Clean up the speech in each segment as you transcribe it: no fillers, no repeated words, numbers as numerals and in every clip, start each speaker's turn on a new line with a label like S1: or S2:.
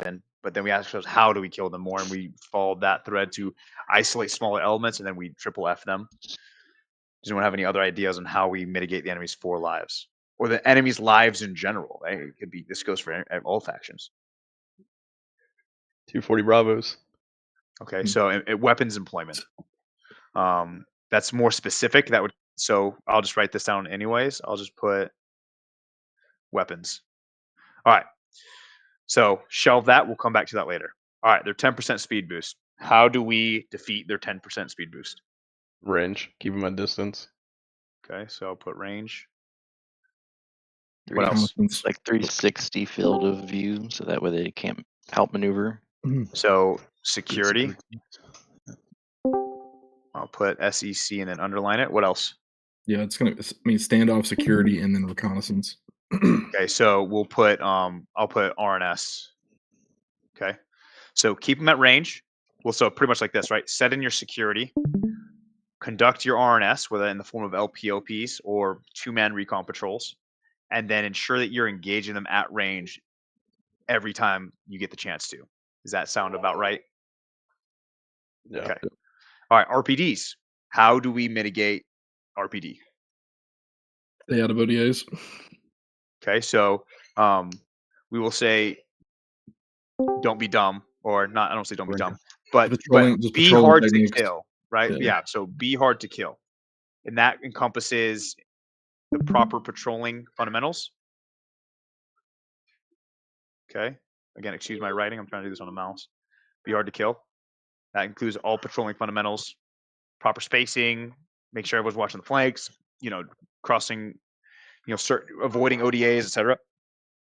S1: in, but then we ask ourselves, how do we kill them more? And we followed that thread to isolate smaller elements, and then we triple F them. Does anyone have any other ideas on how we mitigate the enemy's 4 lives? Or the enemy's lives in general? Right? It could be, this goes for all factions.
S2: 240 Bravos.
S1: Okay, so weapons employment. That's more specific. That would, so I'll just write this down anyways. I'll just put weapons. All right. So shelve that. We'll come back to that later. All right, their 10% speed boost. How do we defeat their 10% speed boost?
S2: Range. Keep them at distance.
S1: Okay, so I'll put range.
S3: What else? Like 360 field of view, so that way they can't outmaneuver.
S1: So security. I'll put SEC and then underline it. What else?
S4: Yeah, it's gonna mean standoff, security, and then reconnaissance.
S1: Okay, so we'll put I'll put RNS. Okay, so keep them at range. Well, so pretty much like this, right? Set in your security. Conduct your RNS, whether in the form of LPOPs or 2-man recon patrols, and then ensure that you're engaging them at range every time you get the chance to. Does that sound about right?
S2: Yeah.
S1: Okay. All right, RPDs. How do we mitigate RPD?
S4: Stay out of ODAs.
S1: Okay, so we will say, don't be dumb, or not. I don't say don't be dumb, but be hard to kill, right? Yeah. So be hard to kill, and that encompasses the proper patrolling fundamentals. Okay. Again, excuse my writing. I'm trying to do this on a mouse. Be hard to kill. That includes all patrolling fundamentals, proper spacing, make sure everyone's watching the flanks, crossing, avoiding ODAs, etc.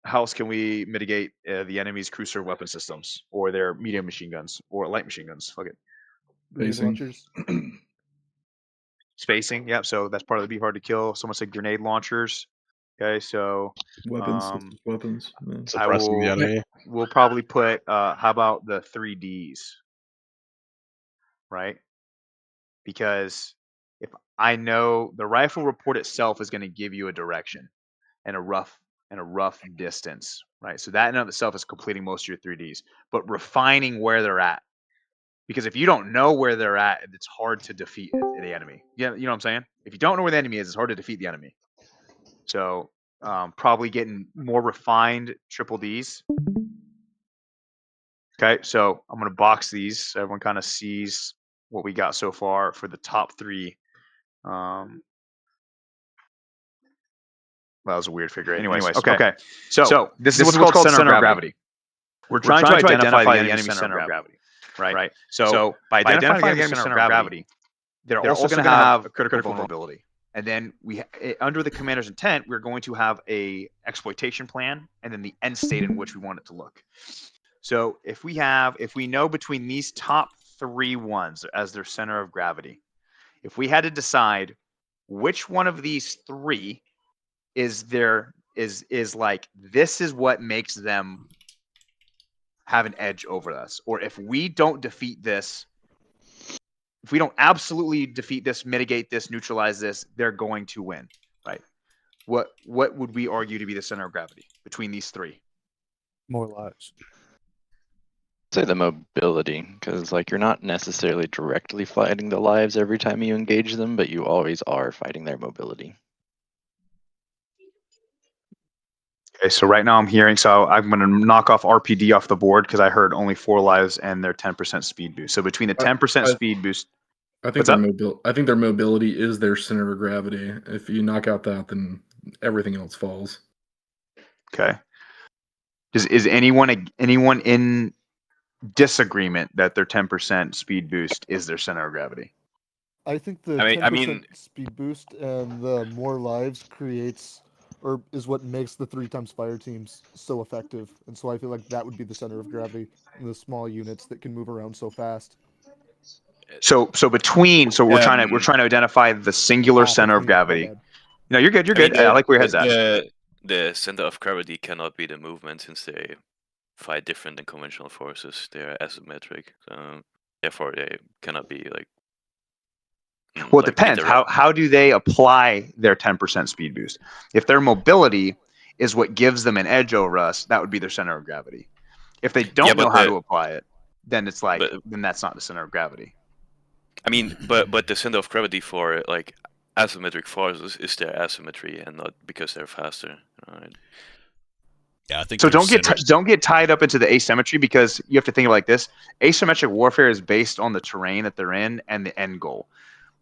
S1: How else can we mitigate the enemy's cruiser weapon systems or their medium machine guns or light machine guns? Look at
S4: grenade launchers.
S1: Spacing, yeah. So that's part of the be hard to kill. Someone said grenade launchers. Okay, so
S4: weapons.
S2: Suppressing the enemy.
S1: We'll probably put how about the 3Ds, right? Because if I know the rifle report itself is going to give you a direction and a rough distance, right? So that in and of itself is completing most of your 3Ds, but refining where they're at. Because if you don't know where they're at, it's hard to defeat the enemy. Yeah, you know what I'm saying? If you don't know where the enemy is, it's hard to defeat the enemy. So probably getting more refined triple Ds. Okay, so I'm going to box these so everyone kind of sees what we got so far for the top 3. That was a weird figure. Anyways, okay. So this is what's called center of gravity. We're trying to identify the enemy's center of gravity, right? So by identifying the enemy's center of gravity, they're also going to have a critical vulnerability. And then under the commander's intent, we're going to have a exploitation plan and then the end state in which we want it to look. So if we know between these top 3 ones as their center of gravity, if we had to decide which one of these 3 is like, this is what makes them have an edge over us, or if we don't defeat this, if we don't absolutely defeat this, mitigate this, neutralize this, they're going to win, right? What would we argue to be the center of gravity between these 3?
S5: More lives.
S3: Say the mobility, because you're not necessarily directly fighting the lives every time you engage them, but you always are fighting their mobility.
S1: Okay, so right now I'm hearing, so I'm going to knock off RPD off the board because I heard only 4 lives and their 10% speed boost. So between the 10% speed boost,
S4: I think their mobility is their center of gravity. If you knock out that, then everything else falls.
S1: Okay. Is anyone in disagreement that their 10% speed boost is their center of gravity?
S6: I think the 10% speed boost and the more lives is what makes the 3 times fire teams so effective. And so I feel like that would be the center of gravity in the small units that can move around so fast.
S1: So we're trying to identify the singular center of gravity. No, you're good. I like where your head's at.
S7: The center of gravity cannot be the movement, since they fight different than conventional forces. They are asymmetric, so therefore they cannot be like.
S1: Well, it depends. How do they apply their 10% speed boost? If their mobility is what gives them an edge over us, that would be their center of gravity. If they don't know
S7: but
S1: how
S7: the-
S1: to apply it, then it's like
S7: but-
S1: then that's not the center of gravity.
S7: I mean, but the center of gravity for like asymmetric forces is their asymmetry, and not because they're faster. Right?
S8: Yeah, I think
S1: So
S8: there's
S1: don't get tied up into the asymmetry, because you have to think of it like this: asymmetric warfare is based on the terrain that they're in and the end goal.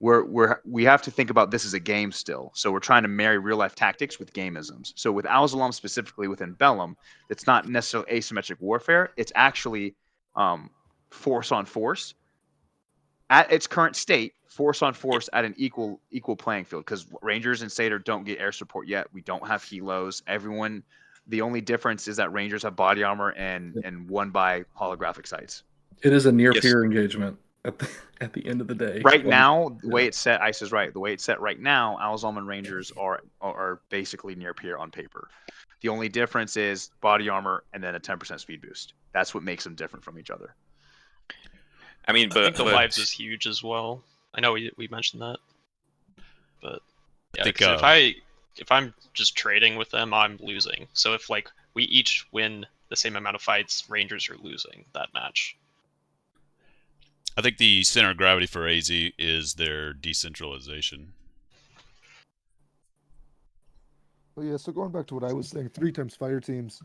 S1: We have to think about this as a game still. So we're trying to marry real life tactics with gameisms. So with Al-Zalam specifically within Bellum, it's not necessarily asymmetric warfare. It's actually force on force at its current state, force on force at an equal playing field. Because Rangers and Satyr don't get air support yet. We don't have helos. Everyone. The only difference is that Rangers have body armor and won by holographic sights.
S4: It is a near peer engagement at the end of the day.
S1: Right now, the way it's set, Ice is right. The way it's set right now, Al-Zalam and Rangers are basically near peer on paper. The only difference is body armor and then a 10% speed boost. That's what makes them different from each other.
S7: I mean,
S9: I
S7: but
S9: think the lives is huge as well. I know we mentioned that, but yeah,
S8: think,
S9: 'cause if I'm just trading with them, I'm losing. So if like we each win the same amount of fights, Rangers are losing that match.
S8: I think the center of gravity for AZ is their decentralization.
S6: Well, yeah, so going back to what I was saying, 3 times fire teams,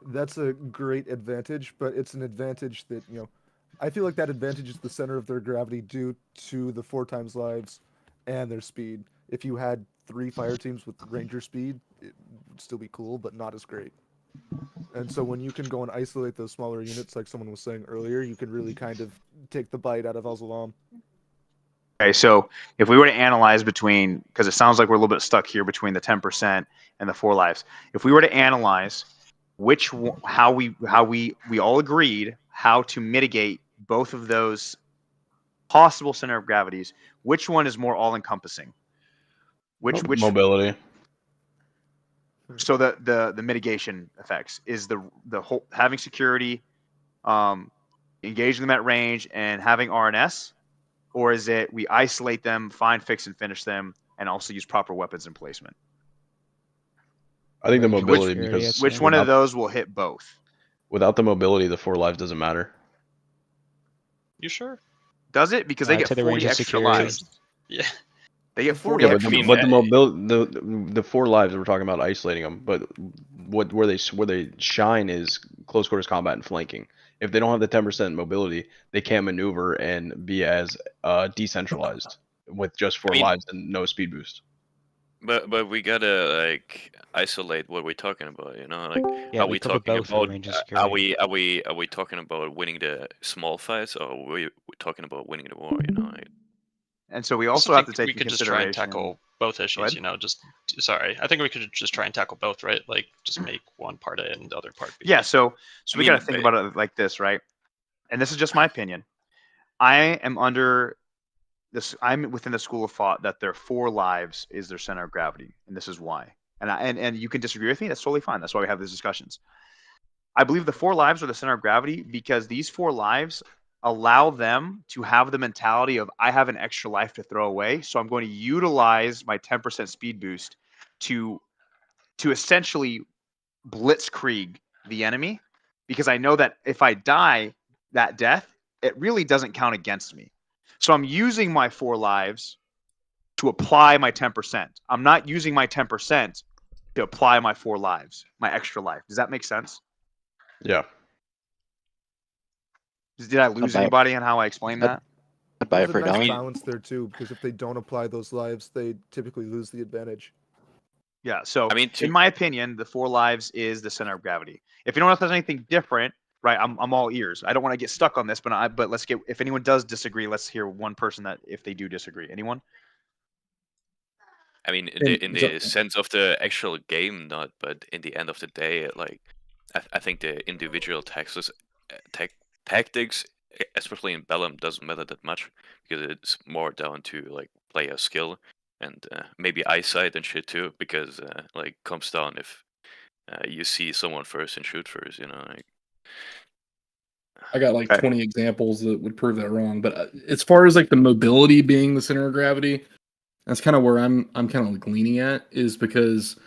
S6: that's a great advantage, but it's an advantage that, I feel like that advantage is the center of their gravity due to the 4 times lives and their speed. If you had 3 fire teams with ranger speed, it would still be cool, but not as great. And so when you can go and isolate those smaller units, like someone was saying earlier, you can really kind of take the bite out of Al-Zalam.
S1: Okay, so if we were to analyze between, because it sounds like we're a little bit stuck here between the 10% and the 4 lives. If we were to analyze how we all agreed how to mitigate both of those possible center of gravities, which one is more all-encompassing? Which
S2: mobility?
S1: So the mitigation effects is the whole having security, engaging them at range, and having RNS, or is it we isolate them, find, fix, and finish them, and also use proper weapons and placement?
S2: I think the mobility, because
S1: which one of those will hit both?
S2: Without the mobility, the 4 lives doesn't matter.
S9: You sure?
S1: Does it? Because they get 40 extra lives.
S9: Yeah.
S1: They get 40
S2: Yeah,
S1: extra lives.
S2: but the mobility, the 4 lives, we're talking about isolating them. But where they shine is close quarters combat and flanking. If they don't have the 10% mobility, they can't maneuver and be as decentralized with just 4 lives and no speed boost.
S7: But we gotta like isolate what we're talking about, Like,
S10: Yeah,
S7: are we talking
S10: both for
S7: about?
S10: range and
S7: Are
S10: security.
S7: we talking about winning the small fights, or are we talking about winning the war? Like,
S1: and so we also have to take
S9: we could just try and tackle both issues. Sorry, I think we could just try and tackle both, right? Like just make one part A and the other part B.
S1: Yeah. So we got to think about it like this, right? And this is just my opinion. I'm within the school of thought that their 4 lives is their center of gravity, and this is why. And you can disagree with me. That's totally fine. That's why we have these discussions. I believe the 4 lives are the center of gravity because these 4 lives allow them to have the mentality of I have an extra life to throw away, so I'm going to utilize my 10% speed boost to essentially blitzkrieg the enemy, because I know that if I die that death, it really doesn't count against me. So I'm using my 4 lives to apply my 10%. I'm not using my 10% to apply my 4 lives, my extra life. Does that make sense?
S2: Yeah.
S1: Did I lose anybody on how I explained that?
S6: There's a nice balance there too, because if they don't apply those lives, they typically lose the advantage.
S1: Yeah, so in my opinion, the 4 lives is the center of gravity. If anyone else has anything different, right, I'm all ears. I don't want to get stuck on this, but let's get, if anyone does disagree, let's hear one person that if they do disagree. Anyone?
S7: I mean, in the sense of the actual game, not, but in the end of the day, like I think the individual tactics, especially in Bellum, doesn't matter that much because it's more down to like player skill and maybe eyesight and shit too, because like comes down if you see someone first and shoot first, like.
S4: I got like 20 examples that would prove that wrong, but as far as like the mobility being the center of gravity, that's kind of where I'm kind of like leaning at, is because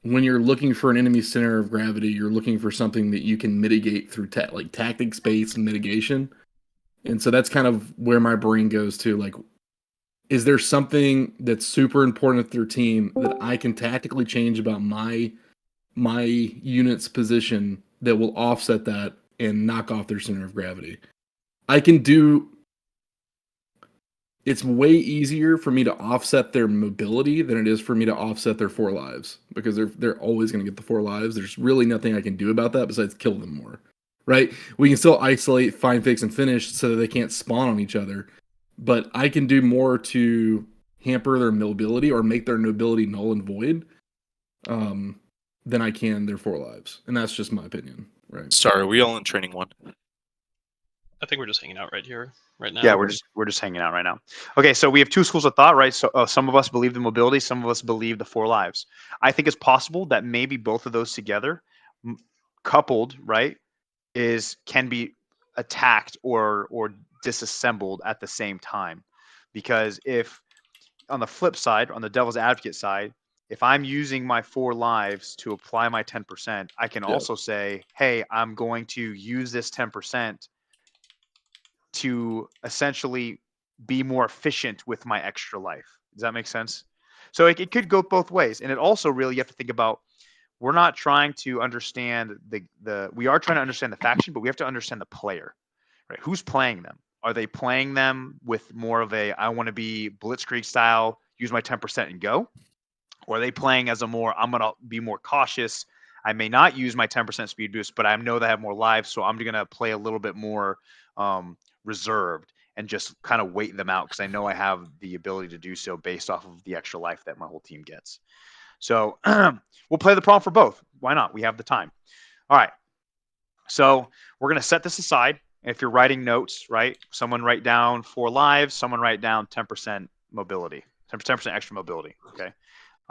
S4: when you're looking for an enemy center of gravity, you're looking for something that you can mitigate through like tactics based mitigation. And so that's kind of where my brain goes to, like, is there something that's super important with their team that I can tactically change about my unit's position that will offset that and knock off their center of gravity? It's way easier for me to offset their mobility than it is for me to offset their 4 lives, because they're always going to get the 4 lives. There's really nothing I can do about that besides kill them more, right? We can still isolate, find, fix, and finish so that they can't spawn on each other, but I can do more to hamper their mobility or make their mobility null and void than I can their 4 lives, and that's just my opinion, right?
S10: Sorry, are we all in training 1?
S9: I think we're just hanging out right here, right now.
S1: Yeah, we're just hanging out right now. Okay, so we have 2 schools of thought, right? So some of us believe the mobility, some of us believe the 4 lives. I think it's possible that maybe both of those together, coupled, right, can be attacked or disassembled at the same time. Because if on the flip side, on the devil's advocate side, if I'm using my 4 lives to apply my 10%, I can also say, hey, I'm going to use this 10% to essentially be more efficient with my extra life. Does that make sense? So it could go both ways. And it also really, you have to think about, we're not trying to understand we are trying to understand the faction, but we have to understand the player, right? Who's playing them? Are they playing them with more of a, I want to be blitzkrieg style, use my 10% and go? Or are they playing as I'm going to be more cautious. I may not use my 10% speed boost, but I know that I have more lives. So I'm going to play a little bit more reserved and just kind of wait them out because I know I have the ability to do so based off of the extra life that my whole team gets. So we'll play the problem for both. Why not? We have the time. All right. So we're going to set this aside. If you're writing notes, right, someone write down 4 lives, someone write down 10% mobility, 10% extra mobility. Okay.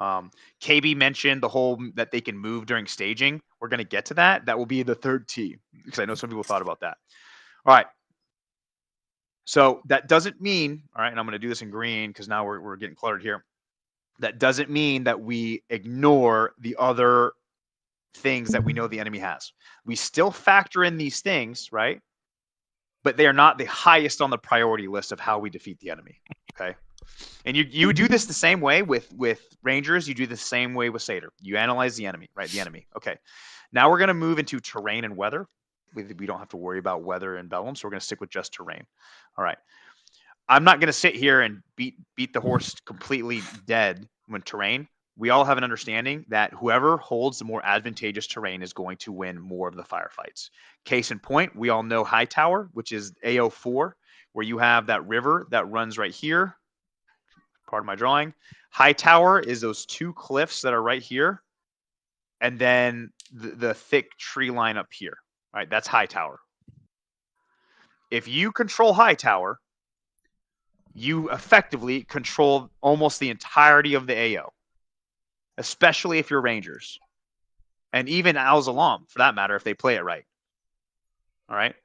S1: KB mentioned the whole that they can move during staging. We're going to get to that. That will be the 3rd T because I know some people thought about that. All right. So that doesn't mean, all right, and I'm going to do this in green because now we're getting cluttered here. That doesn't mean that we ignore the other things that we know the enemy has. We still factor in these things, right? But they are not the highest on the priority list of how we defeat the enemy. Okay. And you do this the same way with Rangers. You do the same way with Satyr. You analyze the enemy, right? The enemy. Okay. Now we're going to move into terrain and weather. We don't have to worry about weather and Bellum, so we're going to stick with just terrain. All right. I'm not going to sit here and beat the horse completely dead when terrain. We all have an understanding that whoever holds the more advantageous terrain is going to win more of the firefights. Case in point, we all know Hightower, which is AO4, where you have that river that runs right here. Pardon my drawing. Hightower is those 2 cliffs that are right here, and then the thick tree line up here. Right, that's Hightower. If you control Hightower, you effectively control almost the entirety of the AO, especially if you're Rangers, and even Al-Zalam for that matter if they play it right. All right.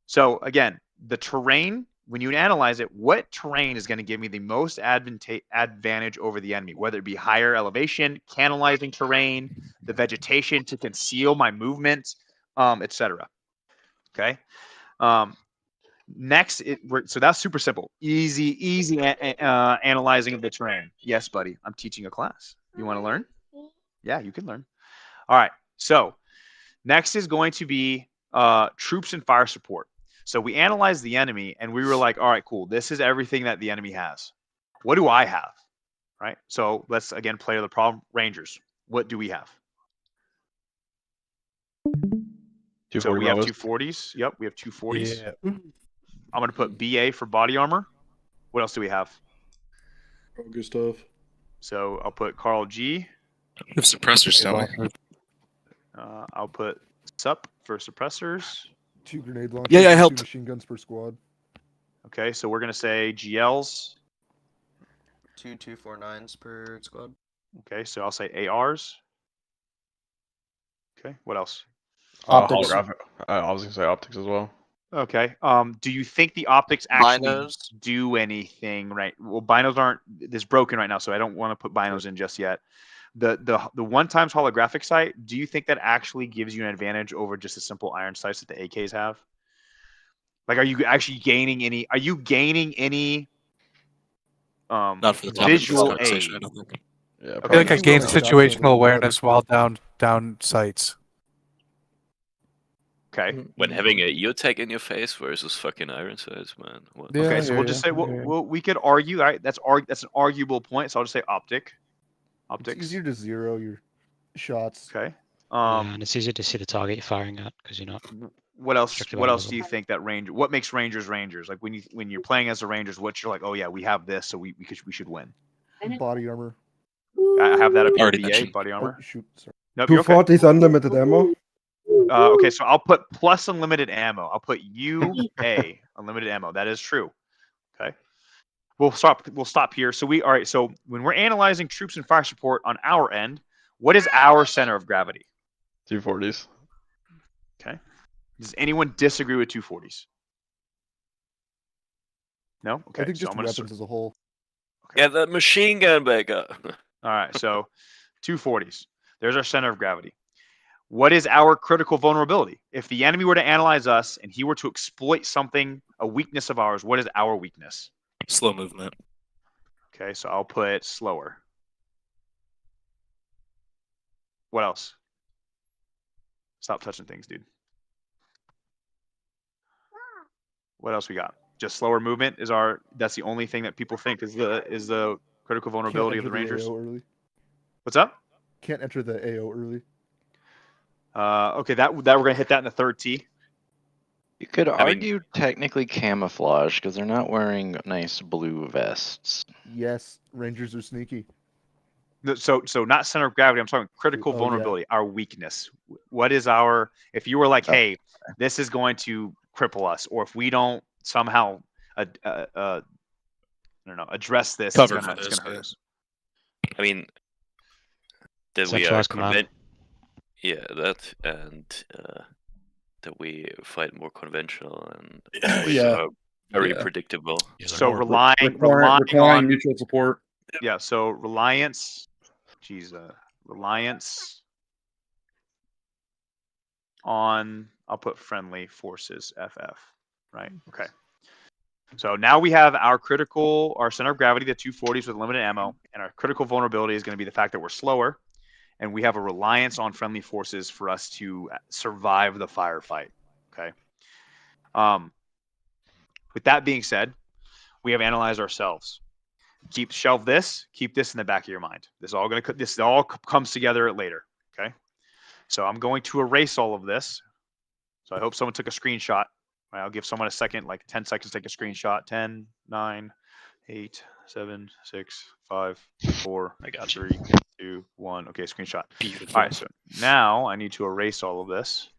S1: So again, the terrain, when you analyze it, what terrain is going to give me the most advantage over the enemy, whether it be higher elevation, canalizing terrain, the vegetation to conceal my movement, etc. Okay. Next, so that's super simple. Easy analyzing of the terrain. Yes, buddy. I'm teaching a class. You want to learn? Yeah, you can learn. All right. So next is going to be troops and fire support. So we analyzed the enemy and we were like, all right, cool. This is everything that the enemy has. What do I have? Right. So let's again play the problem. Rangers. What do we have? So we have 240s. Yep, we have 240s.
S5: Yeah.
S1: I'm going to put BA for body armor. What else do we have?
S4: Good stuff.
S1: So I'll put Carl G.
S10: We have suppressors, don't we?
S1: I'll put SUP for suppressors.
S6: 2 grenade launchers.
S4: Yeah, I
S6: and
S4: helped.
S6: 2 machine guns per squad.
S1: Okay, so we're going to say GLs.
S11: 2 249s per squad.
S1: Okay, so I'll say ARs. Okay, what else?
S2: Optics. I was going to say optics as well.
S1: Okay. Do you think the optics actually do anything? Right. Well, binos aren't this broken right now, so I don't want to put binos in just yet. The 1 times holographic sight, do you think that actually gives you an advantage over just the simple iron sights that the AKs have? Like, are you actually gaining any? Are you gaining any?
S10: Not for the topic of this
S1: visual
S10: conversation,
S1: aid.
S10: I don't think.
S2: Yeah,
S5: I feel
S1: Okay.
S5: like I gain situational awareness while down sights.
S1: Okay.
S7: When having a EOTech in your face versus fucking iron sights, man. What?
S5: Yeah,
S1: Okay, so we'll just say we could argue. All right, that's an arguable point. So I'll just say optics.
S6: It's easier to zero your shots.
S1: Okay.
S12: And it's easier to see the target you're firing at because you're not.
S1: What else?
S12: strictly
S1: What else
S12: vulnerable.
S1: do you think that range? What makes Rangers Rangers? Like when you're playing as the Rangers, what you're like? Oh yeah, we have this, so we should win.
S6: Body armor.
S1: I have that up here.
S10: Already
S1: BA
S10: mentioned.
S1: body armor.
S6: Oh, shoot. Sorry.
S1: Nope, you're okay.
S13: 240 is unlimited ammo.
S1: Okay, so I'll put plus unlimited ammo. I'll put UA unlimited ammo. That is true. Okay. We'll stop here. So all right. So when we're analyzing troops and fire support on our end, what is our center of gravity?
S2: 240s.
S1: Okay. Does anyone disagree with 240s? No. Okay.
S6: I think
S1: so
S6: just
S1: I'm gonna
S6: weapons as a whole.
S7: Get that machine gun back up.
S1: All right. So 240s. There's our center of gravity. What is our critical vulnerability? If the enemy were to analyze us and he were to exploit something, a weakness of ours, what is our weakness?
S10: Slow movement.
S1: Okay, so I'll put slower. What else? Stop touching things, dude. What else we got? Just slower movement is that's the only thing that people think is the critical vulnerability of the Rangers.
S6: AO early.
S1: What's up?
S6: Can't enter the AO early.
S1: Okay, that we're gonna hit that in the third T.
S3: You could argue technically camouflage because they're not wearing nice blue vests.
S6: Yes, Rangers are sneaky.
S1: So not center of gravity. I'm talking critical vulnerability, our weakness. What is our? If you were like, hey, this is going to cripple us, or if we don't somehow, I don't know, address this, it's gonna hurt us.
S7: I mean, that we are yeah, that and that we fight more conventional and very predictable.
S1: So relying
S4: requiring
S1: on
S4: mutual support.
S1: Yeah, so reliance on, I'll put friendly forces FF, right? Okay. So now we have our center of gravity, the 240s with limited ammo, and our critical vulnerability is going to be the fact that we're slower, and we have a reliance on friendly forces for us to survive the firefight. Okay. With that being said, we have analyzed ourselves. Keep this in the back of your mind. This all comes together later. Okay. So I'm going to erase all of this. So I hope someone took a screenshot. I'll give someone a second, like 10 seconds to take a screenshot. 10, 9, 8, 7, 6, 5, 4, I got 3, 2, 1. Okay, screenshot.
S10: Beautiful.
S1: All right, so now I need to erase all of this.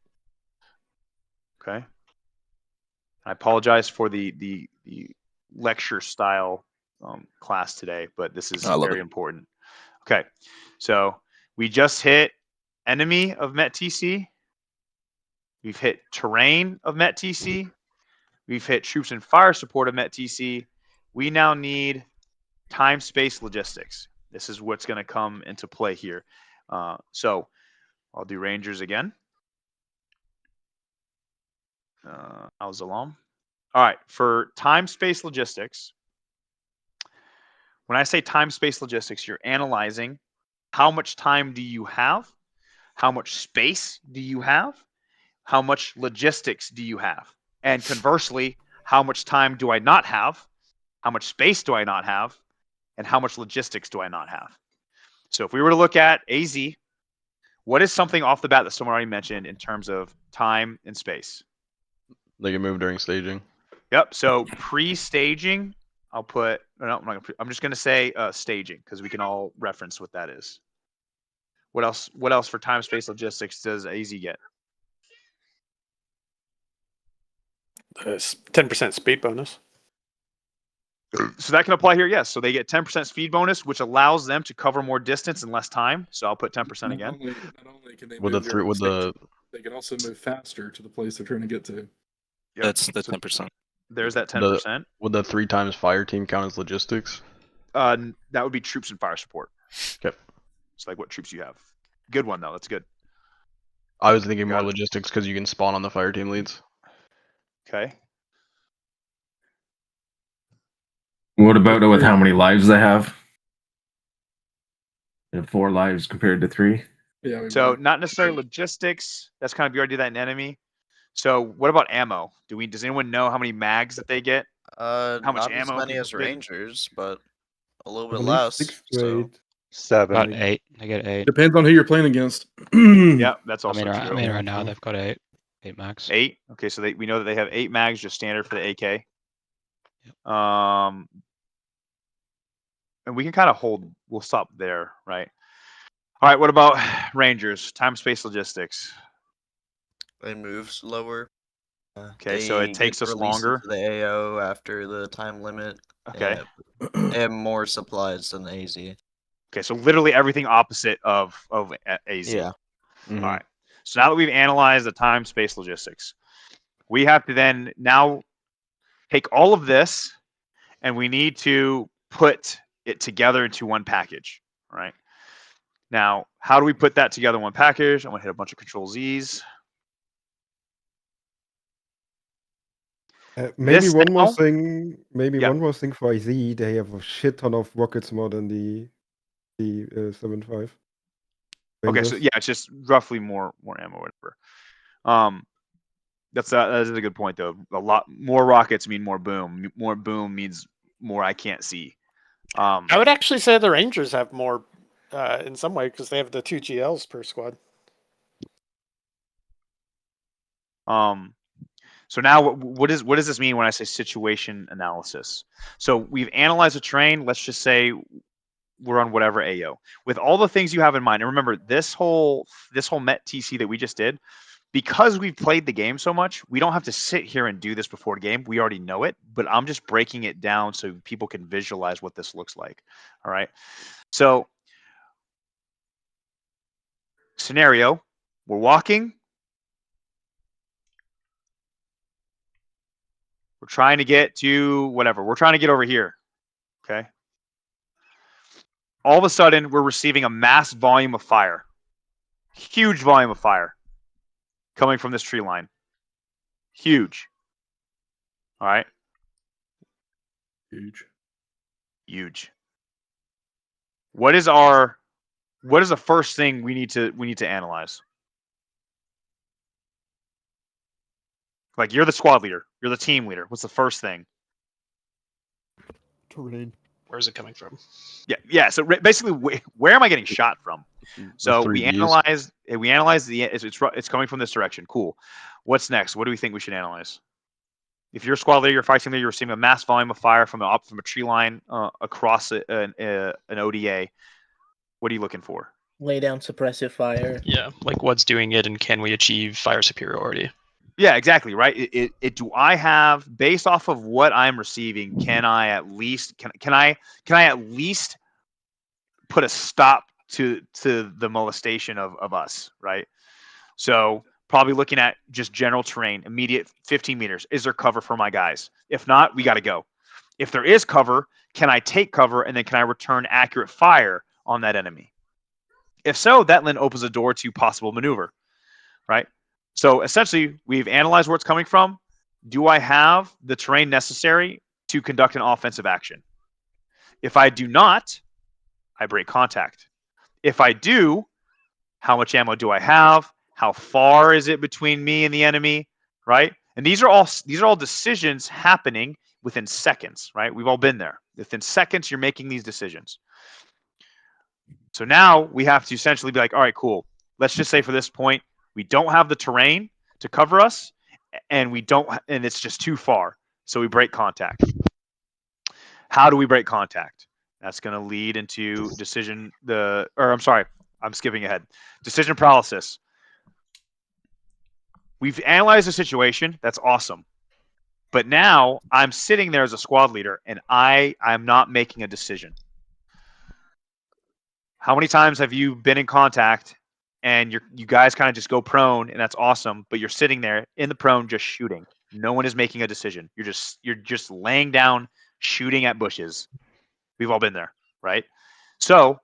S1: Okay. I apologize for the lecture style class today, but this is very important. Okay, so we just hit enemy of MET-TC. We've hit terrain of MET-TC. We've hit troops and fire support of MET-TC. We now need time, space, logistics. This is what's going to come into play here. So I'll do Rangers again. Al-Zalam. All right, for time, space, logistics. When I say time, space, logistics, you're analyzing how much time do you have? How much space do you have? How much logistics do you have? And conversely, how much time do I not have? How much space do I not have? And how much logistics do I not have? So if we were to look at AZ, what is something off the bat that someone already mentioned in terms of time and space?
S2: They can move during staging.
S1: Yep. So pre-staging, I'll put. No, I'm just going to say staging because we can all reference what that is. What else? What else for time, space, logistics does AZ get?
S14: 10% speed bonus.
S1: So that can apply here, yes. So they get 10% speed bonus, which allows them to cover more distance in less time. So I'll put 10% again.
S4: Not only can they
S2: With
S4: move
S2: the
S4: during they can also move faster to the place they're trying to get to.
S1: Yep.
S10: That's the 10%.
S1: There's that 10%.
S2: Would the 3 times fire team count as logistics?
S1: That would be troops and fire support.
S2: Okay.
S1: It's like what troops you have. Good one though. That's good.
S2: I was thinking more logistics because you can spawn on the fire team leads.
S1: Okay.
S13: What about with how many lives they have? They have 4 lives compared to 3.
S4: Yeah.
S1: So not necessarily logistics. That's kind of, you already do that in enemy. So what about ammo? Does anyone know how many mags that they get? How much
S11: not
S1: ammo?
S11: as many
S1: people
S11: as
S1: get?
S11: Rangers, but a little
S6: I
S11: bit
S6: believe
S11: less.
S6: 6 to
S11: So
S6: 8.
S12: 7. About
S6: I
S12: 8. They get 8.
S4: Depends on who you're playing against.
S1: Yeah, that's also true.
S12: I mean, right now they've got 8. 8 max.
S1: 8. Okay, so we know that they have 8 mags, just standard for the AK.
S12: Yep.
S1: And we can kind of hold. We'll stop there, right? All right. What about Rangers? Time, space, logistics.
S11: they move slower.
S1: Okay, so it takes us longer.
S11: To the AO after the time limit.
S1: Okay.
S11: They have more supplies than AZ.
S1: Okay, so literally everything opposite of AZ.
S11: Yeah.
S2: Mhm.
S1: All right. So now that we've analyzed the time, space, logistics, we have to then now take all of this and we need to put it together into one package, right? Now, how do we put that together in one package? I'm gonna hit a bunch of Control Z's.
S6: Maybe
S1: This
S6: one more
S1: now-
S6: thing. Maybe
S1: Yeah.
S6: one more thing for IZ. They have a shit ton of rockets more than the 7.5.
S1: Okay, so yeah, it's just roughly more ammo, whatever. That is a good point though. A lot more rockets mean more boom. More boom means more I can't see.
S14: I would actually say the Rangers have more in some way because they have the 2 GLs per squad.
S1: So now what does this mean when I say situation analysis? So we've analyzed a terrain. Let's just say we're on whatever AO. With all the things you have in mind, and remember this whole Met TC that we just did, because we've played the game so much, we don't have to sit here and do this before the game. We already know it, but I'm just breaking it down so people can visualize what this looks like. All right. So scenario, we're walking. We're trying to get to whatever. We're trying to get over here. Okay. All of a sudden, we're receiving a mass volume of fire. Huge volume of fire coming from this tree line. Huge. All right. Huge. What is the first thing we need to analyze? Like, you're the squad leader. You're the team leader. What's the first thing?
S6: Terrain.
S9: Where's it coming from?
S1: Yeah. So basically, where am I getting shot from? So we analyze it's coming from this direction. Cool. What's next? What do we think we should analyze? If you're a squad leader, you're fighting leader, you're receiving a mass volume of fire from a tree line across an ODA. What are you looking for?
S15: Lay down suppressive fire.
S9: Yeah, like what's doing it, and can we achieve fire superiority?
S1: Yeah, exactly. Right. Do I have, based off of what I'm receiving, can I at least put a stop to the molestation of us? Right. So probably looking at just general terrain, immediate 15 meters. Is there cover for my guys? If not, we got to go. If there is cover, can I take cover and then can I return accurate fire on that enemy? If so, that then opens a door to possible maneuver, right? So essentially, we've analyzed where it's coming from. Do I have the terrain necessary to conduct an offensive action? If I do not, I break contact. If I do, how much ammo do I have? How far is it between me and the enemy, right? And these are all decisions happening within seconds, right? We've all been there. Within seconds, you're making these decisions. So now we have to essentially be like, all right, cool. Let's just say for this point, we don't have the terrain to cover us, and it's just too far. So we break contact. How do we break contact? That's going to lead into decision I'm skipping ahead. Decision paralysis. We've analyzed the situation. That's awesome. But now I'm sitting there as a squad leader, and I'm not making a decision. How many times have you been in contact and you guys kind of just go prone, and that's awesome, but you're sitting there in the prone just shooting. No one is making a decision. You're just laying down, shooting at bushes. We've all been there, right? So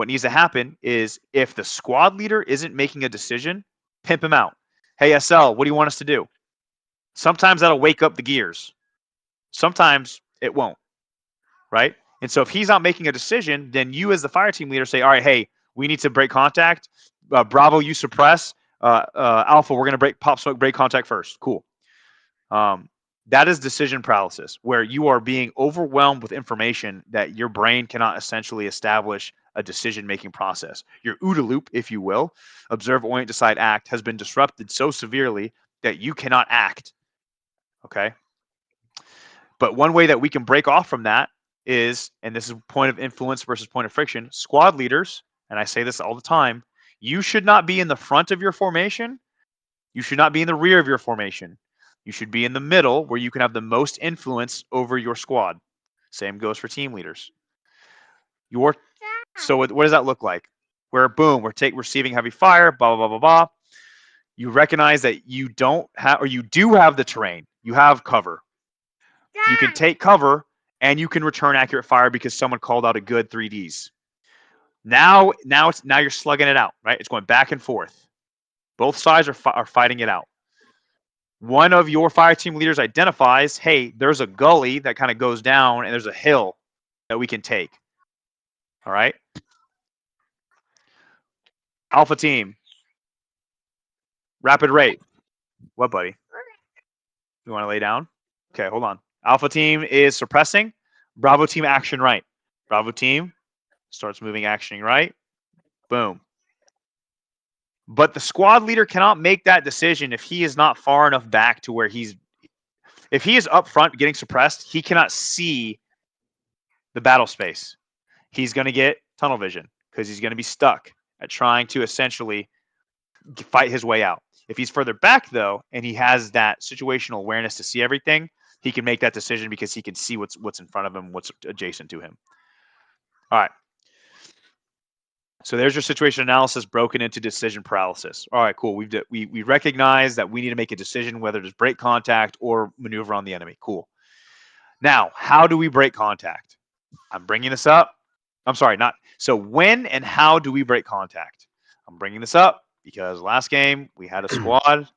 S1: What needs to happen is if the squad leader isn't making a decision, pimp him out. Hey, SL, what do you want us to do? Sometimes that'll wake up the gears. Sometimes it won't, right? And so if he's not making a decision, then you as the fire team leader say, all right, hey, we need to break contact. Bravo, you suppress. Alpha, we're going to pop smoke, break contact first. Cool. That is decision paralysis, where you are being overwhelmed with information that your brain cannot essentially establish a decision-making process. Your OODA loop, if you will, observe, orient, decide, act, has been disrupted so severely that you cannot act. Okay? But one way that we can break off from that is, and this is point of influence versus point of friction, squad leaders, and I say this all the time, you should not be in the front of your formation. You should not be in the rear of your formation. You should be in the middle where you can have the most influence over your squad. Same goes for team leaders. So what does that look like? Where boom, we're receiving heavy fire, blah, blah, blah, blah, blah. You recognize that you don't have, or you do have the terrain. You have cover. You can take cover and you can return accurate fire because someone called out a good 3Ds. Now you're slugging it out, right? It's going back and forth. Both sides are fighting it out. One of your fire team leaders identifies, hey, there's a gully that kind of goes down and there's a hill that we can take. All right. Alpha team. Rapid rate. What, buddy? You want to lay down? Okay, hold on. Alpha team is suppressing. Bravo team action right. Bravo team starts moving actioning right. Boom. But the squad leader cannot make that decision if he is not far enough back to where if he is up front getting suppressed, he cannot see the battle space. He's going to get tunnel vision because he's going to be stuck at trying to essentially fight his way out. If he's further back, though, and he has that situational awareness to see everything, he can make that decision because he can see what's in front of him, what's adjacent to him. All right. So there's your situation analysis broken into decision paralysis. All right, cool. We recognize that we need to make a decision whether to break contact or maneuver on the enemy. Cool. Now, how do we break contact? I'm bringing this up. I'm sorry, not. So when and how do we break contact? I'm bringing this up because last game we had a squad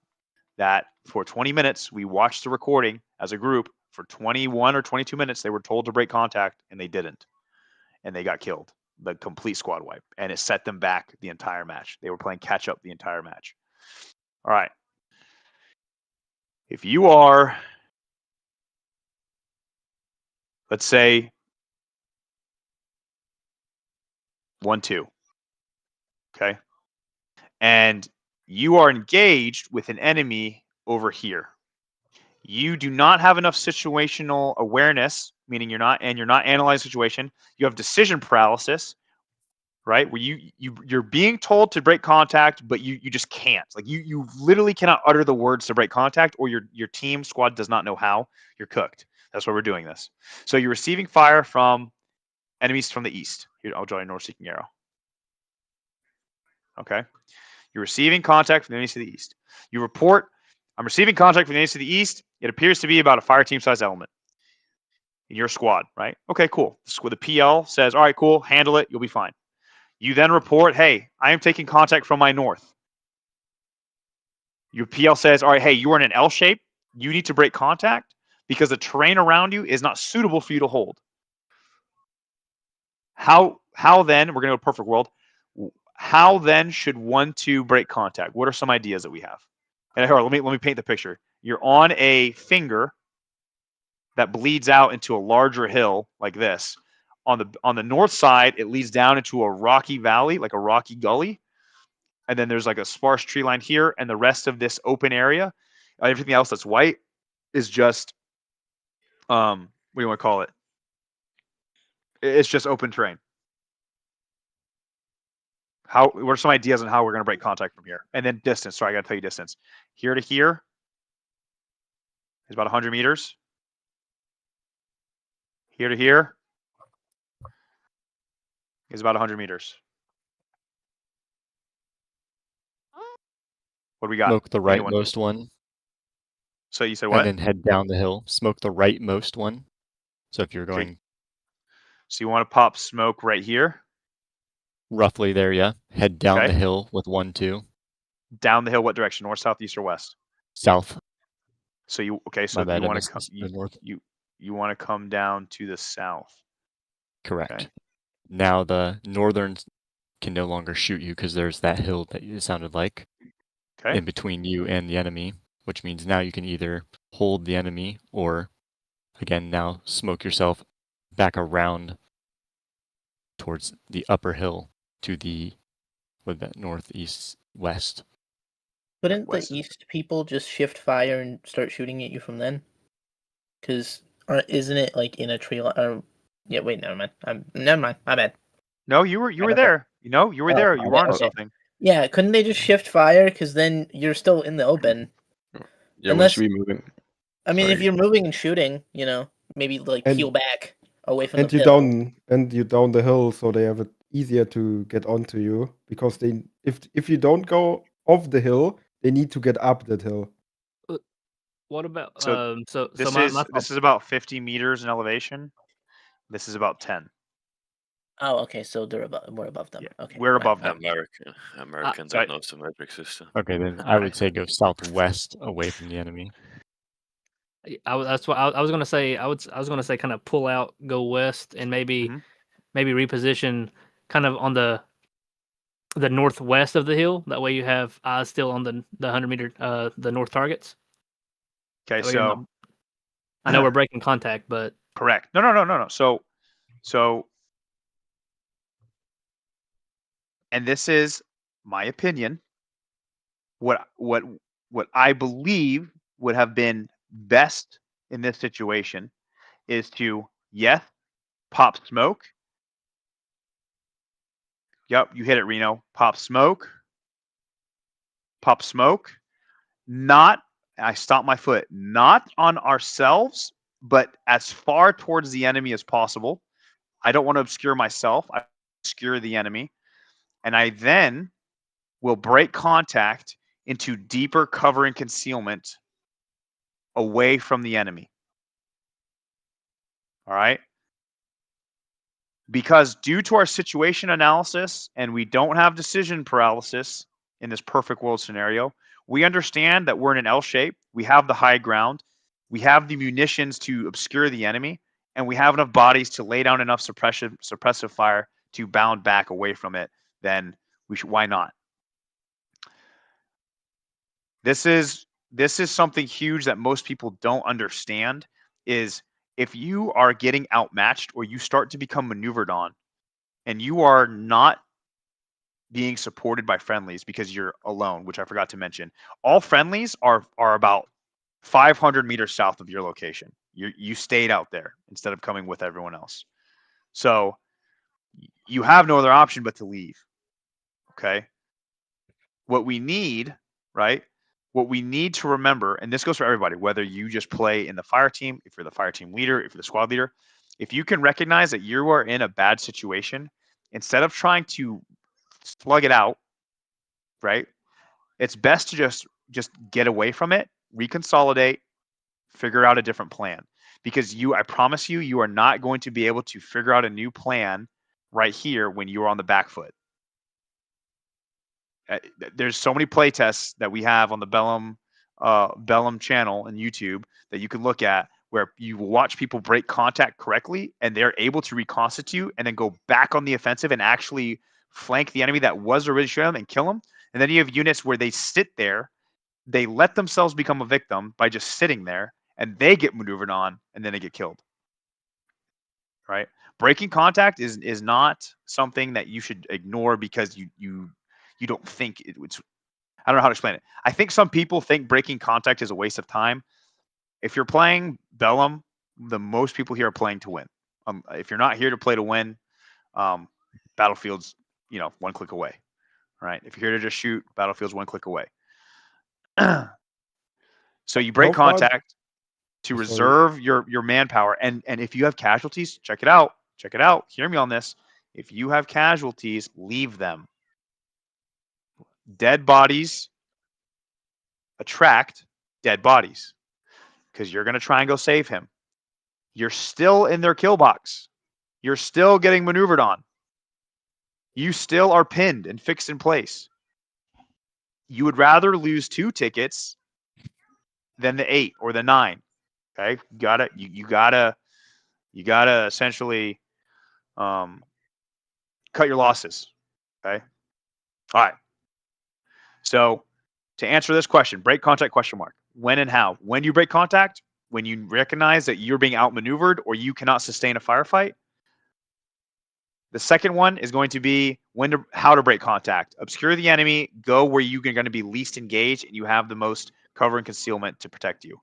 S1: that for 20 minutes, we watched the recording as a group. For 21 or 22 minutes, they were told to break contact and they didn't. And they got killed. The complete squad wipe, and it set them back the entire match. They were playing catch up the entire match. All right. If you are, let's say, 1-2, okay, and you are engaged with an enemy over here, you do not have enough situational awareness, meaning you're not analyzing the situation. You have decision paralysis. Right, where you're being told to break contact, but you just can't. Like you literally cannot utter the words to break contact, or your team squad does not know how. You're cooked. That's why we're doing this. So you're receiving fire from enemies from the east. Here, I'll draw a north-seeking arrow. Okay, you're receiving contact from the enemies to the east. You report, I'm receiving contact from the enemies to the east. It appears to be about a fire team size element in your squad. Right? Okay, cool. So the PL says, all right, cool, handle it. You'll be fine. You then report, hey, I am taking contact from my north. Your PL says, all right, hey, you are in an L shape. You need to break contact because the terrain around you is not suitable for you to hold. How then, we're going to go to perfect world, how then should 1-2 break contact? What are some ideas that we have? And let me paint the picture. You're on a finger that bleeds out into a larger hill like this. On the north side, it leads down into a rocky valley, like a rocky gully. And then there's like a sparse tree line here. And the rest of this open area, everything else that's white is just, what do you want to call it? It's just open terrain. What are some ideas on how we're going to break contact from here? And then distance. Sorry, I got to tell you distance. Here to here is about 100 meters. Here to here is about 100 meters. What do we got?
S16: Smoke the rightmost one.
S1: So you said what?
S16: And then head down the hill. Smoke the rightmost one. So if you're going...
S1: So you want to pop smoke right here?
S16: roughly there, yeah. Head down
S1: Okay.
S16: the hill with 1-2.
S1: Down the hill, what direction? North, south, east, or west?
S16: South.
S1: So you so
S16: My bad,
S1: you
S16: I
S1: want
S16: missed
S1: to come
S16: the north.
S1: you want to come down to the south.
S16: Correct.
S1: Okay.
S16: Now the northerns can no longer shoot you because there's that hill that it sounded like
S1: Okay.
S16: in between you and the enemy, which means now you can either hold the enemy or, again, now smoke yourself back around towards the upper hill to the northeast west.
S15: Couldn't
S1: West.
S15: the east people just shift fire and start shooting at you from then? Because isn't it like in a tree line? Yeah, wait, never mind. Never mind. My bad.
S1: No, you were there. You were there. You were onto
S15: okay.
S1: something.
S15: Yeah, couldn't they just shift fire? Because then you're still in the open.
S2: Yeah,
S15: Unless,
S2: we should be moving.
S15: I mean, if
S2: Sorry.
S15: you're moving and shooting, maybe like
S6: And-
S15: peel back away from
S6: And
S15: the
S6: you
S15: hill.
S6: down the hill, so they have it easier to get onto you because if you don't go off the hill, they need to get up that hill.
S17: What about
S1: So this is about 50 meters in elevation. This is about 10.
S15: Oh, okay. So we're above them.
S1: Yeah,
S15: Okay,
S1: we're
S15: right.
S1: above them.
S7: American don't know the metric system.
S16: Okay, then I would say go southwest away from the enemy.
S17: That's what I was gonna say. I was gonna say kind of pull out, go west, and maybe reposition kind of on the northwest of the hill. That way you have eyes still on the 100-meter the north targets.
S1: Okay,
S17: That way you're
S1: so
S17: not- I know we're breaking contact, but
S1: correct. No. So and this is my opinion. What I believe would have been best in this situation is to pop smoke. Yep, you hit it, Reno. Pop smoke. I stomped my foot, not on ourselves, but as far towards the enemy as possible. I don't want to obscure myself. I obscure the enemy. And I then will break contact into deeper cover and concealment away from the enemy. All right? Because due to our situation analysis and we don't have decision paralysis in this perfect world scenario, we understand that we're in an L shape. We have the high ground. We have the munitions to obscure the enemy. And we have enough bodies to lay down enough suppressive fire to bound back away from it. Then why not? This is something huge that most people don't understand is if you are getting outmatched or you start to become maneuvered on and you are not being supported by friendlies because you're alone, which I forgot to mention. All friendlies are about 500 meters south of your location. You stayed out there instead of coming with everyone else. So you have no other option but to leave. Okay? What we need, right? What we need to remember, and this goes for everybody, whether you just play in the fire team, if you're the fire team leader, if you're the squad leader, if you can recognize that you are in a bad situation, instead of trying to slug it out, right? It's best to just get away from it, reconsolidate, figure out a different plan. Because I promise you are not going to be able to figure out a new plan right here when you are on the back foot. There's so many play tests that we have on the Bellum channel and YouTube that you can look at where you watch people break contact correctly and they're able to reconstitute and then go back on the offensive and actually flank the enemy that was already shooting them and kill them. And then you have units where they sit there, they let themselves become a victim by just sitting there, and they get maneuvered on and then they get killed. Right? Breaking contact is not something that you should ignore because you don't think it's. I don't know how to explain it. I think some people think breaking contact is a waste of time. If you're playing Bellum, the most people here are playing to win. If you're not here to play to win, Battlefield's one click away. Right? If you're here to just shoot, Battlefield's one click away. So you break contact to reserve your manpower, and if you have casualties, check it out. Hear me on this. If you have casualties, leave them. Dead bodies attract dead bodies because you're going to try and go save him. You're still in their kill box. You're still getting maneuvered on. You still are pinned and fixed in place. You would rather lose 2 tickets than the 8 or the 9. Okay, you gotta essentially cut your losses. Okay, all right. So to answer this question, break contact question mark. When and how? When do you break contact? When you recognize that you're being outmaneuvered or you cannot sustain a firefight. The second one is going to be how to break contact. Obscure the enemy, go where you're going to be least engaged and you have the most cover and concealment to protect you.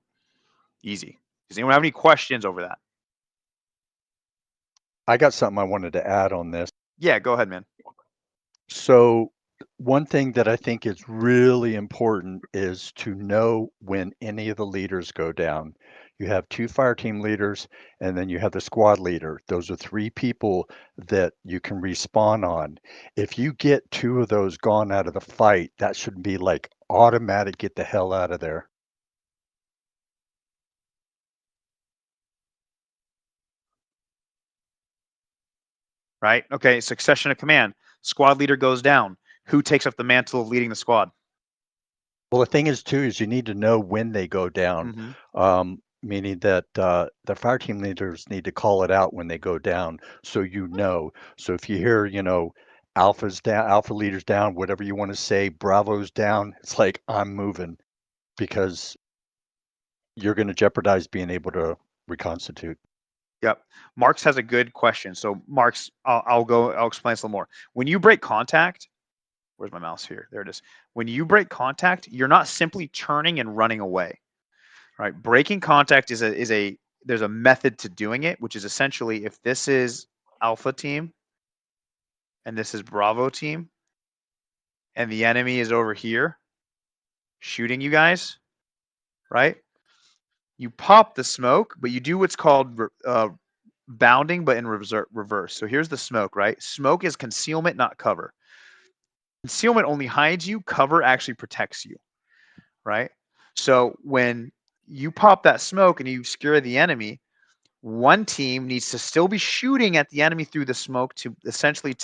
S1: Easy. Does anyone have any questions over that?
S18: I got something I wanted to add on this.
S1: Yeah, go ahead, man.
S18: So one thing that I think is really important is to know when any of the leaders go down. You have 2 fire team leaders, and then you have the squad leader. Those are 3 people that you can respawn on. If you get 2 of those gone out of the fight, that should be like automatic, get the hell out of there.
S1: Right? Okay, succession of command. Squad leader goes down. Who takes up the mantle of leading the squad?
S18: Well, the thing is, too, is you need to know when they go down. Meaning that the fire team leaders need to call it out when they go down, so you know. So if you hear, Alpha's down, Alpha leader's down, whatever you want to say, Bravo's down, it's like I'm moving, because you're going to jeopardize being able to reconstitute.
S1: Yep. Marks has a good question. So Marks, I'll explain this a little more. When you break contact, where's my mouse here? There it is. When you break contact, you're not simply turning and running away. Right? Breaking contact there's a method to doing it, which is essentially if this is Alpha team and this is Bravo team and the enemy is over here shooting you guys, right? You pop the smoke, but you do what's called bounding, but in reverse. So here's the smoke, right? Smoke is concealment, not cover. Concealment only hides you. Cover actually protects you, right? So when you pop that smoke and you obscure the enemy, one team needs to still be shooting at the enemy through the smoke to essentially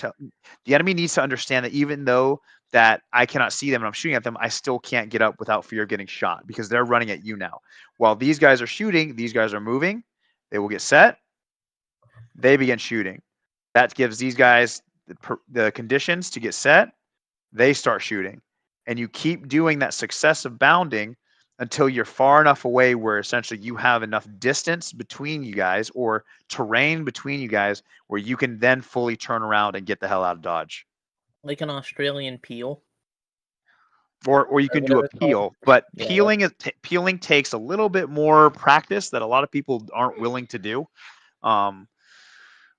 S1: the enemy needs to understand that even though that I cannot see them and I'm shooting at them, I still can't get up without fear of getting shot because they're running at you now. While these guys are shooting, these guys are moving. They will get set. They begin shooting. That gives these guys the conditions to get set. They start shooting. And you keep doing that successive bounding until you're far enough away where essentially you have enough distance between you guys or terrain between you guys where you can then fully turn around and get the hell out of Dodge.
S15: Like an Australian peel.
S1: Or you can do a peel, but peeling takes a little bit more practice that a lot of people aren't willing to do,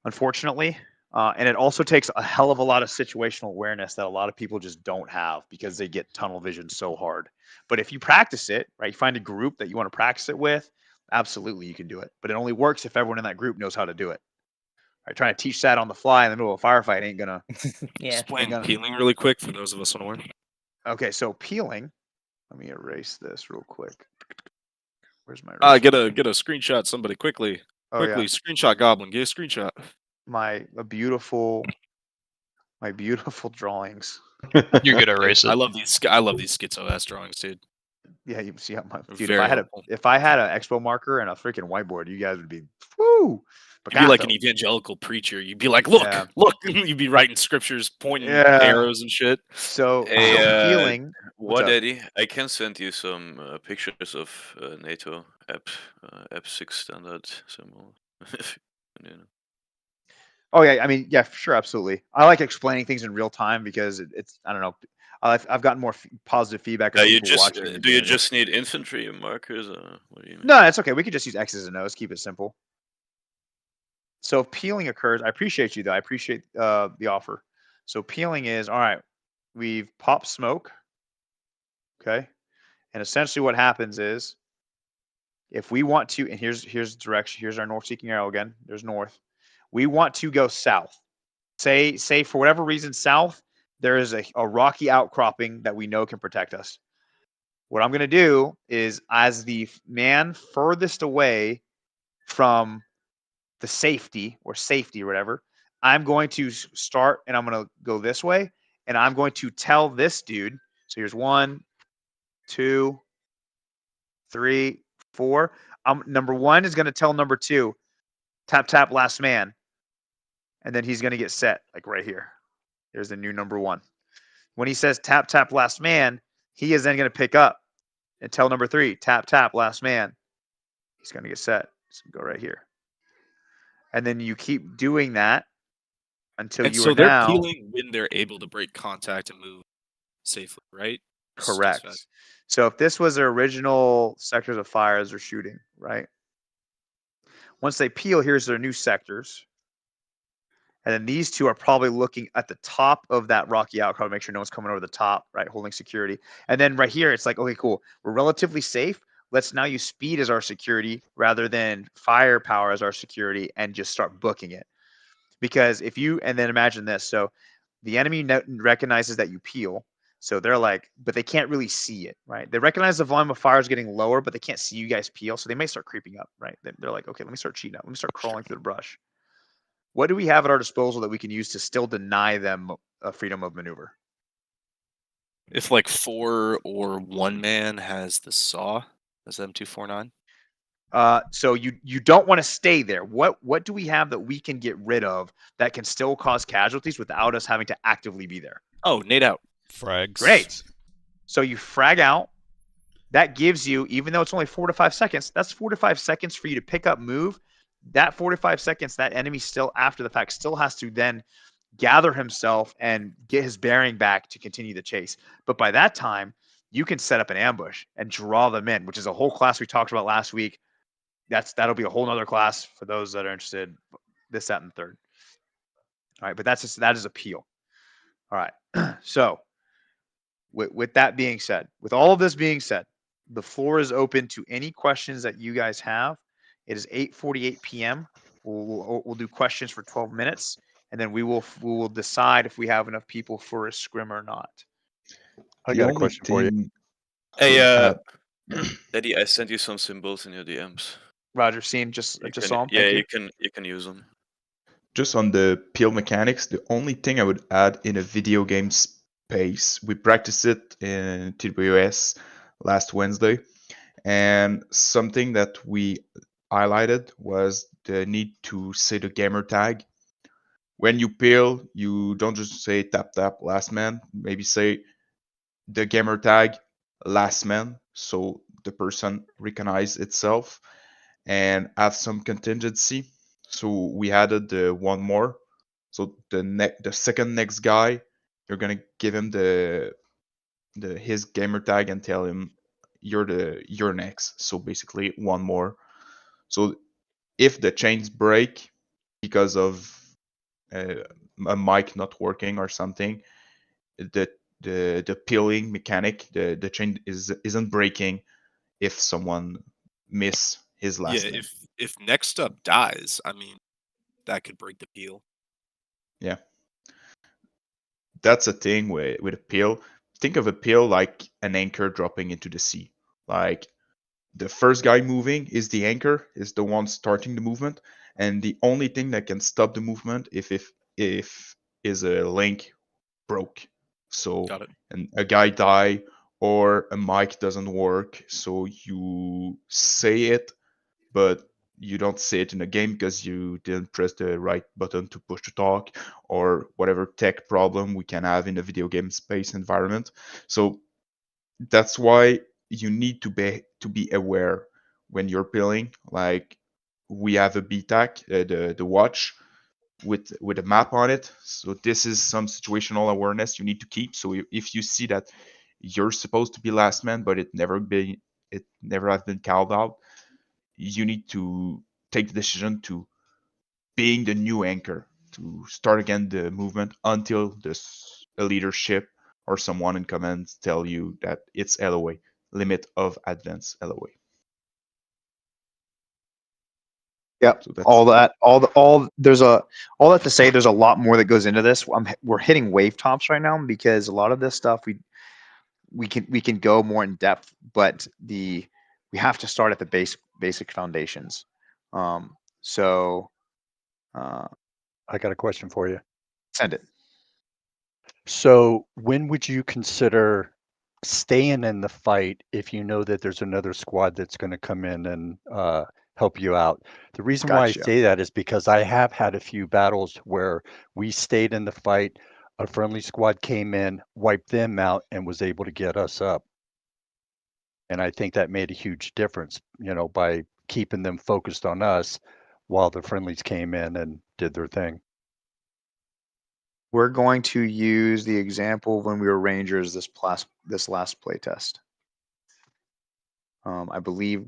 S1: unfortunately. And it also takes a hell of a lot of situational awareness that a lot of people just don't have because they get tunnel vision so hard. But if you practice it, right, you find a group that you want to practice it with, absolutely you can do it. But it only works if everyone in that group knows how to do it. Right, trying to teach that on the fly in the middle of a firefight ain't gonna.
S10: Explain peeling really quick for those of us unaware.
S1: Okay, so peeling. Let me erase this real quick. Where's my?
S10: Get a screenshot, somebody quickly.
S1: Oh,
S10: Quickly,
S1: yeah.
S10: screenshot Goblin. Get a screenshot.
S1: My beautiful drawings.
S9: You're good at erase it.
S10: I love these schizo ass drawings, dude.
S1: Yeah, you see how my dude.
S10: Very
S1: If I had an expo marker and a freaking whiteboard, you guys would be woo.
S10: You'd be like an evangelical preacher. You'd be like, look. You'd be writing scriptures, pointing arrows and shit.
S1: So
S7: Hey,
S1: What's up?
S7: Eddie? I can send you some pictures of NATO app 6 standard symbol.
S1: Oh yeah, I mean, yeah, sure, absolutely. I like explaining things in real time because it's I don't know. I've gotten more positive feedback.
S7: Do you just need infantry markers? Or what do you mean?
S1: No, it's okay. We could just use X's and O's. Keep it simple. So if peeling occurs, I appreciate you though. I appreciate the offer. So peeling is all right. We've popped smoke. Okay, and essentially what happens is, if we want to, and here's direction. Here's our north-seeking arrow again. There's north. We want to go south. Say for whatever reason south, there is a rocky outcropping that we know can protect us. What I'm going to do is, as the man furthest away from the safety or whatever, I'm going to start and I'm going to go this way, and I'm going to tell this dude. So here's 1, 2, 3, 4. Number 1 is going to tell number 2, tap, last man. And then he's going to get set, like right here. There's the new number 1. When he says tap, last man, he is then going to pick up and tell number 3, tap, last man. He's going to get set. So go right here. And then you keep doing that until
S10: And
S1: you
S10: so
S1: are
S10: they're
S1: now.
S10: peeling when they're able to break contact and move safely, right?
S1: Correct. So if this was their original sectors of fire as they're shooting, right? Once they peel, here's their new sectors. And then these two are probably looking at the top of that rocky outcrop to make sure no one's coming over the top, right? Holding security. And then right here, it's like, okay, cool. We're relatively safe. Let's now use speed as our security rather than firepower as our security and just start booking it. Because if you, and then imagine this. So the enemy recognizes that you peel. So they're like, but they can't really see it, right? They recognize the volume of fire is getting lower, but they can't see you guys peel. So they may start creeping up, right? They're like, okay, let me start cheating out. Let me start crawling through the brush. What do we have at our disposal that we can use to still deny them a freedom of maneuver?
S10: If like 4 or 1 man has the saw, that's M249.
S1: So you don't want to stay there. What do we have that we can get rid of that can still cause casualties without us having to actively be there?
S10: Oh, nade out.
S8: Frags.
S1: Great. So you frag out. That gives you, even though it's only 4 to 5 seconds, that's 4 to 5 seconds for you to pick up, move. That 4 to 5 seconds, that enemy still, after the fact, still has to then gather himself and get his bearing back to continue the chase. But by that time, you can set up an ambush and draw them in, which is a whole class we talked about last week. That'll be a whole nother class for those that are interested. This, that, and the third. All right, but that is appeal. All right. So with that being said, with all of this being said, the floor is open to any questions that you guys have. It is 8:48 p.m. We'll do questions for 12 minutes, and then we will decide if we have enough people for a scrim or not.
S18: I got a question for you.
S7: Hey, Eddie, I sent you some symbols in your DMs.
S1: Roger, seen just saw them.
S7: Yeah, you can use them.
S19: Just on the peel mechanics, the only thing I would add in a video game space, we practiced it in TWS last Wednesday, and something that we highlighted was the need to say the gamer tag. When you peel, you don't just say tap, last man. Maybe say the gamer tag, last man, so the person recognize itself and have some contingency. So we added the one more. So the second next guy, you're gonna give him his gamer tag and tell him you're next. So basically one more. So if the chains break because of a mic not working or something, the peeling mechanic, the chain isn't breaking if someone miss his last name.
S10: If next up dies, I mean, that could break the peel.
S19: Yeah. That's a thing with a peel. Think of a peel like an anchor dropping into the sea. Like the first guy moving is the anchor, is the one starting the movement, and the only thing that can stop the movement if is a link broke. So and a guy die or a mic doesn't work, so you say it, but you don't say it in a game because you didn't press the right button to push to talk, or whatever tech problem we can have in a video game space environment. So that's why you need to be aware when you're peeling. Like we have a BTAC, the watch with a map on it. So this is some situational awareness you need to keep. So if you see that you're supposed to be last man, but it never has been called out, you need to take the decision to being the new anchor to start again the movement until a leadership or someone in command tell you that it's LOA, limit of advance LOA.
S1: Yep.
S19: So
S1: all that to say, there's a lot more that goes into this. We're hitting wave tops right now because a lot of this stuff we can go more in depth, but we have to start at the basic foundations.
S18: I got a question for you.
S1: Send it.
S18: So when would you consider staying in the fight if you know that there's another squad that's going to come in and help you out? The reason why I
S1: Gotcha.
S18: say that is because I have had a few battles where we stayed in the fight, a friendly squad came in, wiped them out, and was able to get us up. And I think that made a huge difference, by keeping them focused on us while the friendlies came in and did their thing.
S1: We're going to use the example of when we were Rangers this last playtest. I believe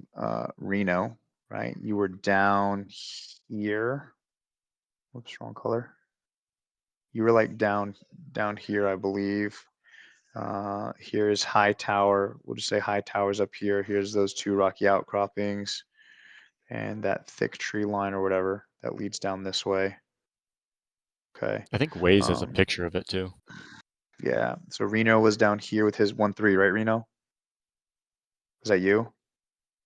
S1: Reno, right? You were down here. Whoops, wrong color. You were like down here, I believe. Here's High Tower. We'll just say High Tower's up here. Here's those two rocky outcroppings and that thick tree line or whatever that leads down this way. Okay.
S16: I think Waze has a picture of it too.
S1: Yeah. So Reno was down here with his 1-3, right, Reno? Was that you?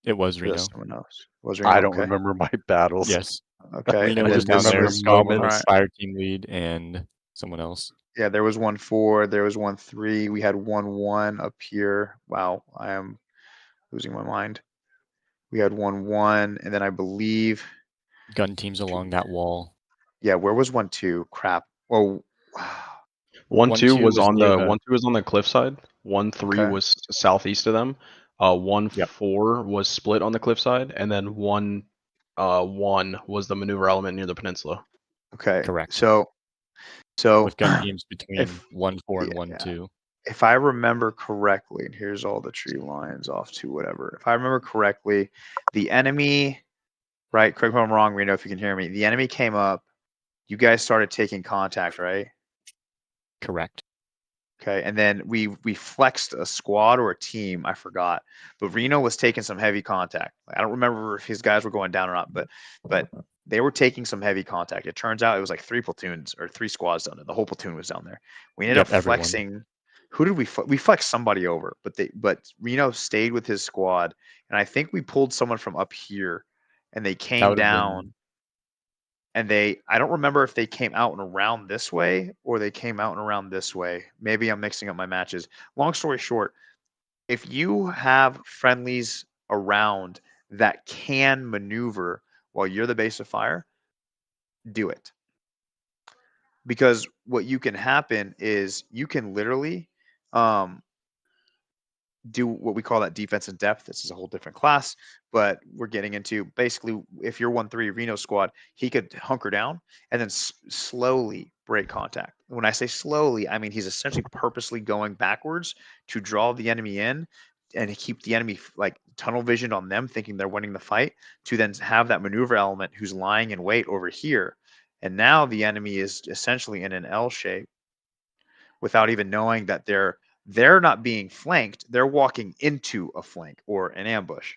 S16: It was
S1: Or
S16: Reno.
S1: that's someone else. Was Reno?
S18: I don't
S1: okay.
S18: remember my battles.
S16: Yes.
S1: Okay.
S16: Reno
S1: And
S16: was
S1: then
S16: down
S1: this
S16: there.
S1: was
S16: Goblin was
S1: alright.
S16: fire team lead and someone else.
S1: Yeah, there was 1-4, there was 1-3. We had 1-1 up here. Wow, I am losing my mind. We had 1-1, and then I believe
S16: Gun teams along that wall.
S1: yeah, where was 1-2? Crap. Well,
S2: 1-2 was on
S16: near
S2: the 1-2 was on the cliffside. 1-3
S1: Okay.
S2: was southeast of them. 1-4 was split on the cliffside, and then 1-1 was the maneuver element near the peninsula.
S1: okay.
S16: Correct.
S1: So
S16: With gun teams between
S1: if
S16: 1-4 and 1-2.
S1: if I remember correctly, and here's all the tree lines off to whatever. If I remember correctly, the enemy, right? Correct me if I'm wrong, Reno, if you can hear me. The enemy came up. You guys started taking contact, right?
S16: Correct.
S1: Okay, and then we flexed a squad or a team, I forgot. But Reno was taking some heavy contact. I don't remember if his guys were going down or not, but they were taking some heavy contact. It turns out it was like 3 platoons or 3 squads down there. The whole platoon was down there. We ended up
S16: everyone.
S1: flexing. Who did we flexed somebody over, but Reno stayed with his squad, and I think we pulled someone from up here, and they came down. And I don't remember if they came out and around this way or they came out and around this way. Maybe I'm mixing up my matches. Long story short, if you have friendlies around that can maneuver while you're the base of fire, do it. Because what you can happen is you can literally do what we call that defense in depth. This is a whole different class, but we're getting into basically if you're 1-3 Reno squad, he could hunker down and then slowly break contact. When I say slowly, I mean he's essentially purposely going backwards to draw the enemy in and keep the enemy like tunnel visioned on them, thinking they're winning the fight, to then have that maneuver element who's lying in wait over here. And now the enemy is essentially in an L shape without even knowing that they're not being flanked. They're walking into a flank or an ambush.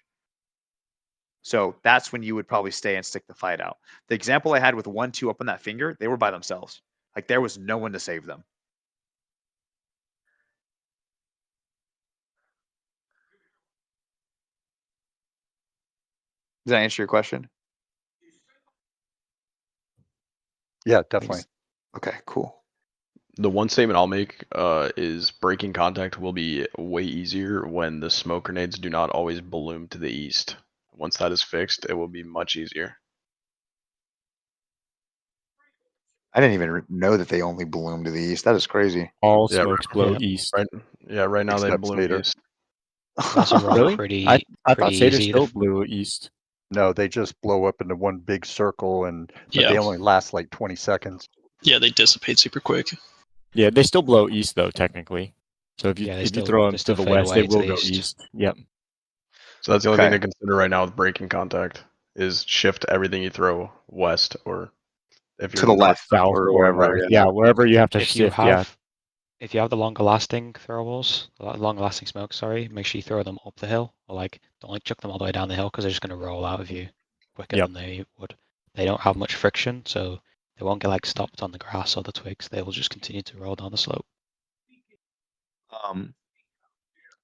S1: So that's when you would probably stay and stick the fight out. The example I had with 1-2 up on that finger, they were by themselves. Like there was no one to save them. Does that answer your question?
S18: Yeah, definitely.
S1: Okay, cool.
S2: The one statement I'll make is breaking contact will be way easier when the smoke grenades do not always bloom to the east. Once that is fixed, it will be much easier.
S1: I didn't even know that they only bloom to the east. That is crazy.
S16: All smokes blow
S2: yeah,
S16: east.
S2: Right now they
S18: Except
S2: bloom
S18: Seder.
S2: east.
S11: Also roll
S16: Really?
S11: pretty.
S16: I thought
S11: pretty
S16: Seder
S11: easy.
S16: still blew east.
S18: No, they just blow up into one big circle, but they only last like 20 seconds.
S9: Yeah, they dissipate super quick.
S16: Yeah, they still blow east though, technically. So if you throw them to the west, they will go east. Yep.
S2: So that's the only thing to consider right now with breaking contact is shift everything you throw west, or if you're
S1: to the
S2: north,
S1: left,
S16: south,
S1: or wherever.
S16: Yeah, wherever you have to
S12: If
S16: shift.
S12: if you have the longer lasting throwables, longer lasting smoke, sorry, make sure you throw them up the hill, or like don't like chuck them all the way down the hill because they're just going to roll out of you quicker than they would. They don't have much friction, so they won't get like stopped on the grass or the twigs. They will just continue to roll down the slope.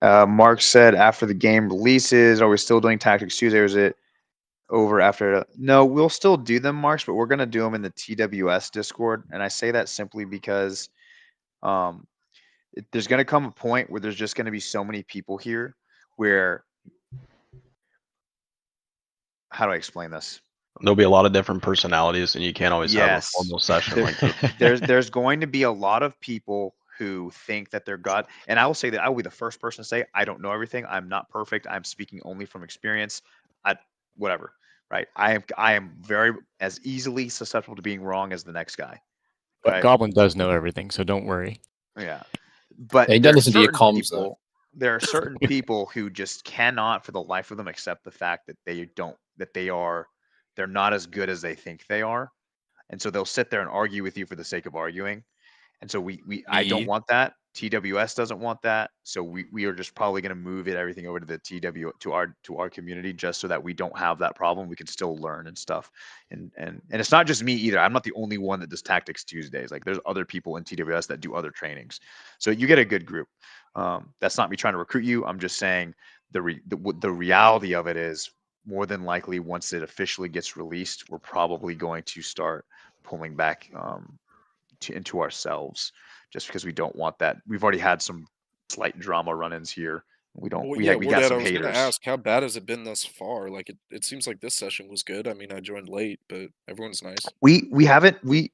S1: Mark said after the game releases, are we still doing Tactics Tuesday, or is it over after. No, we'll still do them, Marks, but we're gonna do them in the TWS Discord, and I say that simply because there's gonna come a point where there's just gonna be so many people here where. How do I explain this?
S2: There'll be a lot of different personalities, and you can't always have a
S1: Yes.
S2: formal session like this.
S1: There's going to be a lot of people who think that they're God, and I will say that I will be the first person to say I don't know everything. I'm not perfect. I'm speaking only from experience. Whatever, right? I am very as easily susceptible to being wrong as the next guy.
S16: But
S1: Right?
S16: Goblin does know everything, so don't worry.
S1: Yeah, but
S10: Yeah, he
S1: there
S10: doesn't
S1: are
S10: listen to your
S1: certain
S10: comms, though.
S1: people. There are certain people who just cannot, for the life of them, accept the fact that they're not as good as they think they are, and so they'll sit there and argue with you for the sake of arguing. And so I don't want that. TWS doesn't want that. So we are just probably going to move everything over to the to our community just so that we don't have that problem. We can still learn and stuff. And it's not just me either. I'm not the only one that does Tactics Tuesdays. Like there's other people in TWS that do other trainings. So you get a good group. That's not me trying to recruit you. I'm just saying the reality of it is more than likely once it officially gets released, we're probably going to start pulling back into ourselves just because we don't want that. We've already had some slight drama run-ins here. We don't.
S20: Well,
S1: we
S20: yeah,
S1: got some
S20: I was
S1: haters.
S20: gonna ask, how bad has it been thus far? Like, it seems like this session was good. I mean, I joined late, but everyone's nice.
S1: We haven't. We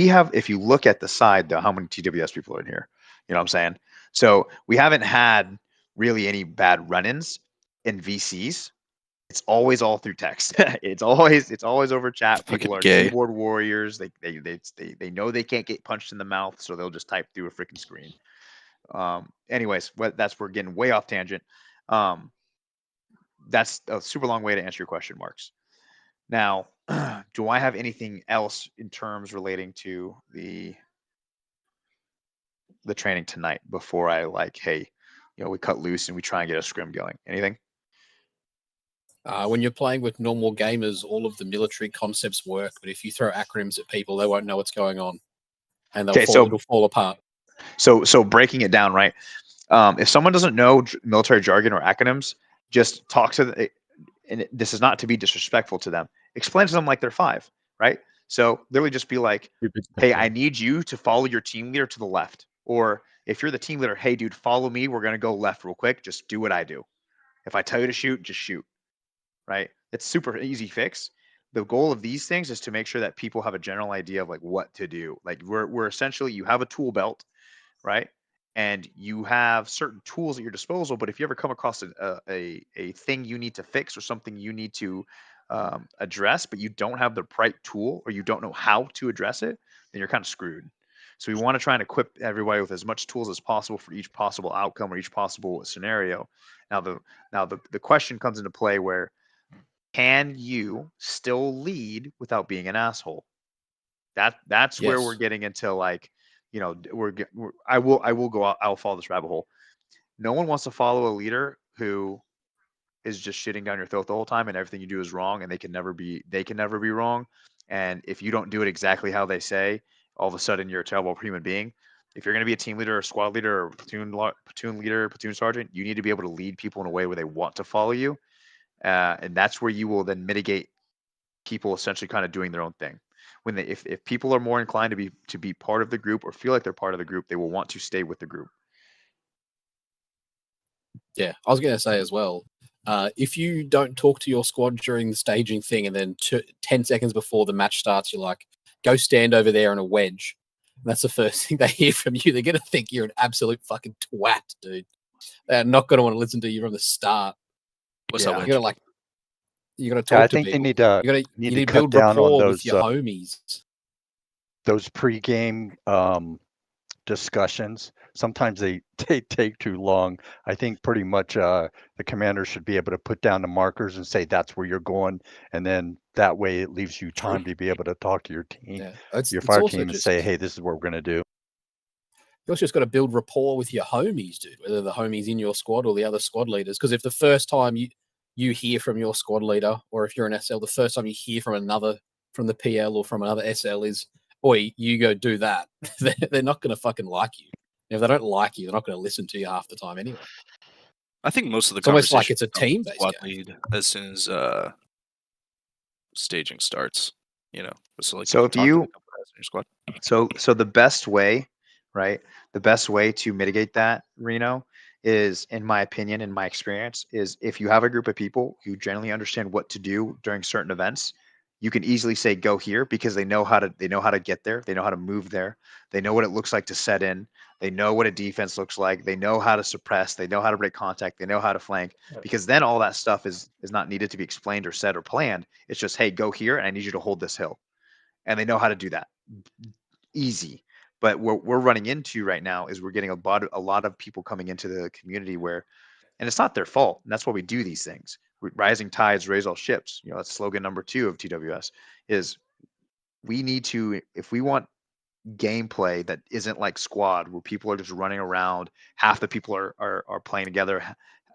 S1: have. If you look at the side, though, how many TWS people are in here? You know what I'm saying? So we haven't had really any bad run-ins in VCs. It's always all through text. it's always over chat. People are keyboard warriors. They know they can't get punched in the mouth, so they'll just type through a freaking screen. Anyways, we're getting way off tangent. That's a super long way to answer your question, Marks. Now, do I have anything else in terms relating to the training tonight before I hey, we cut loose and we try and get a scrim going? Anything?
S10: When you're playing with normal gamers, all of the military concepts work, but if you throw acronyms at people, they won't know what's going on, and it'll fall apart.
S1: So breaking it down, right? If someone doesn't know military jargon or acronyms, just talk to them. And this is not to be disrespectful to them. Explain to them like they're 5, right? So literally just be like, hey, I need you to follow your team leader to the left. Or if you're the team leader, hey, dude, follow me. We're going to go left real quick. Just do what I do. If I tell you to shoot, just shoot. Right? It's super easy fix. The goal of these things is to make sure that people have a general idea of what to do. Like we're essentially, you have a tool belt, right? And you have certain tools at your disposal. But if you ever come across a thing you need to fix or something you need to address, but you don't have the right tool or you don't know how to address it, then you're kind of screwed. So we want to try and equip everybody with as much tools as possible for each possible outcome or each possible scenario. Now the question comes into play where, can you still lead without being an asshole? That's where we're getting into I'll follow this rabbit hole. No one wants to follow a leader who is just shitting down your throat the whole time and everything you do is wrong and they can never be wrong. And if you don't do it exactly how they say, all of a sudden you're a terrible human being. If you're going to be a team leader or squad leader or platoon leader, platoon sergeant, you need to be able to lead people in a way where they want to follow you. And that's where you will then mitigate people essentially kind of doing their own thing. When if people are more inclined to be part of the group or feel like they're part of the group, they will want to stay with the group.
S10: Yeah, I was going to say as well, if you don't talk to your squad during the staging thing and then 10 seconds before the match starts, you're like, go stand over there in a wedge. And that's the first thing they hear from you. They're going to think you're an absolute fucking twat, dude. They're not going to want to listen to you from the start.
S20: What's that?
S10: You got to talk
S18: I
S10: to
S18: think
S10: people.
S18: they need to
S10: you need to
S18: cut
S10: build
S18: down on
S10: rapport
S18: those
S10: with your homies.
S18: Those pre-game discussions. Sometimes they take too long. I think pretty much the commander should be able to put down the markers and say that's where you're going, and then that way it leaves you time to be able to talk to your team, your fire team, and say, hey, this is what we're going to do.
S10: You also just got to build rapport with your homies, dude, whether the homies in your squad or the other squad leaders. Because if the first time you hear from your squad leader, or if you're an SL, the first time you hear from the PL or from another SL is, boy, you go do that, they're not going to fucking like you. If they don't like you, they're not going to listen to you half the time anyway.
S20: I think most of the
S10: It's almost like
S20: conversation
S10: it's a team-based
S20: squad
S10: game.
S20: lead as soon as staging starts. You know, so like
S1: So
S20: you
S1: if
S20: can talk to
S1: you,
S20: the couple guys in your squad.
S1: so the best way, right? The best way to mitigate that, Reno, is, in my opinion, in my experience, is if you have a group of people who generally understand what to do during certain events, you can easily say go here because they know how to get there, they know how to move there, they know what it looks like to set in, they know what a defense looks like, they know how to suppress, they know how to break contact, they know how to flank, because then all that stuff is not needed to be explained or said or planned. It's just, hey, go here and I need you to hold this hill. And they know how to do that. Easy. But what we're running into right now is we're getting a lot of people coming into the community where, and it's not their fault. And that's why we do these things. Rising tides raise all ships. You know, that's slogan number 2 of TWS is we need to, if we want gameplay that isn't like squad where people are just running around, half the people are playing together,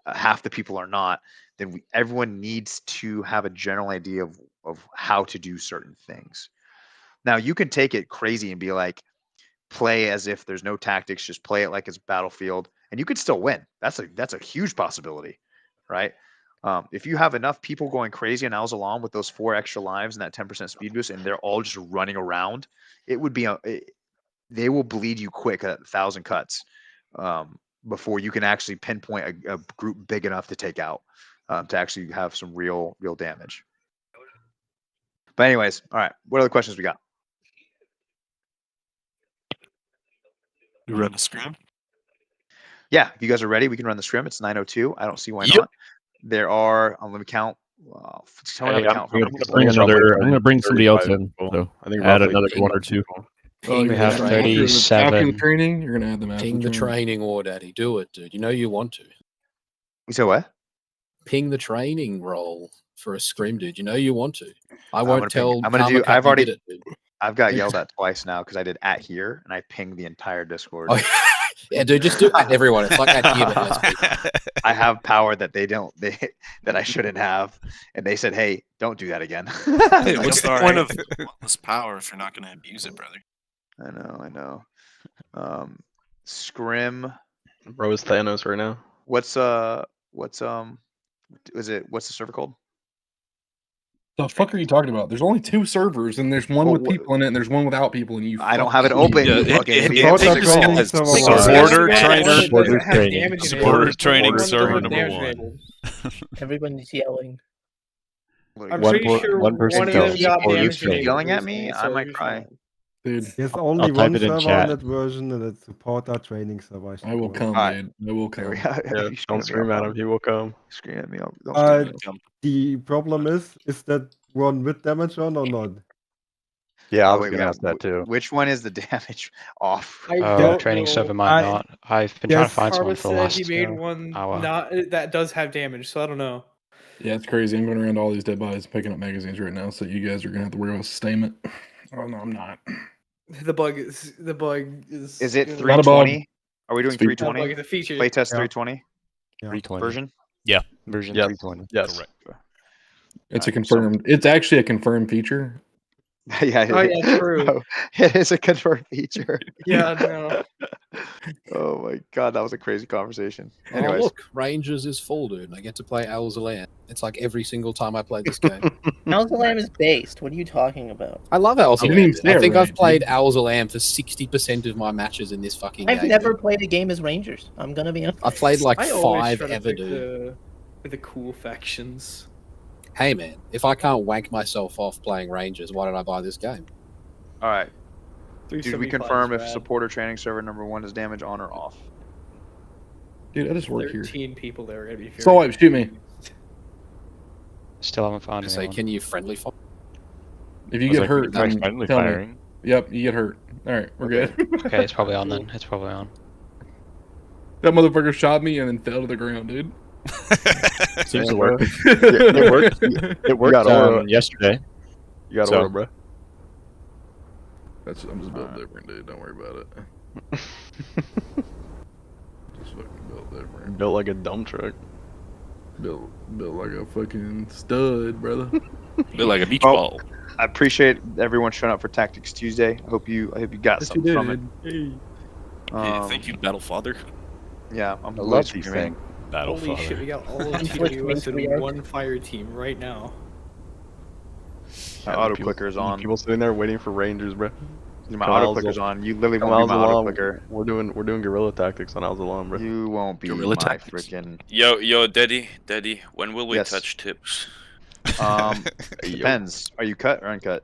S1: half the people are not, then everyone needs to have a general idea of how to do certain things. Now you can take it crazy and be like, play as if there's no tactics, just play it like it's Battlefield, and you could still win. That's a huge possibility, right? If you have enough people going crazy on Owls Alarm with those 4 extra lives and that 10% speed boost, and they're all just running around, it would be they will bleed you quick at 1,000 cuts before you can actually pinpoint a group big enough to take out, to actually have some real damage. But anyways, all right. What other questions we got?
S20: You run a scrim?
S1: Yeah, if you guys are ready, we can run the scrim. It's 9:02. I don't see why not. There are, let me count.
S13: I'm gonna bring somebody else in. So
S2: I think
S13: add
S2: roughly
S13: another
S2: 2
S13: one or 2.
S4: Oh,
S12: We have 37.
S4: Training, you're gonna add them.
S10: Ping the training war, Daddy. Do it, dude. You know you want to.
S1: You said what?
S10: Ping the training role for a scrim, dude. You know you want to. I won't tell.
S1: I'm gonna do. I've already.
S10: Did it, dude.
S1: I've got yelled at twice now because I did at here and I pinged the entire Discord.
S10: Oh, yeah, dude, just do at everyone. It's like at here, but less people.
S1: I have power that that I shouldn't have, and they said, "Hey, don't do that again."
S20: Hey, what's the point of this power if you're not going to abuse it, brother?
S1: I know. Scrim.
S2: Bro is Thanos right now.
S1: What's the server called?
S4: The fuck are you talking about? There's only 2 servers, and there's one with people in it, and there's one without people, and you.
S1: I don't have it open.
S8: Supporter training server number 1.
S15: Everyone's yelling.
S16: I'm pretty sure one person
S1: of them got damage. Yelling at me, I might cry.
S4: Dude,
S21: there's only one server on that version, and it's supporter training server.
S4: I will come, dude. I will come.
S2: Yeah, don't scream at him. He will come.
S1: Scream at me.
S21: The problem is that one with damage on or not?
S18: Yeah, I was going to ask that too.
S1: Which one is the damage off?
S12: Training server might not. I've been trying to find someone for the last
S22: he made one that does have damage, so I don't know.
S4: Yeah, it's crazy. I'm going around all these dead bodies picking up magazines right now, so you guys are going to have to worry about sustainment. Oh, no, I'm not.
S22: The bug is.
S1: Is it 320? Are we doing 320?
S22: The feature.
S1: Playtest 320.
S16: 320
S1: version.
S8: Yeah,
S16: version 320.
S2: Yes,
S8: correct.
S4: It's a confirmed. It's actually a confirmed feature.
S1: Yeah.
S22: Oh yeah, true.
S1: No, it is a confirmed feature.
S22: Yeah, no.
S1: Oh my god, that was a crazy conversation.
S10: Oh,
S1: Anyways,
S10: look, Rangers is full, dude. And I get to play Owls of Land. It's like every single time I play this game.
S15: Owls of Lamb is based. What are you talking about?
S10: I love Owls of
S4: I didn't
S10: Lamb.
S4: even say
S10: I think
S4: it
S10: I've
S4: right,
S10: played
S4: dude.
S10: Owls of Lamb for 60% of my matches in this fucking game.
S15: I've never
S10: dude.
S15: played a game as Rangers. I'm gonna be honest.
S10: I've played like
S22: I always
S10: 5
S22: try to
S10: ever,
S22: pick
S10: dude.
S22: the cool factions.
S10: Hey man, if I can't wank myself off playing Rangers, why don't I buy this game?
S1: all right. Did we
S22: 375
S1: confirm if
S22: rad.
S1: supporter training server number 1 is damage on or off?
S4: Dude, I just work here.
S22: 13 people there are gonna be.
S4: So what? Shoot me.
S12: Still haven't found
S10: Say,
S12: anyone.
S10: can you friendly fire?
S4: If you get hurt, then
S16: friendly
S4: tell me.
S16: firing.
S4: Yep, you get hurt. All right, we're good.
S12: Okay, it's probably on then. It's probably on.
S4: That motherfucker shot me and then fell to the ground, dude.
S16: Seems to
S2: Yeah,
S16: work.
S2: bro.
S16: It worked. It worked yesterday.
S2: You got
S16: So-
S2: aura, bro.
S4: I'm just built different, dude. Don't worry about it. Just fucking built different.
S2: Built like a dump truck.
S4: Built like a fucking stud, brother.
S20: Built like a beach ball.
S1: I appreciate everyone showing up for Tactics Tuesday. I hope you got something from it.
S4: Hey.
S20: Thank you, Battle Father.
S1: Yeah, I'm
S18: I love these things.
S8: Battle
S22: Holy
S8: Father.
S22: shit, we got all of
S15: Unfortunately,
S22: TWS
S15: we are-
S22: in one fire team right now.
S1: My auto clicker's on.
S2: People sitting there waiting for Rangers, bro.
S1: My auto clicker's on. You literally won't be my auto clicker.
S2: We're doing guerrilla tactics on Alzalam, bro.
S1: You won't be
S2: Guerrilla
S1: my
S2: tactics.
S1: freaking.
S7: Yo, Daddy, when will we
S1: Yes.
S7: touch tips?
S1: Depends. Are you cut or uncut?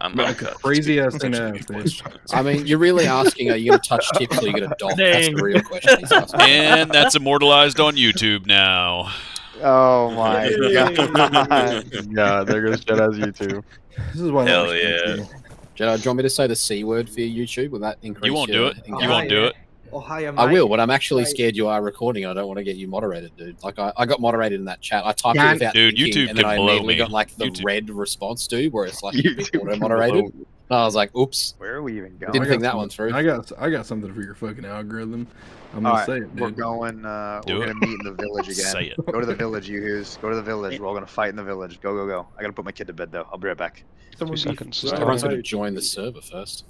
S7: I'm
S4: Like a
S7: uncut.
S4: crazy ass thing to ask, dude.
S10: I mean, you're really asking, are you going to touch tips or are you going to dock? That's the
S17: Dang.
S10: real question he's asking.
S8: And that's immortalized on YouTube now.
S1: Oh my god.
S2: Yeah, there goes Jedi's YouTube.
S4: This is why I
S7: Hell
S4: don't like
S7: yeah.
S4: YouTube.
S10: Jedi, do you want me to say the C word for your YouTube? Will that increase
S8: You won't
S10: your
S8: do it. You won't do it.
S10: I will, but I'm actually scared you are recording and I don't want to get you moderated, dude. Like, I got moderated in that chat. I typed it without
S8: Dude,
S10: thinking,
S8: YouTube
S10: and then
S8: can
S10: I
S8: blow
S10: immediately
S8: me.
S10: got, like, the
S8: YouTube-
S10: red response, dude, where it's like,
S2: YouTube can
S10: auto-moderated.
S2: blow me.
S10: And I was like, oops.
S1: Where are we even going?
S10: Didn't think that one through.
S4: I got something for your fucking algorithm. I'm
S1: All
S4: gonna
S1: right,
S4: say it,
S1: we're
S4: dude.
S1: going.
S8: Do
S1: We're
S8: it.
S1: gonna meet in the village again.
S8: Say it.
S1: Go to the village, you who's. Go to the village. We're all gonna fight in the village. Go, go, go. I gotta put my kid to bed though. I'll be right back.
S12: 2 seconds.
S10: Everyone's going to join the server first.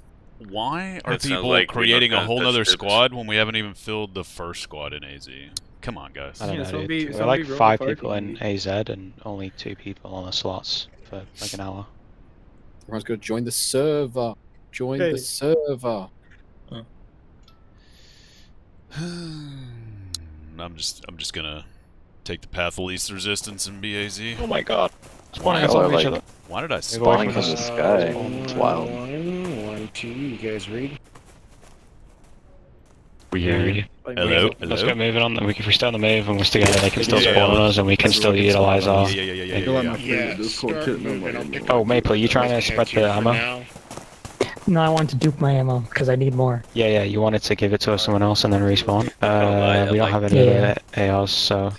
S8: Why are
S7: That sounds
S8: people
S7: like we're
S8: creating
S7: not
S8: a
S7: gonna
S8: whole
S7: touch
S8: nother
S7: tips.
S8: squad when we haven't even filled the first squad in AZ? Come on, guys.
S12: I don't
S22: Yeah,
S12: know,
S22: somebody-
S12: dude. We're like
S22: somebody
S12: 5
S22: roll
S12: people in
S22: party.
S12: AZ and only 2 people on the slots for like an hour.
S10: Everyone's going to join the server. Join
S22: Okay.
S10: the server.
S8: I'm just gonna take the path of least resistance and be AZ.
S12: Oh my god.
S8: Why,
S12: Spawning on each other.
S8: why did I
S12: Move
S8: spawn?
S12: away from
S3: from
S12: us.
S3: the sky. It's wild.
S22: 1, 2, you guys read?
S3: We hear you.
S8: Hello,
S12: Let's
S8: hello.
S12: get moving on. If we stay on the move and we're together, they can still
S8: Yeah,
S12: spawn on
S8: let's-
S12: us and we can still utilize our...
S8: Yeah.
S4: Feel like my favorite
S22: Yeah,
S4: Discord
S22: start
S4: kit, and I'm
S22: moving.
S4: like,
S22: I'm picking
S12: Oh,
S22: up
S12: Maple, you trying to
S22: those
S12: spread
S22: heads
S12: the
S22: here for
S12: ammo?
S22: now.
S5: No, I want to dupe my ammo because I need more.
S12: Yeah, you wanted to give it to someone else and then respawn.
S7: I
S12: We don't
S7: like-
S12: have any
S5: Yeah.
S12: other ARs, so...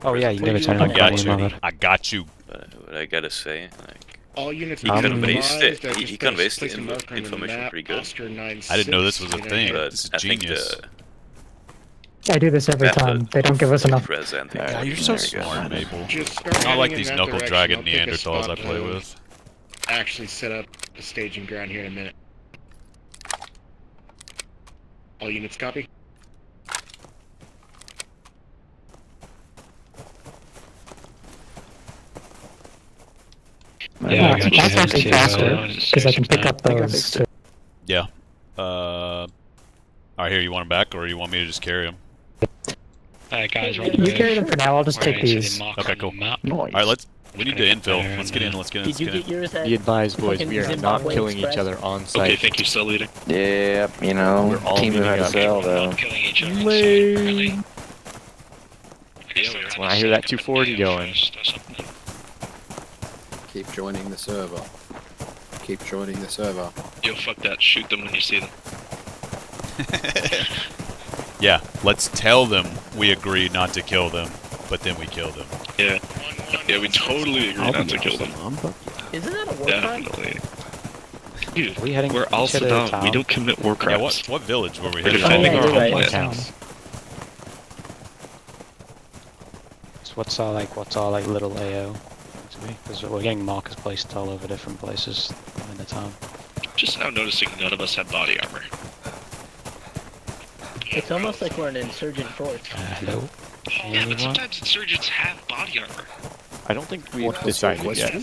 S12: Oh yeah, you can give it to
S8: I
S12: anyone.
S8: got
S12: don't
S8: you.
S12: worry about it.
S8: I got you.
S7: What I gotta say, like,
S22: All units
S7: he
S12: Um,
S7: conveys
S22: mobilized
S7: the,
S22: at
S7: he,
S22: your
S7: he
S22: space.
S7: conveys the
S22: Place a marker on the
S7: information
S22: map,
S7: pretty good.
S22: Oscar 96,
S8: I didn't know this was a
S22: you know,
S8: thing.
S7: But
S8: This is
S7: I think
S8: genius.
S5: I do this every
S7: method
S5: time. They don't give us enough.
S7: presenting
S8: God, you're so smart, Maple.
S22: Just start
S8: Not like
S22: heading in
S8: these
S22: that
S8: knuckle
S22: direction.
S8: dragon
S22: I'll pick a
S8: Neanderthals I
S22: spot
S8: play
S22: to
S8: with.
S22: Actually set up the staging ground here in a minute. All units copy?
S5: Yeah, that's actually faster because I can pick up those. Too.
S8: Yeah. All right, here. You want them back, or you want me to just carry them?
S12: Alright guys,
S5: You carry them for now. I'll just take these.
S8: Okay, cool. All right, we need to infill. Let's get in. Let's get in.
S15: Did you get yours at
S16: Be advised, boys,
S15: fucking
S16: we are
S15: Zimbabwe
S16: not killing
S15: Express?
S16: each other on site.
S22: thank you, cell leader.
S3: Yep, you know,
S16: We're all
S3: team who
S16: meeting
S3: had a
S16: up.
S3: cell though.
S17: Killing each other currently.
S16: When I hear that 240 going.
S10: Keep joining the server. Keep joining the server.
S22: Yo, fuck that. Shoot them when you see them.
S8: Yeah, let's tell them we agree not to kill them, but then we kill them.
S22: Yeah. Yeah, we totally agree not to kill them.
S15: Isn't that a war crime?
S22: Definitely.
S12: Are we heading
S22: We're
S12: each
S22: all
S12: other to
S22: Saddam.
S12: town?
S22: We don't commit war
S8: Yeah,
S22: crimes.
S8: what village were we
S22: We're
S8: headed
S22: defending
S15: yeah,
S22: our
S15: you're right.
S22: homeland.
S5: Town.
S12: So what's our little AO to be? Because we're getting markers placed all over different places in the town.
S22: Just now noticing none of us have body armor.
S15: It's almost like we're an insurgent force.
S12: Hello?
S22: Yeah,
S12: Anyone?
S22: but sometimes insurgents have body armor.
S16: I don't think we've decided yet.
S22: No.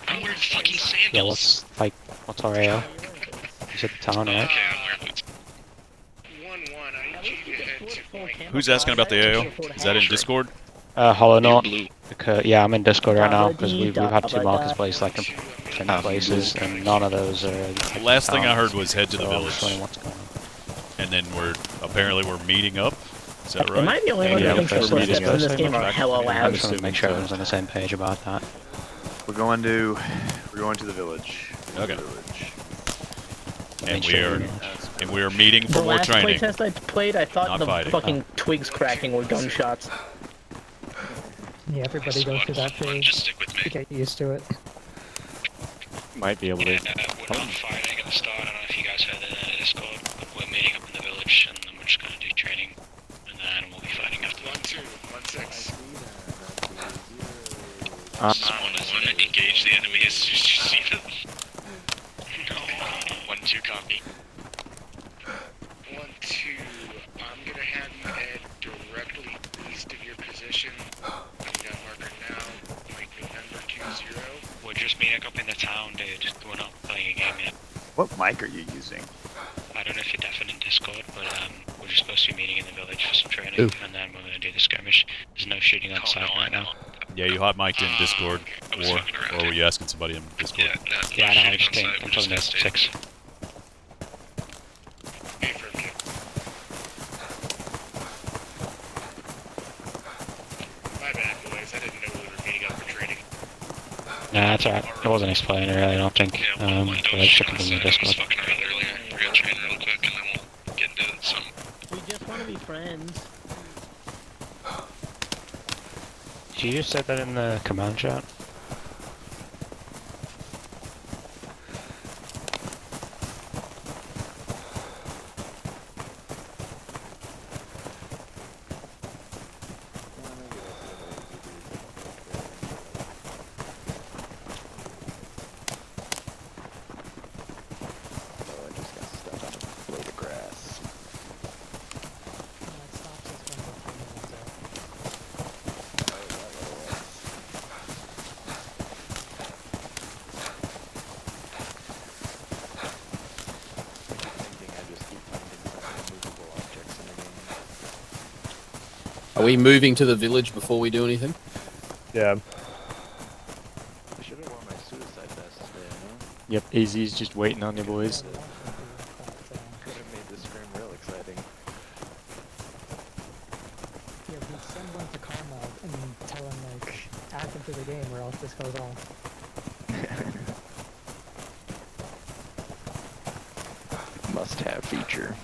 S22: I'm wearing fucking sandals.
S12: Yeah, what's our AO? You said the town, right?
S22: Okay, I'm wearing boots. 1-1, I need you to head to point.
S8: Who's asking about the AO? Is that in Discord?
S12: Hollow Knot.
S22: Blue.
S12: Yeah, I'm in Discord right now because we've had 2
S15: Dabba-dee,
S12: markers placed like in different places and none of those are...
S8: The last thing I heard was head to the
S12: So I'm just
S8: village.
S12: wondering what's going on.
S8: And then we're meeting up. Is that
S15: Am
S8: right?
S15: I the only one
S12: Yeah,
S15: who thinks the
S12: first meeting
S15: footsteps in this
S12: us.
S15: game are hella
S12: I'm
S15: loud?
S12: just trying to make sure everyone's on the same page about that.
S1: We're going to the village.
S8: Okay.
S12: Make sure
S8: And we are meeting for
S15: The
S8: more
S15: last
S8: training.
S15: playtest I played, I thought
S8: Not
S15: the
S8: fighting.
S15: fucking twigs cracking were gunshots.
S5: Yeah, everybody goes through that phase.
S22: Just stick with me.
S5: To get used to it.
S16: Might be able to.
S17: We're not fighting at the start. I don't know if you guys heard that in the Discord. We're meeting up in the village and then we're just gonna do training and then we'll be fighting after that.
S22: 1-2, 1-6.
S17: 1-1,
S22: engage the enemy as soon as you see them.
S17: No. 1-2 copy.
S22: 1-2, I'm gonna have you head directly east of your position. Putting that marker now.
S12: just meeting up in the town, dude. We're not playing a game yet.
S1: What mic are you using?
S12: I don't know if you're deaf in Discord, but we're just supposed to be meeting in the village for some training,
S16: Ooh.
S12: and then we're going to do the skirmish. There's no shooting on site right now.
S8: Yeah, you hot mic'd in Discord, or were you asking somebody in Discord?
S12: Yeah, I know, I just think I'm talking to 6.
S6: My bad, boys. I didn't know we were meeting up for training.
S12: Nah, that's alright. It wasn't explained really, I don't think. But I just took it from the Discord.
S6: We're gonna train real quick and then we'll get into some.
S15: We just want to be friends.
S12: Did you just say that in the command chat?
S10: Are we moving to the village before we do anything?
S13: Yeah.
S3: I should have worn my suicide vest today, no?
S16: Yep, AZ's just waiting on you boys.
S3: Could have made this stream real exciting.
S5: Yeah, we send one to Carmel and tell him, like, add him to the game or else this goes off.
S3: Must-have feature.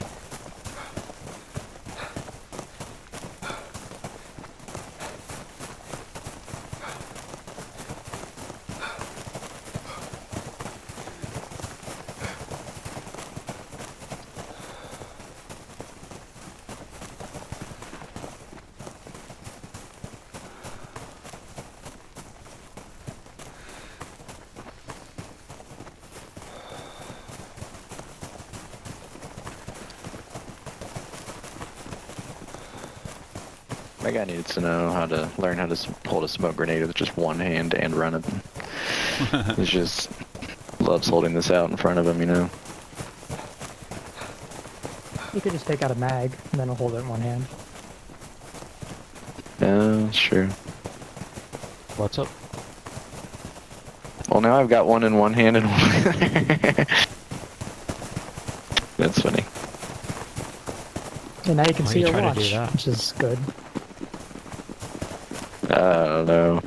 S3: My guy needs to know how to learn how to hold a smoke grenade with just one hand and run it. He just loves holding this out in front of him, you know.
S5: You could just take out a mag and then hold it in one hand.
S3: Yeah, sure.
S16: What's up?
S3: Well, now I've got one in one hand and one. That's funny.
S5: And now you can
S12: Why
S5: see
S12: are you
S5: your
S12: trying to do
S5: watch,
S12: that?
S5: which is good.
S3: I don't know.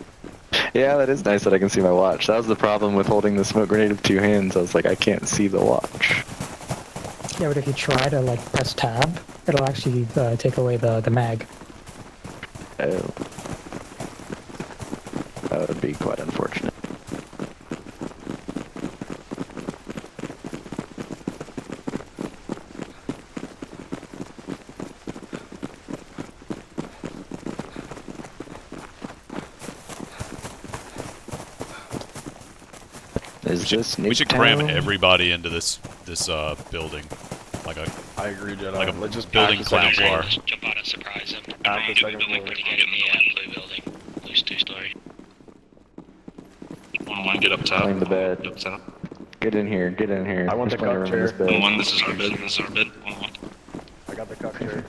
S3: Yeah, that is nice that I can see my watch. That was the problem with holding the smoke grenade with two hands. I was like, I can't see the watch.
S5: Yeah, but if you try to, like, press tab, it'll actually take away the mag.
S3: Oh. That would be quite unfortunate. Is this
S8: We should cram
S3: Nuketown?
S8: everybody into this building, like a
S2: I agree, Jedi.
S8: like a
S2: Let's just
S8: building
S2: pack the
S8: clown
S2: second
S8: car.
S2: floor.
S12: Jump out and surprise him.
S2: Pack the second floor.
S12: Pretty good in the blue building. Blue's 2-story.
S6: One, get up top.
S3: Climb the bed.
S6: Up top.
S3: Get in here, get in here.
S2: I want
S3: There's
S2: the
S3: plenty of
S2: cup
S3: room in this
S2: chair.
S3: bed.
S6: One, this is our bed. This is our bed. One.
S2: I got the cup chair.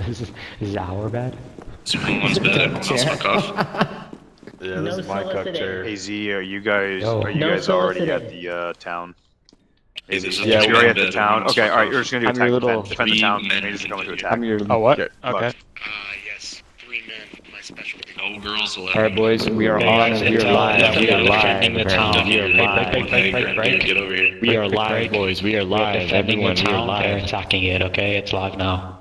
S12: This is our bed?
S6: This is one's bed. Everyone else fuck off.
S2: Yeah, this
S15: No
S2: is my cup
S15: soliciting.
S2: chair.
S1: AZ, are you guys
S12: Yo.
S1: are you
S15: No
S1: guys already at
S15: soliciting.
S1: the town?
S6: Hey, this is
S2: Yeah,
S1: You're
S2: we
S1: already
S6: our
S1: at the
S6: bed.
S1: town.
S6: Everyone's
S1: Okay,
S6: fuck
S1: all right.
S6: off.
S1: You're just gonna do
S3: I'm
S1: attack
S3: your little
S1: defend the
S6: three
S1: town.
S6: men
S1: You're just going to attack.
S3: I'm your...
S12: Oh, what?
S1: Look,
S12: Okay.
S6: Yes. 3 men. My specialty. No girls allowed.
S16: Alright boys, we are on, we are live, we are live,
S12: the town.
S16: we are live,
S6: Get over here.
S16: we are live boys, we are live, everyone, we are
S12: They're
S16: live.
S12: attacking it, okay? It's live now.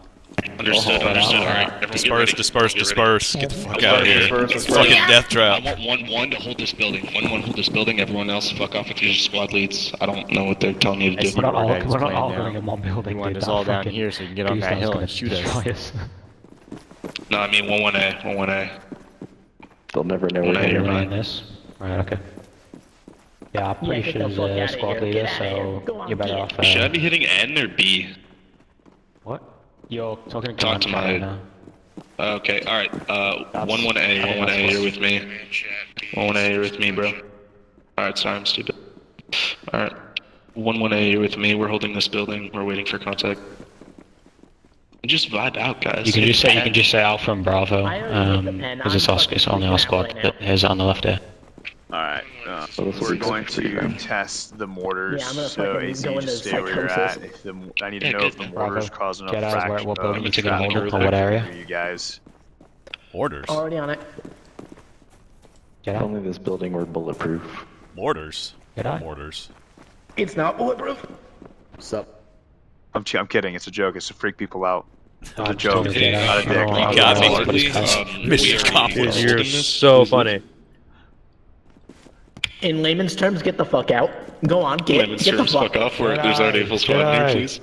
S6: Understood. Understood. All right. Everyone get ready.
S8: Disperse, disperse. Get the fuck out of here.
S2: Disperse,
S8: It's
S2: disperse.
S8: fucking death trap.
S6: I want 1-1 to hold this building. 1-1 hold this building. Everyone else fuck off with your squad leads. I don't know what they're telling you to do.
S12: We're not all,
S16: Okay,
S12: we're not all
S16: explain
S12: going
S16: now.
S12: in one building,
S16: You want
S12: dude.
S16: us
S12: That
S16: all down
S12: fucking
S16: here so you can get on that
S12: Tuesday's
S16: hill
S12: gonna
S16: and shoot us.
S12: destroy us.
S6: No, I mean 1-1A. 1-1A.
S3: They'll never know
S6: Well,
S3: what
S6: now you're
S3: you're
S6: right.
S12: Doing this. Right, okay. Yeah, I'm pretty
S15: get
S12: sure
S15: the
S12: there's
S15: fuck
S12: a
S15: outta
S12: squad
S15: here.
S12: leader,
S15: Get outta here.
S12: so
S15: Go on,
S12: you're better
S15: get.
S12: off.
S6: Should I be hitting N or B?
S12: What? You're talking to
S6: Talk to
S12: command chat right
S6: my-
S12: now.
S6: Okay. All right. 1-1A. 1-1A. You're with me. 1-1A. You're with me, bro. Alright, sorry, I'm stupid. Alright. 1-1A, you're with me. We're holding this building. We're waiting for contact. Just vibe out, guys.
S12: You can just say Alpha and Bravo. Because it's only our squad that is on the left there.
S1: Alright, we're going to test the mortars, so AC, just stay where you're at. I need to know if the mortars cause enough fraction
S12: what building you think
S1: of
S12: of or what area.
S1: you guys.
S8: Mortars?
S15: Already on it.
S3: If only this building were bulletproof.
S8: Mortars?
S12: What
S8: mortars?
S15: It's not bulletproof.
S10: What's up?
S1: I'm kidding, it's a joke, it's to freak people out. It's a
S12: I'm
S1: joke,
S12: totally
S1: not a dick.
S8: You got me. Mission accomplished.
S13: You're so funny.
S15: In layman's terms, get the fuck out. Go on, get the fuck
S6: off. There's already a full squad here, please.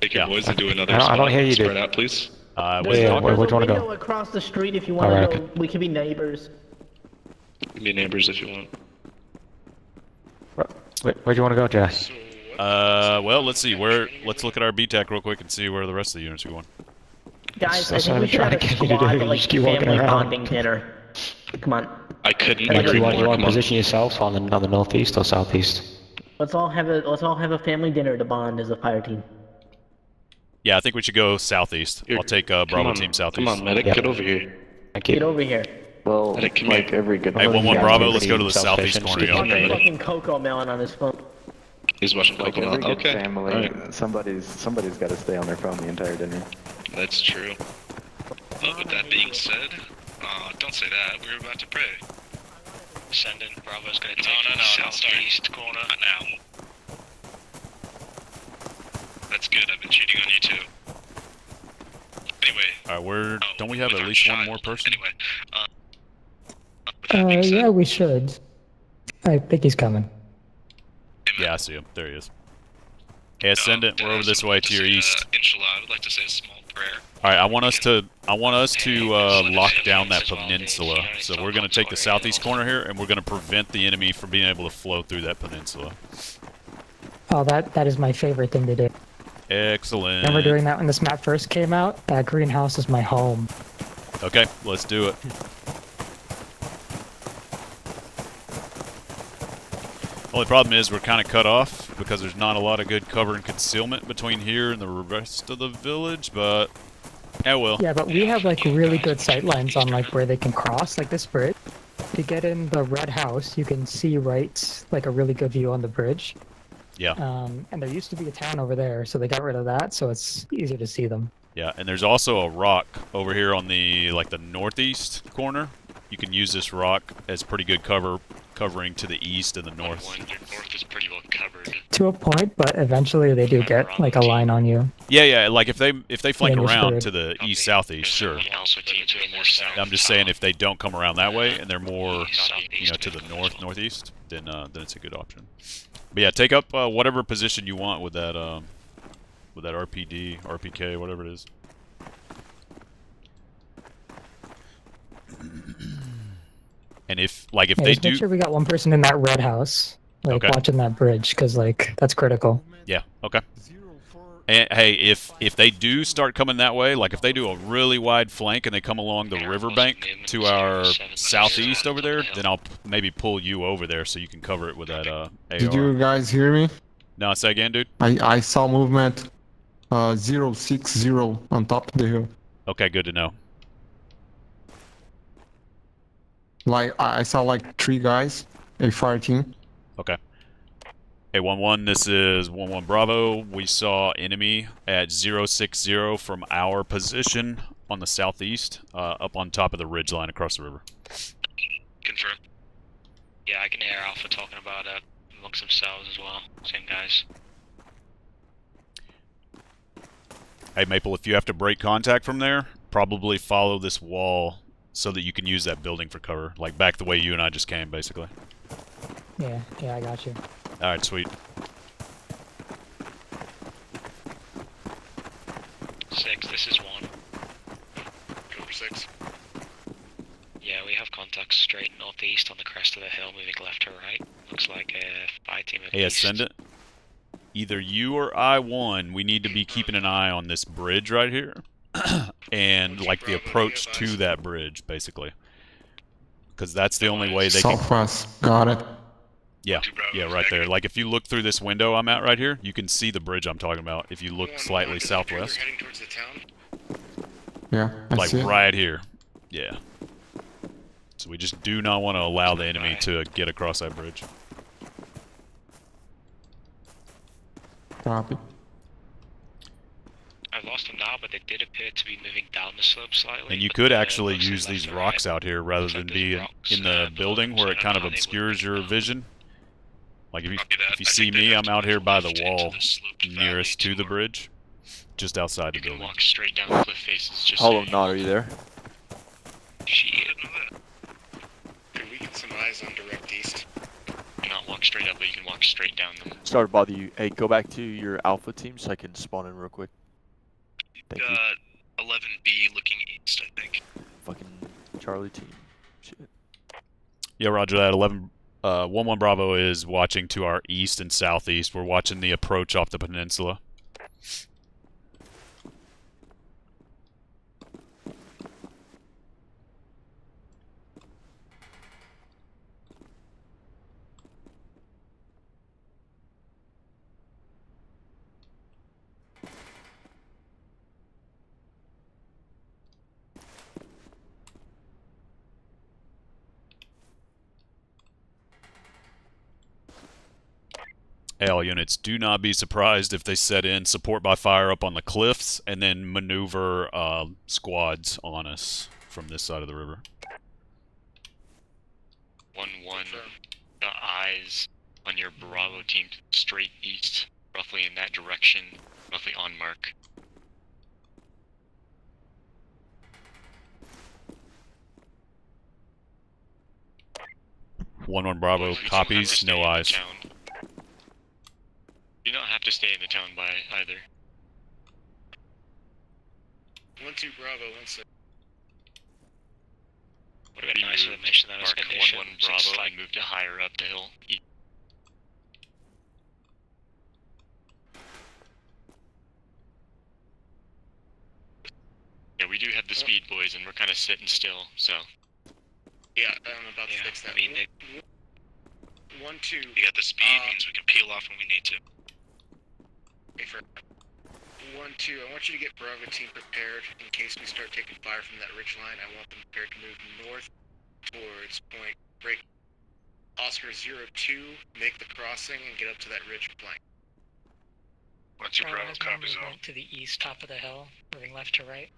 S6: Take your boys and do another
S12: I don't hear you,
S6: spread
S12: dude.
S6: out, please.
S12: Where do you want to go?
S15: Across the street if you want to go. We can be neighbors.
S6: Be neighbors if you want.
S12: Where do you want to go, Jess?
S8: Well, let's see. Let's look at our BTAC real quick and see where the rest of the units are going.
S15: Guys, I think we should have a squad like family bonding dinner. Come on.
S6: I couldn't.
S12: You want to position yourself on the northeast or southeast?
S15: Let's all have a family dinner to bond as a fire team.
S8: Yeah, I think we should go southeast. I'll take Bravo team southeast.
S6: Come on, medic, get over here.
S15: Get over here.
S3: Well, like every good.
S8: Hey, 1-1 Bravo, let's go to the southeast corner.
S15: Fucking Coco Melon on his phone.
S6: He's watching Coco Melon. Okay.
S3: Family,
S6: right.
S3: Somebody's got to stay on their phone the entire dinner.
S6: That's true. With that being said, don't say that. We're about to pray.
S14: Send in. Bravo's gonna take the southeast corner.
S6: Not now. That's good. I've been cheating on you too. Anyway.
S8: Don't we have at least one more person?
S6: Anyway.
S5: Yeah, we should. I think he's coming.
S8: Yeah, I see him. There he is. Hey, Ascendant, we're over this way to your east.
S6: Inshallah, I would like to say a small prayer.
S8: All right, I want us to lock down that peninsula. So we're going to take the southeast corner here, and we're going to prevent the enemy from being able to flow through that peninsula.
S5: Oh, that is my favorite thing to do.
S8: Excellent.
S5: Remember doing that when this map first came out? That greenhouse is my home.
S8: Okay, let's do it. Only problem is we're kind of cut off because there's not a lot of good cover and concealment between here and the rest of the village, but well.
S5: Yeah, but we have like really good sight lines on like where they can cross, like this bridge. To get in the red house, you can see right, like a really good view on the bridge.
S8: Yeah.
S5: And there used to be a town over there, so they got rid of that, so it's easier to see them.
S8: Yeah, and there's also a rock over here on the the northeast corner. You can use this rock as pretty good covering to the east and the north.
S14: North is pretty well covered.
S5: To a point, but eventually they do get like a line on you.
S8: Yeah, like if they flank
S5: you're
S8: around
S5: screwed.
S8: to the east southeast, sure.
S14: Also teams are more south.
S8: I'm just saying if they don't come around that way and they're more to the northeast, then it's a good option. But yeah, take up whatever position you want with that RPD, RPK, whatever it is. And if they
S5: just
S8: do,
S5: make sure we got one person in that red house, like watching that bridge, because like that's critical.
S8: Yeah. Okay. And hey, if they do start coming that way, like if they do a really wide flank and they come along the riverbank to our southeast over there, then I'll maybe pull you over there so you can cover it with that AR.
S21: Did you guys hear me?
S8: No, say again, dude.
S21: I saw movement 060 on top of the hill.
S8: Okay, good to know.
S21: Like I saw like 3 guys, a fire team.
S8: Okay. Hey, 1-1, this is 1-1 Bravo. We saw enemy at 060 from our position on the southeast, up on top of the ridge line across the river.
S14: Confirm. Yeah, I can hear Alpha talking about it amongst themselves as well. Same guys.
S8: Hey, Maple, if you have to break contact from there, probably follow this wall so that you can use that building for cover. Like back the way you and I just came, basically.
S5: Yeah, I got you.
S8: Alright, sweet.
S14: 6, this is 1.
S20: Over 6.
S14: Yeah, we have contacts straight northeast on the crest of the hill, moving left to right. Looks like a fire team at
S8: Hey,
S14: east.
S8: Ascendant. Either you or I-1, we need to be keeping an eye on this bridge right here. And like the approach to that bridge, basically. Because that's the only way they can...
S21: Southwest, got it.
S8: Yeah, yeah, right there. Like if you look through this window I'm at right here, you can see the bridge I'm talking about. If you look slightly southwest.
S11: Yeah, I
S8: like
S11: see it.
S8: right here. Yeah. So we just do not want to allow the enemy to get across that bridge.
S11: Copy.
S14: I've lost them now, but they did appear to be moving down the slope slightly.
S8: And you could actually use these rocks out here rather than be in the building where it kind of obscures your vision. Like if you see me, I'm out here by the wall nearest to the bridge, just outside the building.
S14: Walk straight down the cliff faces. Just
S19: Hollow Knot, are you there?
S14: Shit.
S23: Could we get some eyes on direct east?
S14: Not walk straight up, but you can walk straight down them.
S19: Sorry to bother you. Hey, go back to your alpha team so I can spawn in real quick. Thank you.
S14: 11B looking east, I think.
S19: Fucking Charlie team. Shit.
S8: Yeah, roger that. 11 Bravo is watching to our east and southeast. We're watching the approach off the peninsula. All units, do not be surprised if they set in support by fire up on the cliffs and then maneuver squads on us from this side of the river.
S14: 1-1. The eyes on your Bravo team straight east, roughly in that direction, roughly on mark.
S8: One Bravo copies, no eyes.
S14: You don't have to stay in the town by either.
S23: 1-2 Bravo, 1-6.
S14: Would have been nice to mention that as a condition. 1-1 Bravo and move to higher up the hill. Yeah, we do have the speed boys, and we're kind of sitting still, so.
S23: Yeah, I'm about to fix that.
S14: I mean,
S23: 1-2.
S14: You got the speed, means we can peel off when we need to.
S23: Okay, for 1-2, I want you to get Bravo team prepared in case we start taking fire from that ridge line. I want them prepared to move north towards point break. Oscar 02, make the crossing and get up to that ridge flank.
S14: 1-2 Bravo, copies all.
S24: To the east top of the hill, moving left to right.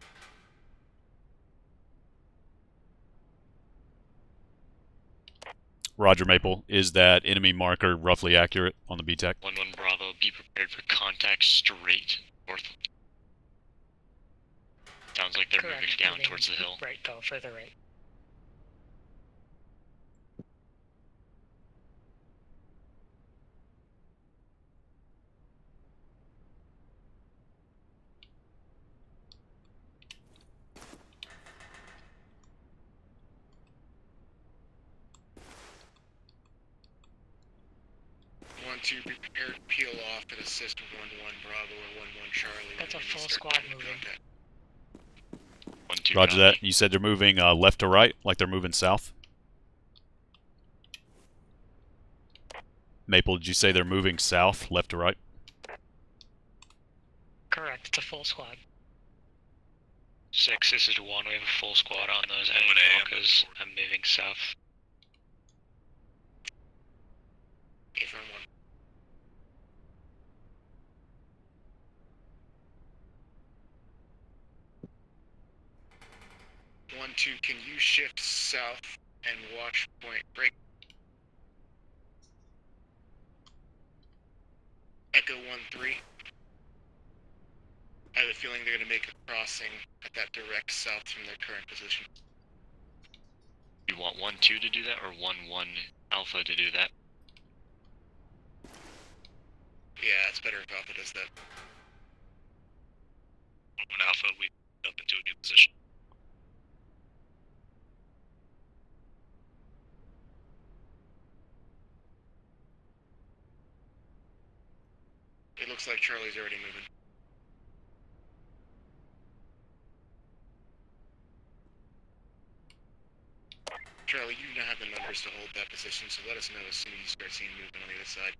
S8: Roger Maple, is that enemy marker roughly accurate on the BTEC?
S14: 1-1 Bravo, be prepared for contact straight north. Sounds like they're moving down towards the hill.
S24: Right though, further right.
S23: To be prepared to peel off and assist 1-1 Bravo or 1-1 Charlie.
S24: That's a full squad moving.
S8: Roger that. You said they're moving left to right, like they're moving south? Maple, did you say they're moving south, left to right?
S24: Correct, it's a full squad.
S14: 6, this is 1, we have a full squad on those enemy markers. I'm moving south.
S23: Okay, from 1. 1-2, can you shift south and watch point break? Echo 1-3. I have a feeling they're going to make a crossing at that direct south from their current position.
S14: You want 1-2 to do that, or 1-1 Alpha to do that?
S23: Yeah, it's better if Alpha does that.
S14: 1-1 Alpha, we up into a new position.
S23: It looks like Charlie's already moving. Charlie, you now have the numbers. snipers to hold that position, so let us know as soon as you start seeing movement on the other side.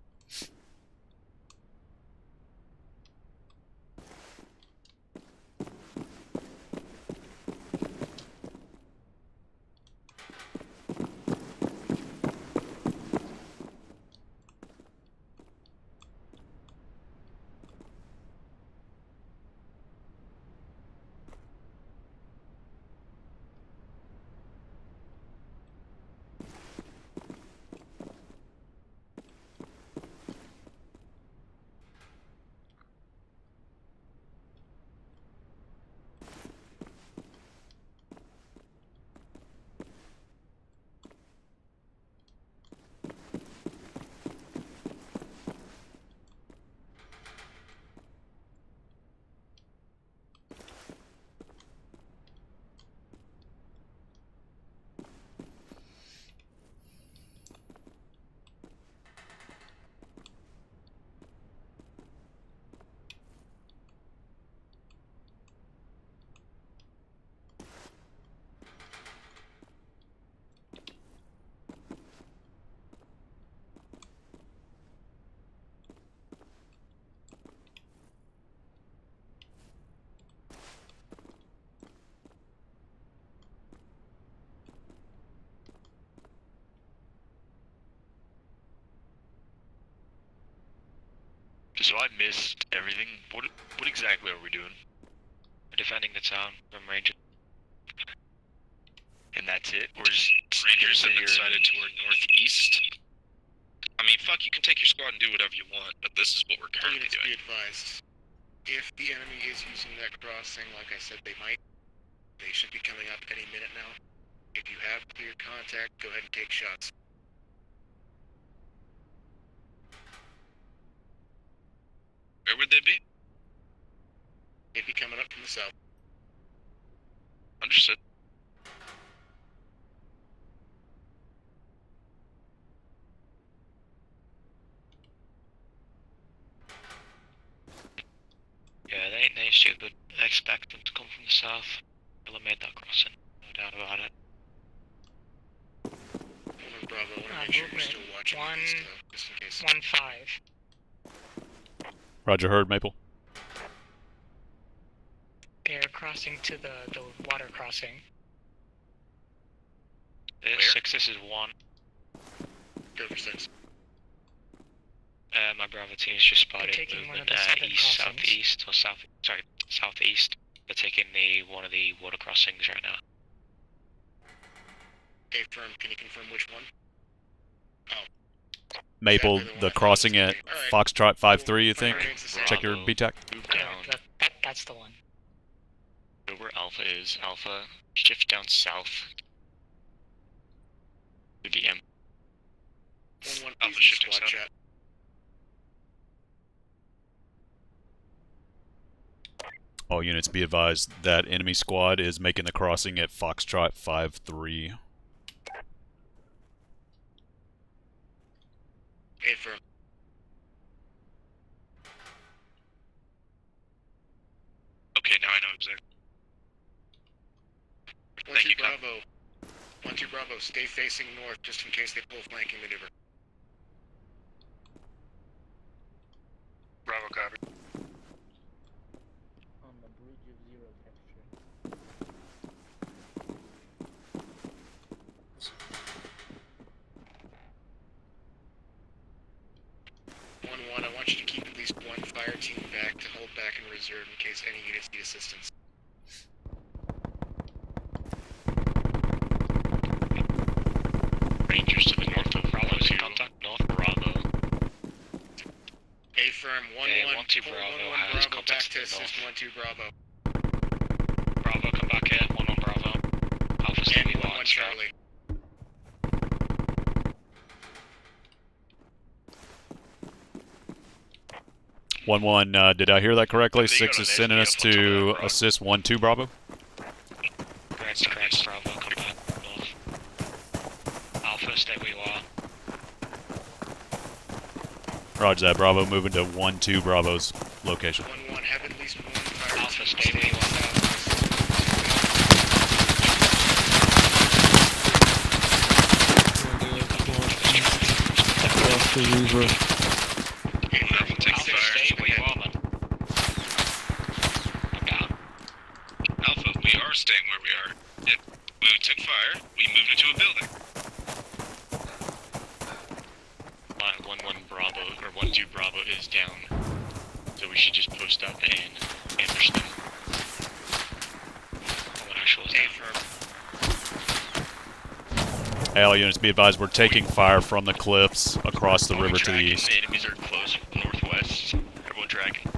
S14: So I missed everything. What exactly are we doing? We're defending the town from Rangers. And that's it? We're just
S23: Rangers have been sighted toward northeast. I mean, fuck, you can take your squad and do whatever you want, but this is what we're currently doing. Be advised, if the enemy is using that crossing, like I said they might, they should be coming up any minute now. If you have clear contact, go ahead and take shots. Where would they be? They'd be coming up from the south. Understood.
S14: Yeah, they ain't they stupid. I expect them to come from the south. They'll have made that crossing, no doubt about it.
S23: Bravo, I want to make sure you're still watching these, just in case.
S24: 1-5.
S8: Roger, heard, Maple.
S24: They're crossing to the water crossing.
S14: This is 1.
S23: Go for 6.
S14: My Bravo team is just spotted
S24: taking one of
S14: movement
S24: the southern
S14: east,
S24: crossings.
S14: southeast, or southeast. They're taking one of the water crossings right now.
S23: Okay, firm. Can you confirm which one? Oh.
S8: Maple, the crossing at Foxtrot 5-3, you think? Check your BTAC.
S14: Move down.
S24: That's the one.
S14: Where Alpha is. Alpha, shift down south. To the M.
S23: 1-1, Alpha shifting south. Chat.
S8: All units be advised that enemy squad is making the crossing at Foxtrot 5-3.
S23: Okay, firm. Okay, now I know exactly. 1-2 Bravo. 1-2 Bravo, stay facing north just in case they pull flanking maneuver. Bravo, copy.
S15: On the bridge of 0 texture.
S23: 1-1, I want you to keep at least one fire team back to hold back in reserve in case any units need assistance.
S14: Rangers to the north of Bravo, is contact north Bravo.
S23: A firm, 1-1,
S14: 1-2 Bravo has
S23: Bravo back to assist 1-2 Bravo.
S14: Bravo, come back here, 1-1 Bravo. Alpha Stevie
S23: 1-1 Charlie.
S8: One, did I hear that correctly? 6 is sending us to assist 1-2 Bravo.
S14: Grants, Bravo, come back north. Alpha, stay where you are.
S8: Roger that, Bravo moving to 1-2 Bravo's location.
S23: 1-1, have at least one fire
S14: Alpha,
S23: team
S14: stay where you are.
S21: with the Reaver.
S4: Alpha, we are staying where we are. Yep. We took fire, we moved into a building.
S14: 1-1 Bravo, or 1-2 Bravo is down. So we should just post up and ambush them. What actual is down?
S8: Hey, all units, be advised, we're taking fire from the cliffs across the river to the east.
S14: The enemies are close northwest. Everyone tracking.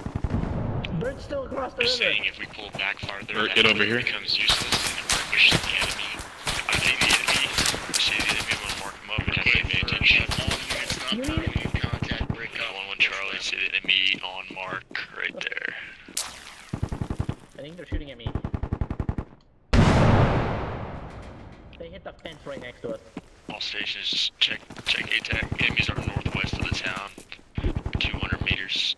S15: Bird's still across the
S14: Just
S15: river.
S14: saying, if we pull back farther,
S6: Bert, get over here.
S14: it becomes useless and it pushes the enemy. I see the enemy. We'll mark them up and have advantage.
S15: You need
S23: contact, break up.
S14: 1-1 Charlie, see the enemy on mark right there.
S15: I think they're shooting at me. They hit the fence right next to us.
S14: All stations, just check ATAC. Enemies are northwest of the town, 200 meters.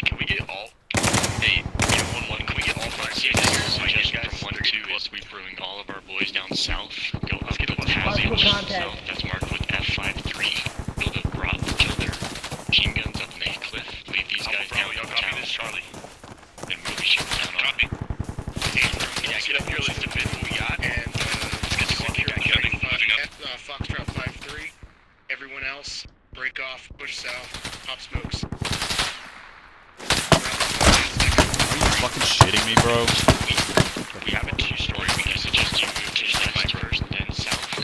S14: Can we get all? Hey, 1-1, can we get all 5 stations? Suggestion from 1-2 is we bring all of our boys down south. Go up to the Tazian south. That's marked with F53. Build a grot, kill their machine guns up in the cliff. Leave these guys down in the town. Charlie. Then we'll be shooting down on them. Yeah, get up here, let's defend what we got.
S23: And
S14: let's get the second guy coming. Moving up.
S23: Foxtrot 5-3. Everyone else, break off, push south, pop smokes.
S8: Are you fucking shitting me, bro?
S14: We have a 2-story. We can suggest you move to the east first, then south.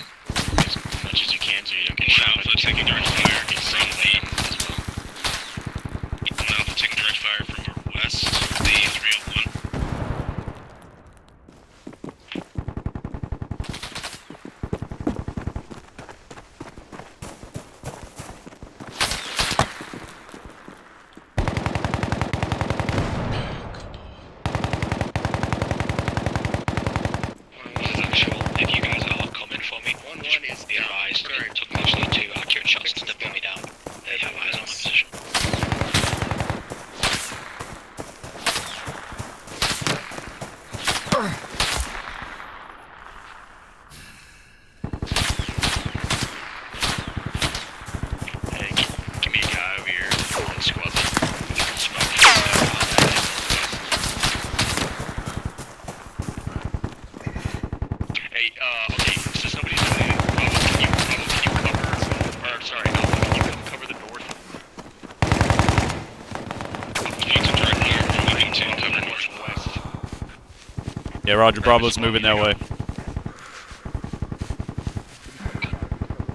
S14: As much as you can so you don't get shot.
S4: Alpha taking direct fire
S14: It's
S4: from
S14: safe
S4: the...
S14: as well.
S4: Alpha taking direct fire from our west, the 301.
S14: If you guys all come in for me,
S23: 1-1 is
S14: be advised. It took mostly 2 accurate shots to put me down. They have eyes on my position. Hey, give me a guy over here on the squad. Hey, okay, so somebody's can you cover, or sorry, can you cover the north? Moving to cover northwest.
S8: Yeah, Roger, Bravo's moving that way.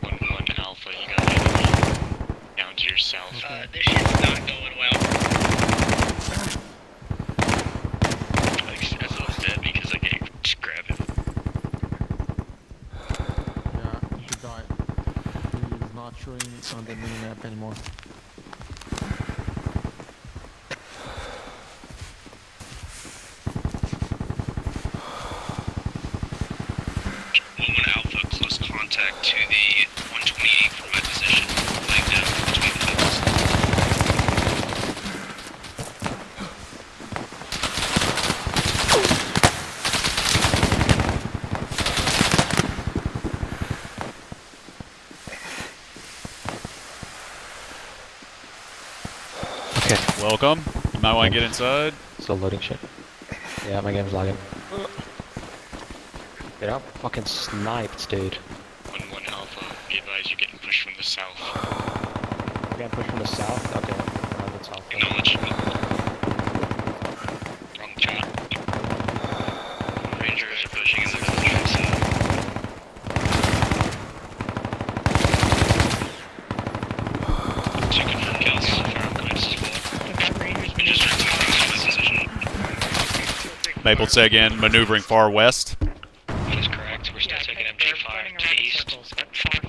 S14: 1-1 Alpha, you got enemy down to your south.
S23: This shit's not going well.
S14: As it was dead because I gave, just grab it.
S21: Yeah, he died. He's not showing on the minimap anymore.
S4: Alpha, close contact to the 128 from my position. Laying down between the hills.
S12: Okay.
S8: Welcome. You might want to get inside.
S12: Still loading shit. Yeah, my game's lagging. Get up. Fucking sniped, dude.
S14: 1-1 Alpha, be advised you're getting pushed from the south.
S12: We're getting pushed from the south? Okay. Around the south.
S14: Acknowledge. Wrong shot. Rangers are pushing in the direction south. To confirm kills, fire on quest. We just heard something in this position.
S8: Maple, say again, maneuvering far west.
S14: That is correct. We're still taking MG5 to the east.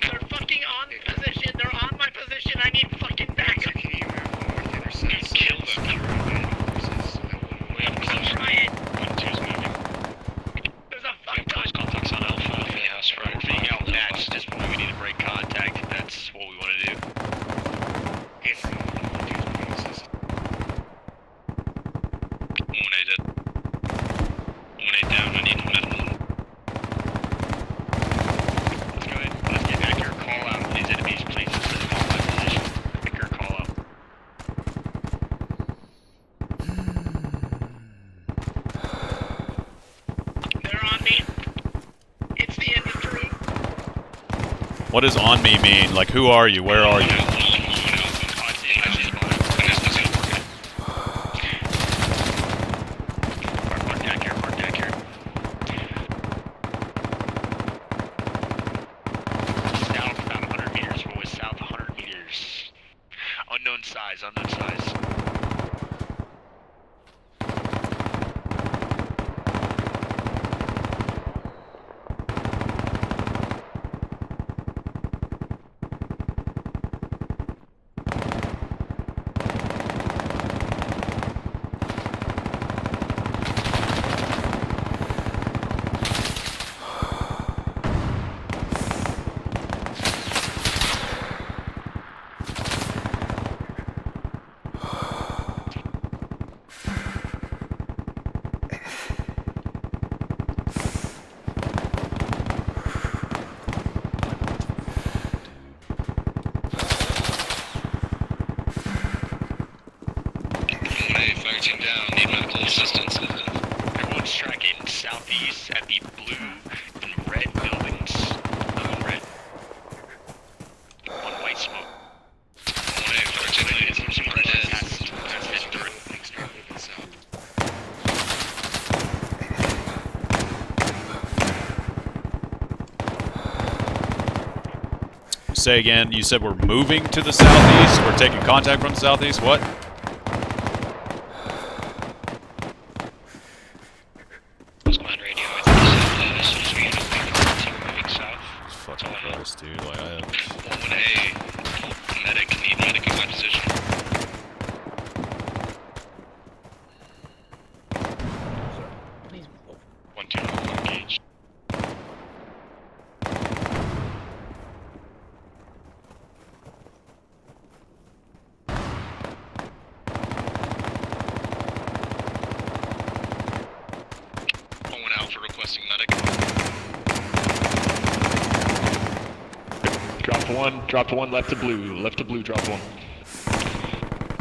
S23: They're fucking on position. They're on my position. I need fucking backup. Can you move north or south?
S14: Kill them. We have close. 1-2's moving.
S23: There's a
S14: We have close contacts on Alpha. Yeah, that's right.
S7: We're being outmatched at this point. We need to break contact if that's what we want to do.
S23: It's
S4: 1-8 dead. 1-8 down, I need medical.
S8: What does on me mean? Like, who are you? Where are you?
S14: Unknown size, unknown size. Down, need medical assistance. Everyone's tracking southeast at the blue and red buildings. Red. One white smoke. 1A, articulated some red. That's hit through. Things start moving south.
S8: Say again, you said we're moving to the southeast? We're taking contact from the southeast? What? Dude, like I have
S14: 1A, medic, need medic in my position. Please move. 1-2, engage. Alpha requesting medic.
S6: Drop to one, left to blue, drop one.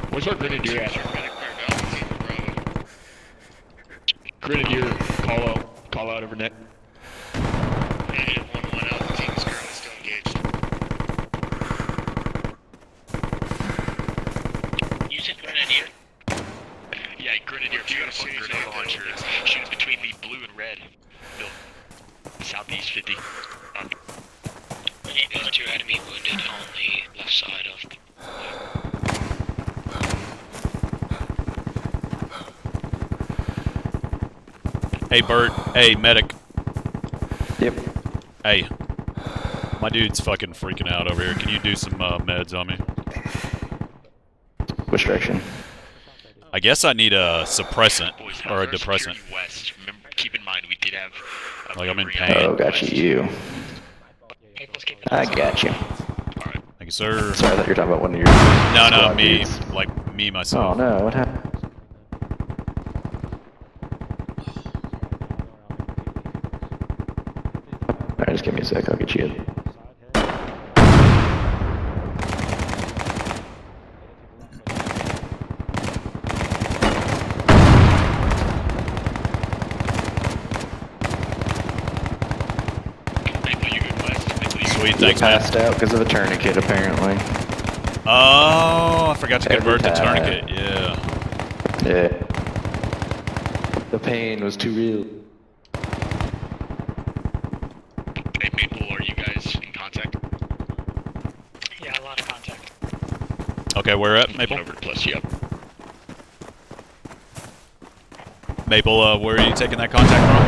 S6: Where's our grenadier at? Grenadier, call out over net.
S23: Negative 1-1 Alpha team is currently still engaged. Use it, Grenadier.
S14: Yeah, Grenadier, if you got a fucking grenade launcher, shoot between the blue and red. Southeast 50.
S23: There's 2 enemy wounded on the left side of the...
S8: Hey, Bert. Hey, medic.
S3: Yep.
S8: Hey. My dude's fucking freaking out over here. Can you do some meds on me?
S3: Which direction?
S8: I guess I need a suppressant or a depressant.
S14: West. Remember, keep in mind we did have...
S8: Like, I'm in pain.
S3: Oh, got you. I got you.
S8: Thank you, sir.
S3: Sorry, I thought you were talking about one of your...
S8: No, me. Dudes. Like, me, myself.
S3: Oh, no, what happened? Alright, just give me a sec, I'll get you in.
S8: Sweet, thanks,
S3: man. Passed out because of a tourniquet, apparently.
S8: Oh, I forgot to convert the tourniquet. Yeah.
S3: Yeah. The pain was too real.
S14: Hey, Maple, are you guys in contact?
S24: Yeah, a lot of contact.
S8: Okay, where at, Maple?
S14: Over to plus, yep.
S8: Maple, where are you taking that contact from?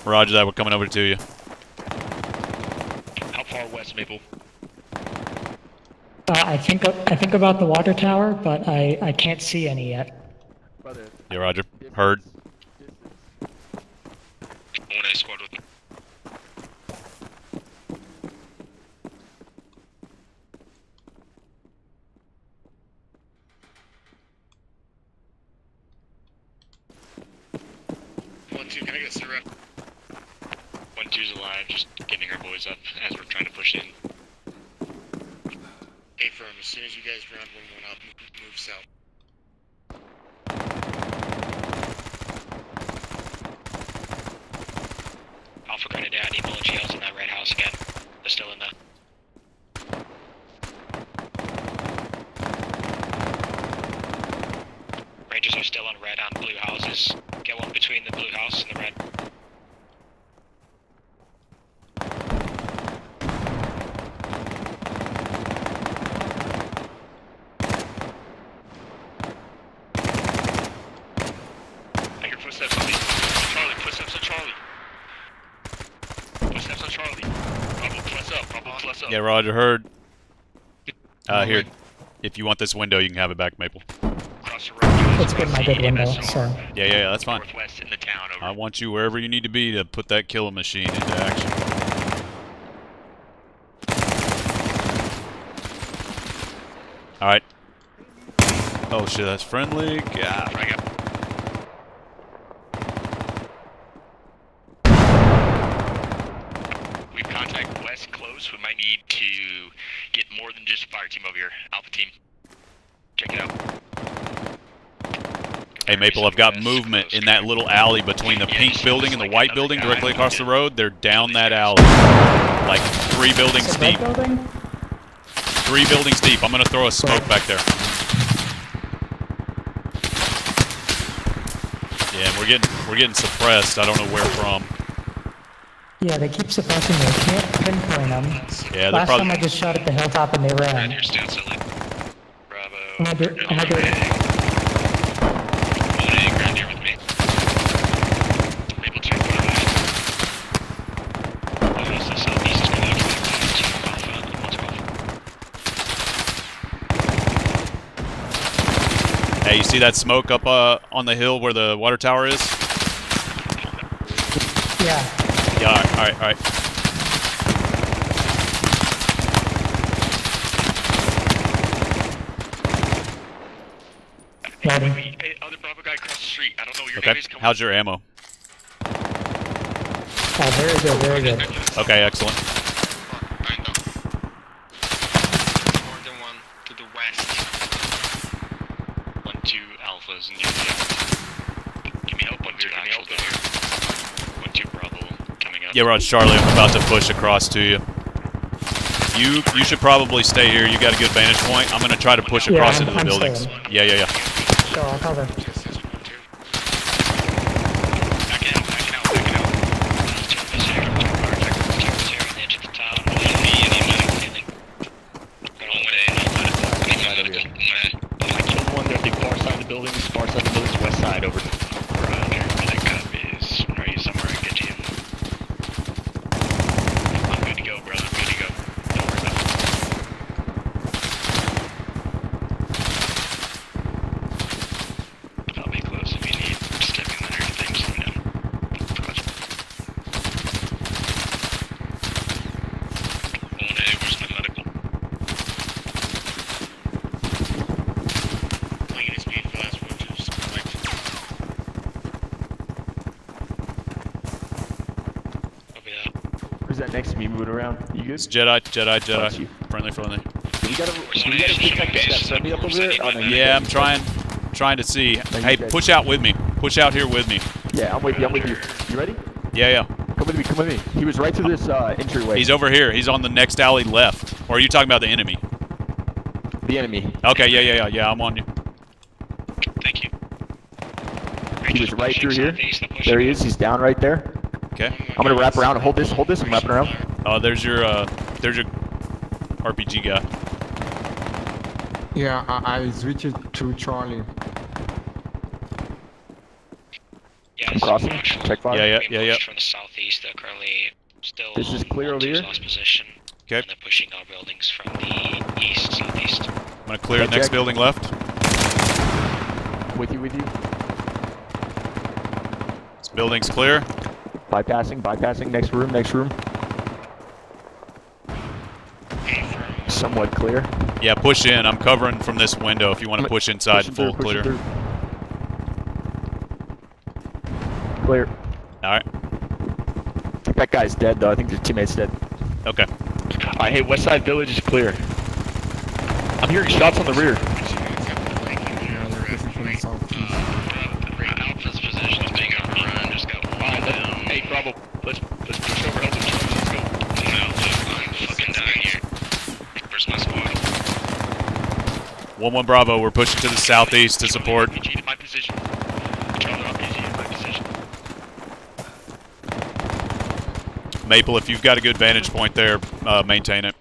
S8: Roger that, we're coming over to you.
S14: How far west, Maple?
S5: I think about the water tower, but I can't see any yet.
S8: Yeah, Roger. Heard.
S14: 1A squad with me. Can I get a rep? 1-2's alive, just getting our boys up as we're trying to push in. A firm, as soon as you guys round 1-1 up, move south. Alpha Alpha grenade. I need bullet shells in that red house again. They're still in there. Rangers are still on red and blue houses. Get one between the blue house and the red.
S23: I hear footsteps on me. Charlie, footsteps on Charlie. Footsteps on Charlie. Bravo, plus up. Bravo, plus up.
S8: Yeah, Roger, heard. Here. If you want this window, you can have it back, Maple.
S5: It's been my good window, so.
S8: Yeah, that's fine.
S14: Northwest in the town. Over.
S8: I want you wherever you need to be to put that killing machine into action. Alright. Oh shit, that's friendly. God.
S14: We've contacted west close. We might need to get more than just a fire team over here. Alpha team. Check it out.
S8: Hey Maple, I've got movement in that little alley between the pink building and the white building directly across the road. They're down that alley. Like 3 buildings deep. 3 buildings deep. I'm gonna throw a smoke back there. Yeah, we're getting suppressed. I don't know where from.
S5: Yeah, they keep suppressing me. I can't pinpoint them.
S8: Yeah,
S5: Last time I just shot at the hilltop and they ran. Am I doing
S8: Hey, you see that smoke up on the hill where the water tower is?
S5: Yeah.
S8: Yeah, alright.
S14: Hey, other Bravo guy across the street. I don't know where your name
S8: Okay,
S14: is. Come
S8: how's your ammo?
S5: Oh, very good, very good.
S8: Okay, excellent.
S14: More than one to the west. 1-2 alphas and you. Give me help. 1-2 actual down here. 1-2 Bravo coming up.
S8: Yeah, Roger, Charlie, I'm about to push across to you. You should probably stay here. You got a good vantage point. I'm gonna try to push across into the buildings.
S5: Staying.
S8: Yeah.
S5: So I'll cover.
S14: Far side of the buildings, west side over. Roger, that cup is are you somewhere I can get you? I'm good to go, brother. I'm good to go. Don't worry about it. I'll be close if you need stepping under things. Let me know. Where's my medical?
S19: Who's that next to me moving around? You good?
S8: It's Jedi. Friendly.
S19: We gotta protect that friendly up over there? Oh, no,
S8: Yeah, I'm trying to see. Hey, push out with me. Push out here with me.
S19: Yeah, I'm with you. You ready?
S8: Yeah.
S19: Come with me. He was right through this entryway.
S8: He's over here. He's on the next alley left. Or are you talking about the enemy?
S19: The enemy.
S8: Okay, yeah, I'm on you.
S14: Thank you.
S19: He was right through here. There he is. He's down right there.
S8: Okay.
S19: I'm gonna wrap around. Hold this. I'm wrapping around.
S8: Oh, there's your RPG guy.
S9: Yeah, I switched it to Charlie.
S19: I'm crossing. Check fire.
S8: Yeah.
S14: From the southeast, they're currently still.
S19: This is clear over here.
S14: Lost position.
S8: Okay.
S14: And they're pushing our buildings from the east, southeast.
S8: I'm gonna clear the next building left.
S19: With you.
S8: This building's clear.
S19: Bypassing. Next room. Somewhat clear.
S8: Yeah, push in. I'm covering from this window if you want to push inside and full clear.
S19: Clear.
S8: Alright.
S19: That guy's dead though. I think his teammate's dead.
S8: Okay.
S19: Alright, hey, west side village is clear. I'm hearing shots on the rear.
S14: Alpha's position is being overrun. Just got one down. Hey, Bravo, let's push
S8: 1-1 Bravo, we're pushing to the southeast to support.
S14: RPG to my position. Charlie, RPG to my position.
S8: Maple, if you've got a good vantage point there, maintain it.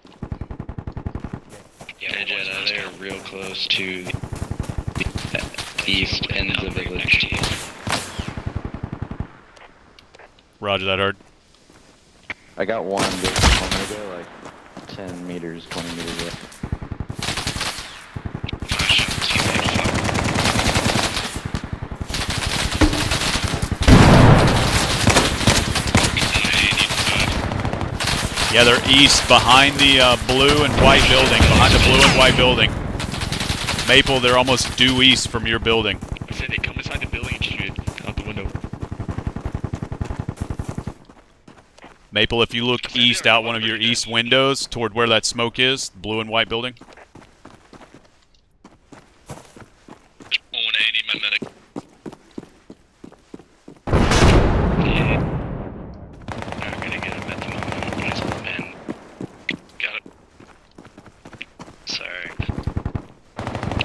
S4: Yeah, Jedi, they're real close to the east ends of the village.
S8: Roger that, Herd.
S3: I got one just a moment ago, like 10 meters, 20 meters away.
S8: Yeah, they're east behind the blue and white building. Behind the blue and white building. Maple, they're almost due east from your building.
S14: I said they come inside the building and shoot it out the window.
S8: Maple, if you look east out one of your east windows toward where that smoke is, blue and white building.
S14: 180, my medic. I'm gonna get him at the moment. And got it. Sorry.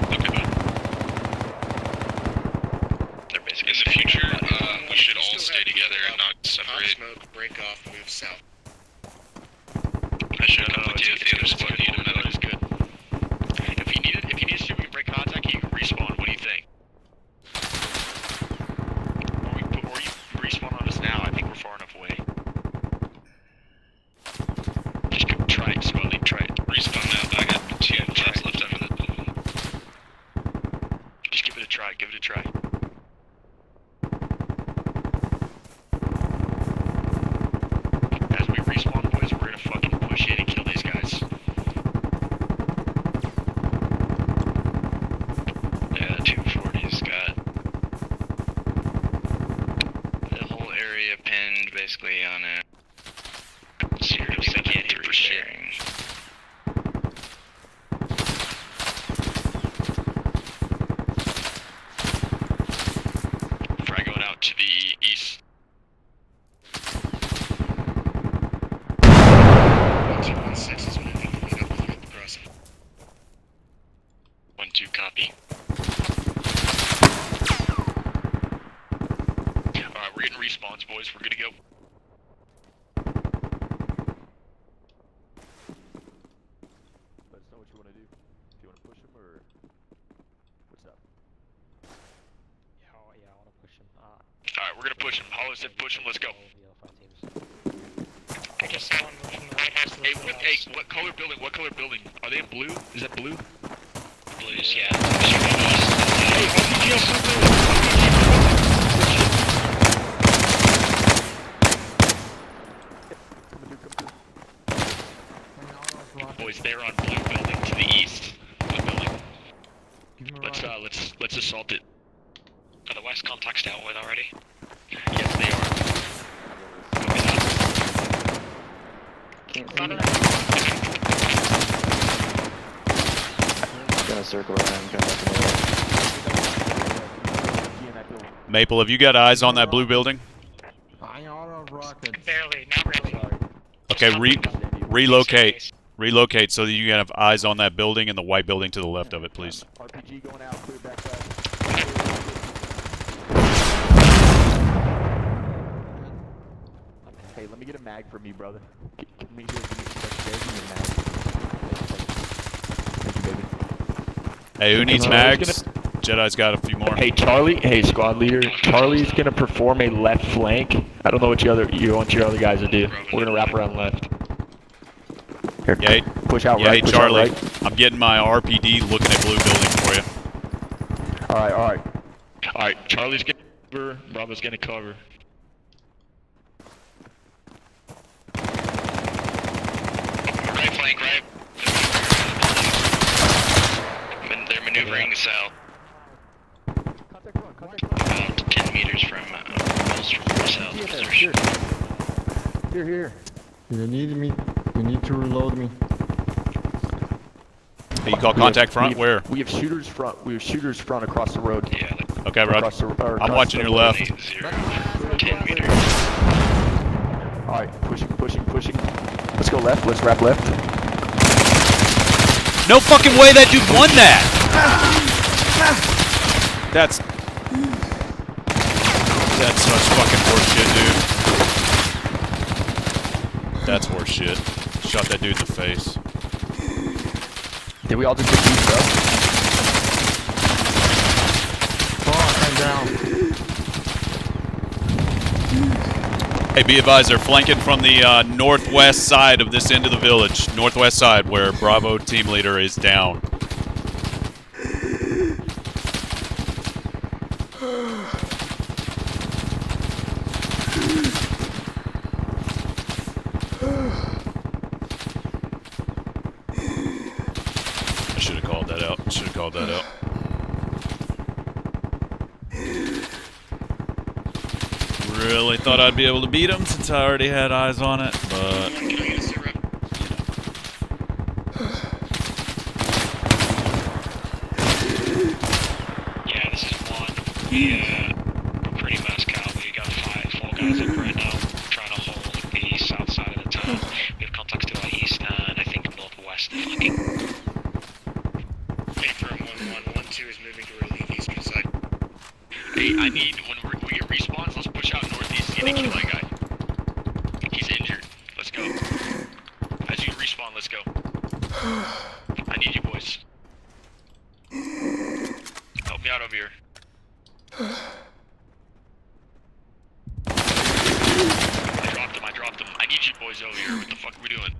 S14: Okay, bud. They're basically in the future. We should all stay together and not separate.
S23: Smoke, break off, move south.
S14: I should come with you if the other squad need a medic. Is good. If you need to shoot, we can break contact. You can respawn. What do you think? Or you respawn on us now. I think we're far enough away. Just go try it, slowly try it. Respawn now. I got 2 shots left after that. Just give it a try. Give it a try. As we respawn, boys, we're gonna fucking push in and kill these guys. Yeah, 240's got the whole area pinned basically on a 073 for sharing. Frag going out to the east.
S23: 216 is when I think we meet up with you at the crossing.
S14: 1-2 copy. Alright, we're getting respawns, boys. We're good to go.
S19: Let us know what you want to do. Do you want to push him or what's up?
S12: Yeah, I want to push him.
S14: Alright, we're gonna push him. Hollow said push him. Let's go.
S24: I just saw one move from the right house.
S14: Hey, what color building? What color building? Are they in blue? Is that blue?
S4: Blues, yeah.
S14: Hey, RPG on blue building. Boys, they're on blue building to the east. Blue building. Let's assault it.
S4: Are the west contacts dealt with already?
S14: Yes, they are.
S3: Gonna circle around, come back in the way.
S8: Maple, have you got eyes on that blue building?
S24: Barely, not really.
S8: Okay, relocate. Relocate so that you can have eyes on that building and the white building to the left of it, please.
S19: RPG going out, clear back left. Hey, let me get a mag for me, brother. Can we hear a mag? Thank you, baby.
S8: Hey, who needs mags? Jedi's got a few more.
S6: Hey, Charlie. Hey, squad leader. Charlie's gonna perform a left flank. I don't know what you want your other guys to do. We're gonna wrap around left. Here,
S8: yeah,
S6: push out
S8: yeah,
S6: right.
S8: Hey, Charlie. Right. I'm getting my RPD looking at blue building for you.
S6: All right. Charlie's gonna cover. Bravo's gonna cover.
S4: Right flank, right. They're maneuvering south. About 10 meters from south.
S19: Here.
S21: You need me. You need to reload me.
S8: Hey, you call contact front? Where?
S19: We have shooters front. We have shooters front across the road.
S4: Yeah.
S8: Okay, Rod. I'm watching your left.
S4: 10 meters.
S19: Alright, pushing. Let's go left. Let's wrap left.
S8: No fucking way that dude won that! That's such fucking horseshit, dude. That's horseshit. Shot that dude in the face.
S19: Did we all just get beat up?
S9: I'm down.
S8: Hey, be advised, they're flanking from the northwest side of this end of the village. Northwest side, where Bravo team leader is down. I should have called that out. Should have called that out. Really thought I'd be able to beat him since I already had eyes on it, but...
S14: Yeah, this is one. We're pretty Moscow. We got 4 guys up right now trying to hold the south side of the town. We have contacts to our east and I think northwest.
S23: Paper 1112 is moving to relieve eastern side.
S14: Hey, I need, when we get respawns, let's push out northeast. Get a kill that guy. He's injured. Let's go. As you respawn, let's go. I need you boys. Help me out over here. I dropped him. I need you boys over here. What the fuck are we doing?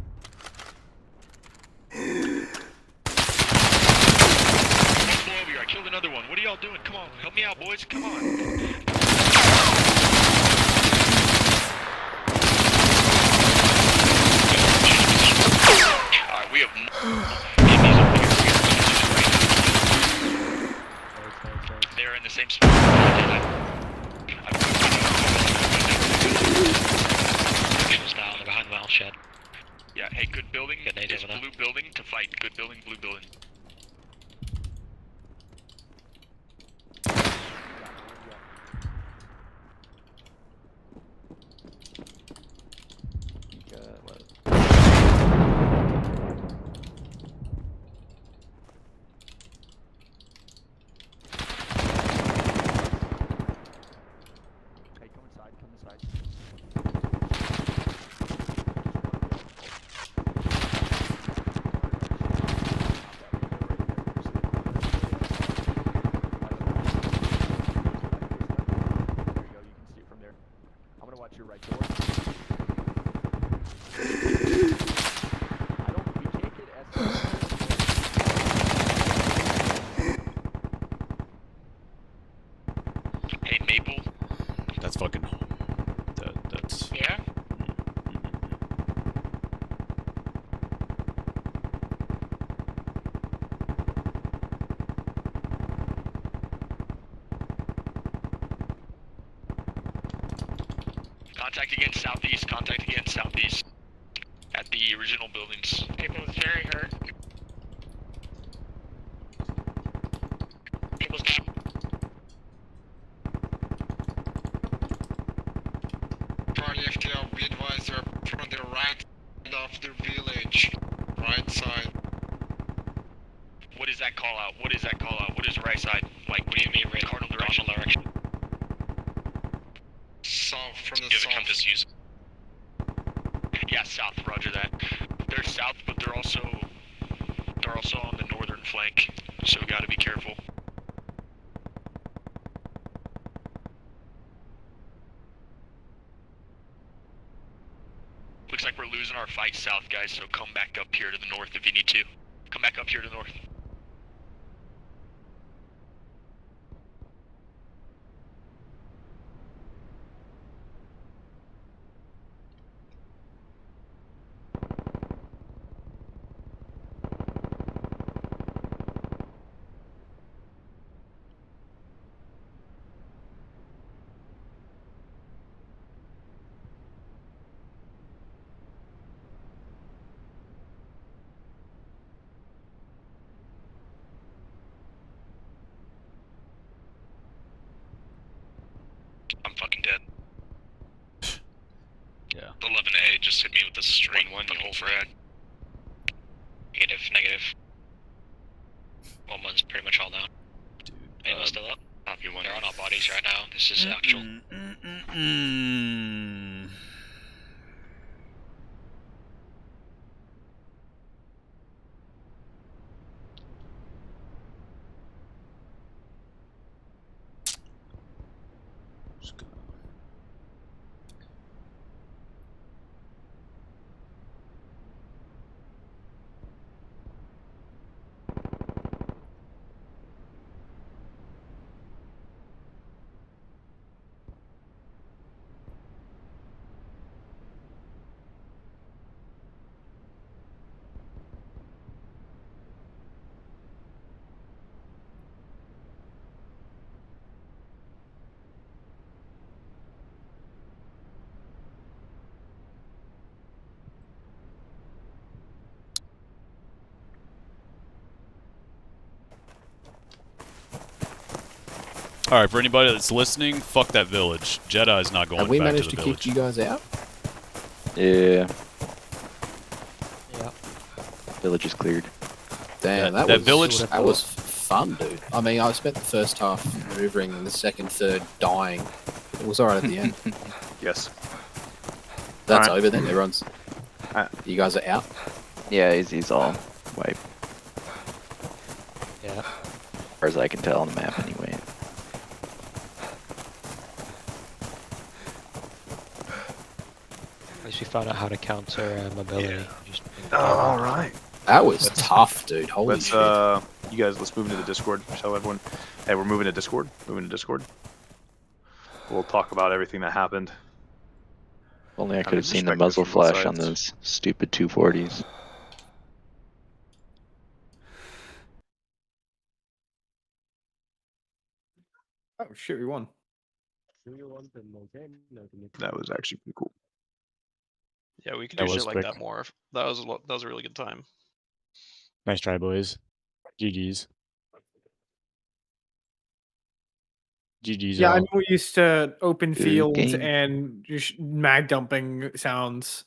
S14: Multiple over here. I killed another one. What are y'all doing? Come on. Help me out, boys. Come on. Alright, we have enemies over here. They're in the same spot.
S12: Down behind the metal shed.
S14: Yeah, hey, good building. It's blue building to fight. Good building, blue building. Hey, Maple.
S8: That's fucking... That's...
S14: Yeah? Contact again southeast, contact again southeast. At the original buildings.
S24: Maple is very hurt.
S14: Maple's down.
S23: Charlie FTL, be advised they're from the right side of the village. Right side.
S14: What is that call out? What is that call out? What is right side? Like, what do you mean, cardinal direction?
S23: South, from the
S14: Give
S23: south.
S14: a compass use. Yeah, south, roger that. They're south, but they're also on the northern flank, so we gotta be careful. Looks like we're losing our fight south, guys, so come back up here to the north if you need to. Come back up here to the north. I'm fucking dead.
S8: Yeah.
S14: 11A just hit me with a straight one, you whole frag.
S12: Negative. Well, one's pretty much
S14: This is actual.
S8: All right, for anybody that's listening, fuck that village. Jedi is not going
S10: Have we
S8: back
S10: managed
S8: to
S10: to
S8: the village.
S10: kick you guys out?
S3: Yeah. Village is cleared.
S10: Damn,
S8: That
S10: that
S8: village-
S10: was fun, dude. I mean, I spent the first half maneuvering and the second, third dying. It was alright at the end.
S1: Yes.
S10: That's
S1: Alright.
S10: over then. Everyone's. You guys are out.
S3: Yeah, he's all wiped.
S12: Yeah.
S3: As far as I can tell on the map, anyway.
S12: At least we found out how to counter mobility. Just
S1: All right.
S10: That was tough, dude. Holy
S1: Let's
S10: shit.
S1: you guys, let's move into the Discord. Tell everyone, hey, we're moving to Discord. Moving to Discord. We'll talk about everything that happened.
S3: Only I could have seen the
S1: perspective
S3: muzzle
S1: from both
S3: flash on
S1: sides.
S3: those stupid 240s.
S11: Oh shit, we won.
S1: That was actually pretty cool.
S17: Yeah, we can
S16: That
S17: do
S16: was
S17: shit like
S16: quick.
S17: that more. That was a really good time.
S16: Nice try, boys. GG's. GG's.
S11: Yeah,
S16: all.
S11: I'm more used to open
S16: Good
S11: fields
S16: game.
S11: and just mag dumping sounds.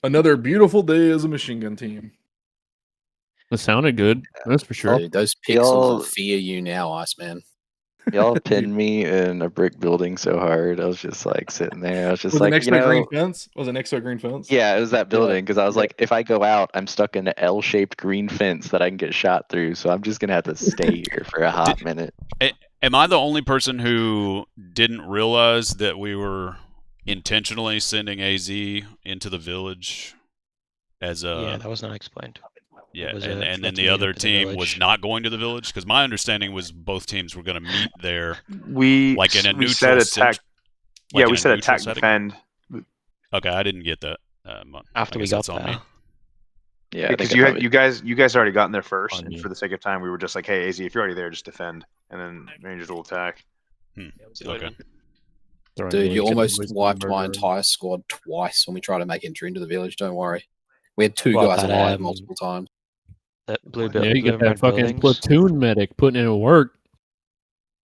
S13: Another beautiful day as a machine gun team. That sounded good. That's for sure.
S10: Dude, those pixels
S3: Y'all-
S10: will fear you now, Iceman.
S3: Y'all pinned me in a brick building so hard. I was just like sitting there. I was just
S13: Was
S3: like,
S13: it next
S3: you
S13: to a
S3: know,
S13: green fence? Was it next to a green fence?
S3: yeah, it was that building because I was like, if I go out, I'm stuck in an L-shaped green fence that I can get shot through. So I'm just gonna have to stay here for a hot minute.
S8: Am I the only person who didn't realize that we were intentionally sending AZ into the village as a...
S12: Yeah, that was not explained.
S8: Yeah,
S12: It was
S8: and
S12: a-
S8: then
S12: let's
S8: the
S12: meet
S8: other
S12: up at the
S8: team
S12: village.
S8: was not going to the village? Because my understanding was both teams were going to meet there,
S1: We
S8: like in a
S1: we
S8: neutral
S1: said
S8: sit-
S1: attack.
S8: like
S1: Yeah,
S8: in
S1: we
S8: a
S1: said
S8: neutral
S1: attack
S8: setting?
S1: defend.
S8: Okay, I didn't get that. I
S12: After we
S8: guess
S12: got
S8: that's on me.
S12: there.
S3: Yeah, I
S1: Because
S3: think I
S1: you
S3: probably-
S1: you guys already gotten there first,
S16: On
S1: and
S16: you.
S1: for the sake of time, we were just like, hey, AZ, if you're already there, just defend, and then Rangers will attack.
S8: Okay.
S16: Throwing
S10: Dude,
S16: really
S10: you
S16: good
S10: almost
S16: boys in
S10: wiped
S16: the
S10: my
S16: murder.
S10: entire squad twice when we tried to make entry into the village. Don't worry. We had two
S12: What,
S10: guys
S12: that,
S10: alive
S12: um,
S10: multiple times.
S12: That blue
S13: Yeah,
S12: building.
S13: you got that fucking platoon medic putting in work.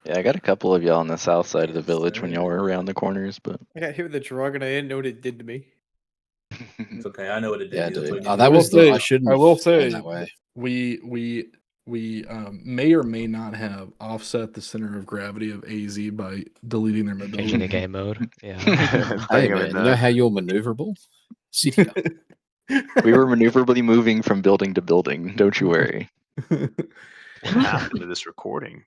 S3: Yeah, I got a couple of y'all on the south side of the village when y'all were around the corners, but
S11: I got hit with a drug and I didn't know what it did to me.
S18: It's okay. I know what it did.
S10: Yeah,
S18: That's
S10: dude.
S18: what you
S10: Oh,
S18: do.
S10: that was the. I shouldn't.
S13: I will
S10: have gone
S13: say
S10: that way.
S13: we may or may not have offset the center of gravity of AZ by deleting their mobility.
S12: Changing the game mode. Yeah.
S10: Hey man, you know how you're maneuverable? Sit here.
S3: we were maneuverably moving from building to building. Don't you worry.
S1: What happened to this recording?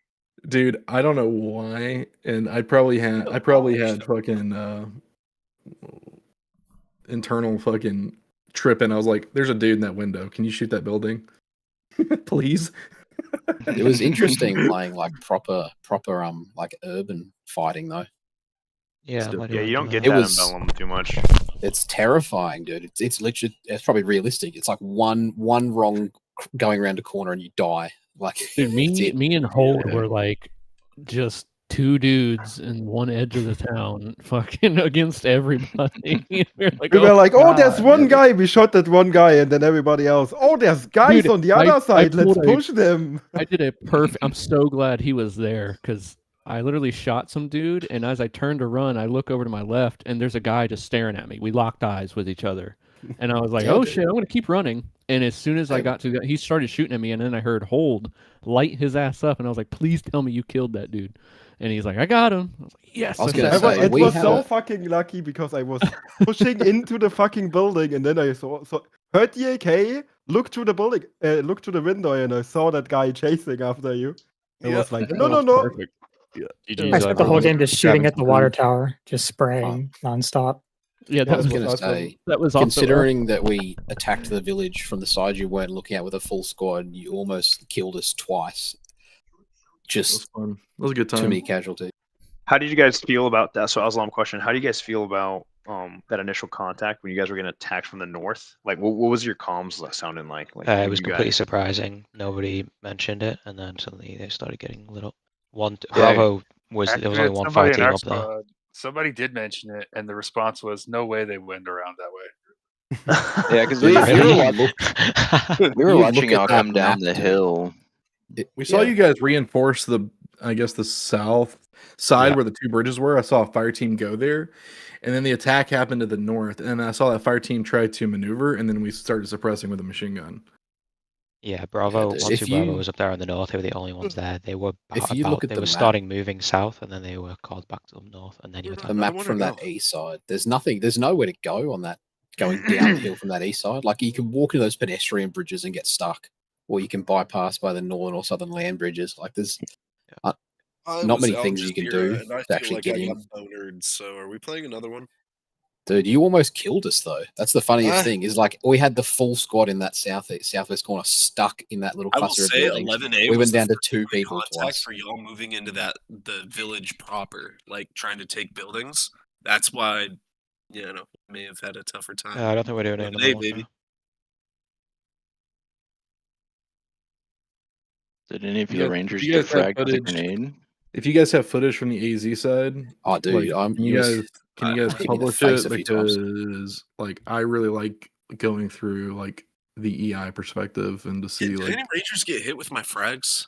S13: Dude, I don't know why, and I probably had fucking internal fucking tripping. I was like, "There's a dude in that window. Can you shoot that building, please?"
S10: It was interesting playing like proper like urban fighting though.
S12: Yeah,
S1: Yeah, you don't get
S10: It
S1: that
S10: was-
S1: in Bellum too much.
S10: It's terrifying, dude. It's literally. It's probably realistic. It's like one wrong going around a corner and you die. Like
S13: Dude,
S10: it's it.
S13: me and Holt were like just two dudes in one edge of the town, fucking against everybody. we
S21: We were like, oh, there's
S13: God,
S21: one
S13: man."
S21: guy. We shot that one guy, and then everybody else. Oh, there's guys
S13: Dude,
S21: on the
S13: I
S21: other side. Let's
S13: pulled a-
S21: push them.
S13: I did a perfect. I'm so glad he was there because I literally shot some dude, and as I turned to run, I look over to my left, and there's a guy just staring at me. We locked eyes with each other, And I was like, oh shit, I'm gonna keep running. And as soon as I got to, he started shooting at me, and then I heard hold, light his ass up, and I was like, please tell me you killed that dude. And he's like, I got him. I was like, yes.
S21: It was so fucking lucky because I was pushing into the fucking building, and then I heard the AK, looked to the building, looked to the window, and I saw that guy chasing after you. I was like, no.
S13: Perfect. Yeah.
S5: I spent the whole game just shooting at the water tower, just spraying nonstop.
S13: Yeah,
S10: I was going to say,
S13: that was
S10: considering that we attacked the village from the side you weren't looking at with a full squad, you almost killed us twice. Just
S2: that was a good time.
S10: Too many casualties.
S1: How did you guys feel about that? So, Aslam, question: how do you guys feel about that initial contact when you guys were getting attacked from the north? Like, what was your comms sounding like?
S12: It was completely surprising. Nobody mentioned it, and then suddenly they started getting lit up. Bravo was there was only one fire team up there.
S15: Somebody did mention it, and the response was, "No way they went around that way."
S3: Yeah, because we were watching y'all come down the hill.
S2: We saw you guys reinforce the south side where the two bridges were. I saw a fire team go there, and then the attack happened to the north, and I saw that fire team try to maneuver, and then we started suppressing with a machine gun.
S12: Yeah, Bravo. Bravo was up there in the north. They were the only ones there. They were starting moving south, and then they were called back to up north, and then you attacked.
S10: The map from that east side. There's nowhere to go on that. Going downhill from that east side, like you can walk into those pedestrian bridges and get stuck, or you can bypass by the northern or southern land bridges. Like there's not many things you can do to actually get in.
S20: So are we playing another one?
S10: Dude, you almost killed us though. That's the funniest thing. Is like we had the full squad in that southwest corner stuck in that little cluster of buildings.
S20: 11A
S10: we
S20: was
S10: went down
S20: the
S10: to 2 people
S20: contact
S10: twice.
S20: for y'all moving into the village proper, like trying to take buildings. That's why, may have had a tougher time.
S12: I don't think we're doing it.
S20: 11A, baby.
S3: Did any of the Rangers get fragged with a grenade?
S2: If you guys have footage from the AZ side,
S10: oh dude,
S2: can you guys publish it? Because I really like going through the EI perspective and to see
S20: Did any Rangers get hit with my frags?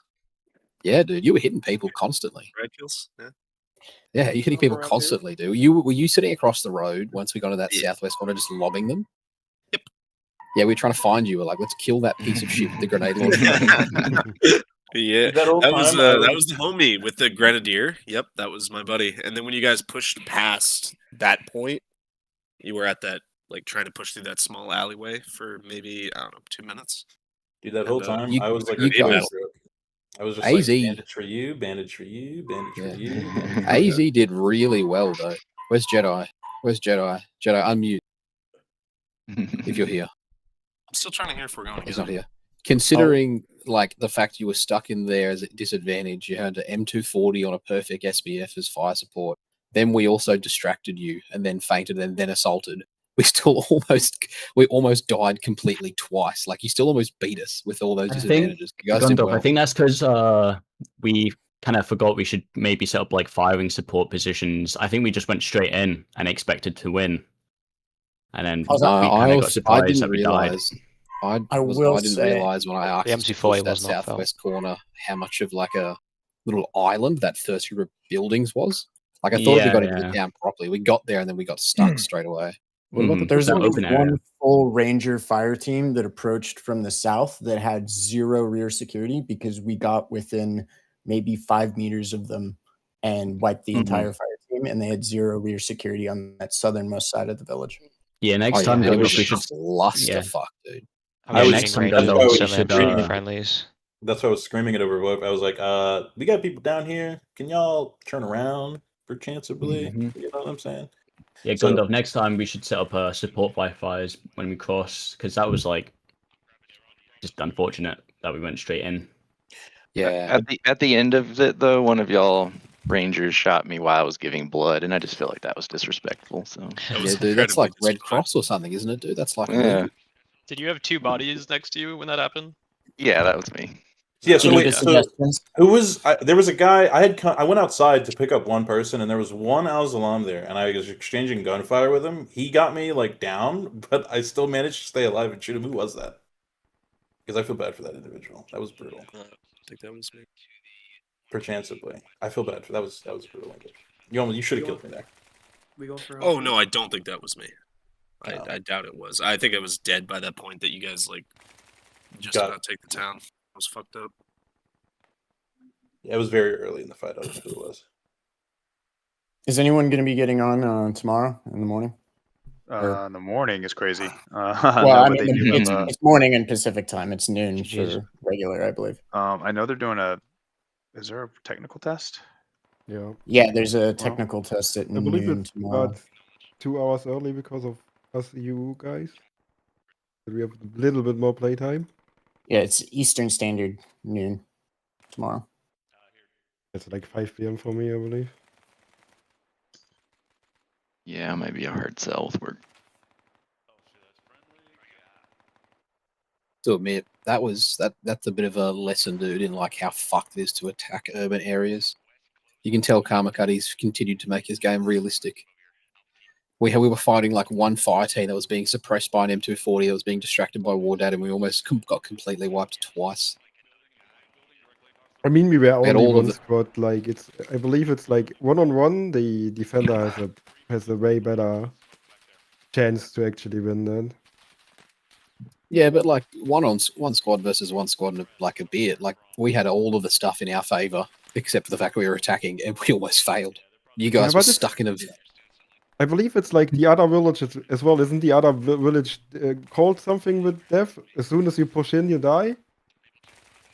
S10: Yeah, dude, you were hitting people constantly.
S20: Frag kills? Yeah.
S10: Yeah, you're hitting people constantly, dude. Were you sitting across the road once we got to that southwest corner, just lobbing them?
S20: Yep.
S10: Yeah, we were trying to find you. We're like, let's kill that piece of shit with the grenade launcher.
S20: Yeah, that was the homie with the grenadier. Yep, that was my buddy. And then when you guys pushed past that point, you were at that trying to push through that small alleyway for maybe 2 minutes.
S18: Dude, that whole time I was like, I was just
S10: AZ,
S18: like, bandage for you, bandage for you, bandage for you.
S10: AZ did really well though. Where's Jedi? Jedi, unmute. If you're here.
S20: I'm still trying to hear if we're going.
S10: He's not here. Considering the fact you were stuck in there as a disadvantage, you had an M240 on a perfect SBF as fire support. Then we also distracted you and then fainted and then assaulted. We almost died completely twice. You still almost beat us with all those disadvantages.
S22: I think that's because we kind of forgot we should maybe set up firing support positions. I think we just went straight in and expected to win, and then we kind of got surprised that we died.
S10: I didn't realize when I asked to push that southwest corner how much of a little island that first group of buildings was. I thought we got it down properly. We got there and then we got stuck straight away.
S25: There's only one full Ranger fire team that approached from the south that had 0 rear security because we got within maybe 5 meters of them and wiped the entire fire team, and they had 0 rear security on that southernmost side of the village.
S22: Yeah, next time
S10: we should clusterfuck, dude.
S22: Next time
S12: friendlies.
S18: That's why I was screaming it over. I was like, we got people down here. Can y'all turn around for chancellorly? You know what I'm saying?
S22: Yeah, Gundov, next time we should set up support Wi-Fi's when we cross, because that was just unfortunate that we went straight in.
S10: Yeah.
S3: At the end of it though, one of y'all Rangers shot me while I was giving blood, and I just feel like that was disrespectful. So
S10: yeah, dude, that's like Red Cross or something, isn't it, dude? That's
S17: Did you have 2 bodies next to you when that happened?
S3: Yeah, that was me.
S18: Yeah, so wait, who was? There was a guy. I went outside to pick up one person, and there was one Al-Zalam there, and I was exchanging gunfire with him. He got me down, but I still managed to stay alive and shoot him. Who was that? Because I feel bad for that individual. That was brutal.
S20: I think that was me.
S18: Perchancedly, I feel bad for that. Was brutal. You should have killed me there.
S20: Oh no, I don't think that was me. I doubt it was. I think it was dead by that point that you guys like just about take the town. It was fucked up.
S18: Yeah, it was very early in the fight. I don't know who it was.
S25: Is anyone going to be getting on tomorrow in the morning?
S1: In the morning is crazy.
S25: Well, I mean, it's morning in Pacific time. It's noon for regular, I believe.
S1: I know they're doing is there a technical test?
S21: Yeah.
S25: Yeah, there's a technical test at
S21: I believe
S25: noon
S21: it's
S25: tomorrow.
S21: about 2 hours early because of us you guys. But we have a little bit more playtime.
S25: Yeah, it's Eastern Standard noon tomorrow.
S21: It's like 5 p.m. for me, I believe.
S3: Yeah, maybe a hard sell with work.
S10: To admit, that's a bit of a lesson, dude, in like how fucked it is to attack urban areas. You can tell Karmakati's continued to make his game realistic. We were fighting like one fire team that was being suppressed by an M240 that was being distracted by war data, and we almost got completely wiped twice.
S21: I mean, we were
S10: We had
S21: only
S10: all of
S21: one squad. Like I believe it's like 1-on-1. The defender has a way better chance to actually win that.
S10: Yeah, but like one squad versus one squad and like a bit. Like we had all of the stuff in our favor, except for the fact we were attacking, and we almost failed. You guys were stuck in a.
S21: I believe it's like the other villages as well. Isn't the other village called something with death? As soon as you push in, you die.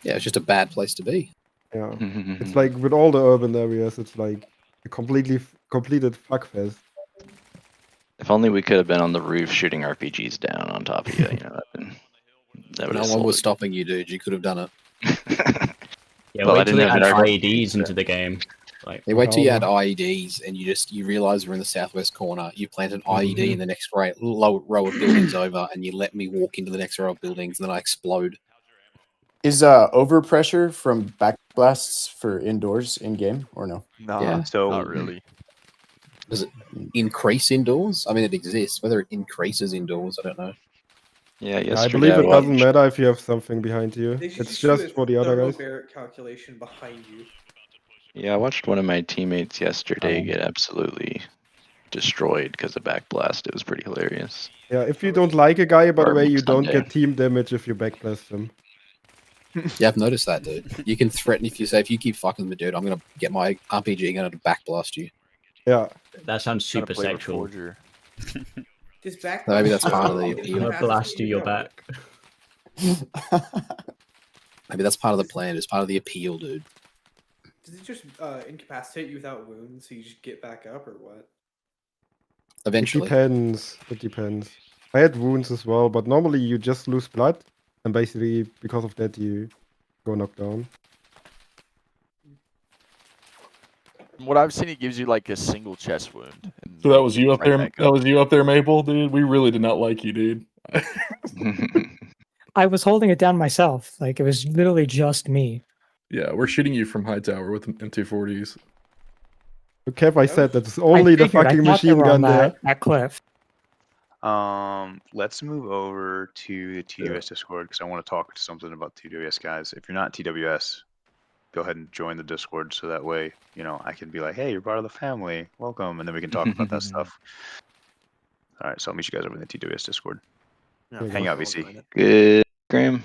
S10: Yeah, it's just a bad place to be.
S21: Yeah, it's like with all the urban areas, it's like a completed fuckfest.
S3: If only we could have been on the roof shooting RPGs down on top of you. You know, that would
S10: No one was stopping you, dude. You could have done it.
S22: Yeah,
S3: Well, I
S22: wait till
S3: didn't
S22: they
S3: have
S22: add
S3: an
S22: IEDs into the game. Like,
S10: They wait till you add IEDs and you realize we're in the southwest corner. You plant an IED in the next row of buildings over, and you let me walk into the next row of buildings, and then I explode.
S25: Is overpressure from backblasts for indoors in game or no?
S1: No,
S10: Yeah.
S1: so
S16: Not really.
S10: Does it increase indoors? I mean, it exists. Whether it increases indoors, I don't know.
S3: Yeah,
S21: I believe it doesn't matter if you have something behind you.
S11: They should
S21: It's
S11: do
S21: just
S11: a
S21: for the other
S11: thorough
S21: guys.
S11: Barrett calculation behind you.
S3: Yeah, I watched one of my teammates yesterday get absolutely destroyed because of backblast. It was pretty hilarious.
S21: Yeah, if you don't like a guy, by the
S3: Or
S21: way, you don't
S3: Sunday.
S21: get team damage if you backblast him.
S10: Yeah, I've noticed that, dude. You can threaten if you keep fucking with me, dude, I'm gonna get my RPG gun to backblast you.
S21: Yeah.
S22: That sounds super
S16: play with
S22: sexual.
S16: Forger.
S11: Just back.
S10: Maybe that's part of the
S22: I'm
S10: appeal.
S22: gonna blast you your back.
S10: Maybe that's part of the plan. It's part of the appeal, dude.
S11: Does it just incapacitate you without wounds, so you just get back up, or what?
S10: Eventually.
S21: It depends. It depends. I had wounds as well, but normally you just lose blood, and basically because of that you go knocked down.
S16: From what I've seen, it gives you like a single chest wound.
S2: So that was you up
S16: right
S2: there.
S16: back
S2: That was you up there, Maple, dude. We really did not like you, dude.
S5: I was holding it down myself. Like it was literally just me.
S2: Yeah, we're shooting you from high tower with M240s.
S21: Kev, I said that's only the
S5: figured, I
S21: fucking
S5: thought they
S21: machine
S5: were
S21: gun
S5: on
S21: there.
S5: that cliff.
S1: let's move over to the TWS Discord because I want to talk something about TWS guys. If you're not TWS, go ahead and join the Discord so that way, I can be like, hey, you're part of the family. Welcome. And then we can talk about that stuff. All right, so I'll meet you guys over in the TWS Discord.
S21: Yeah,
S1: Hang out, VC.
S3: Good, Graham.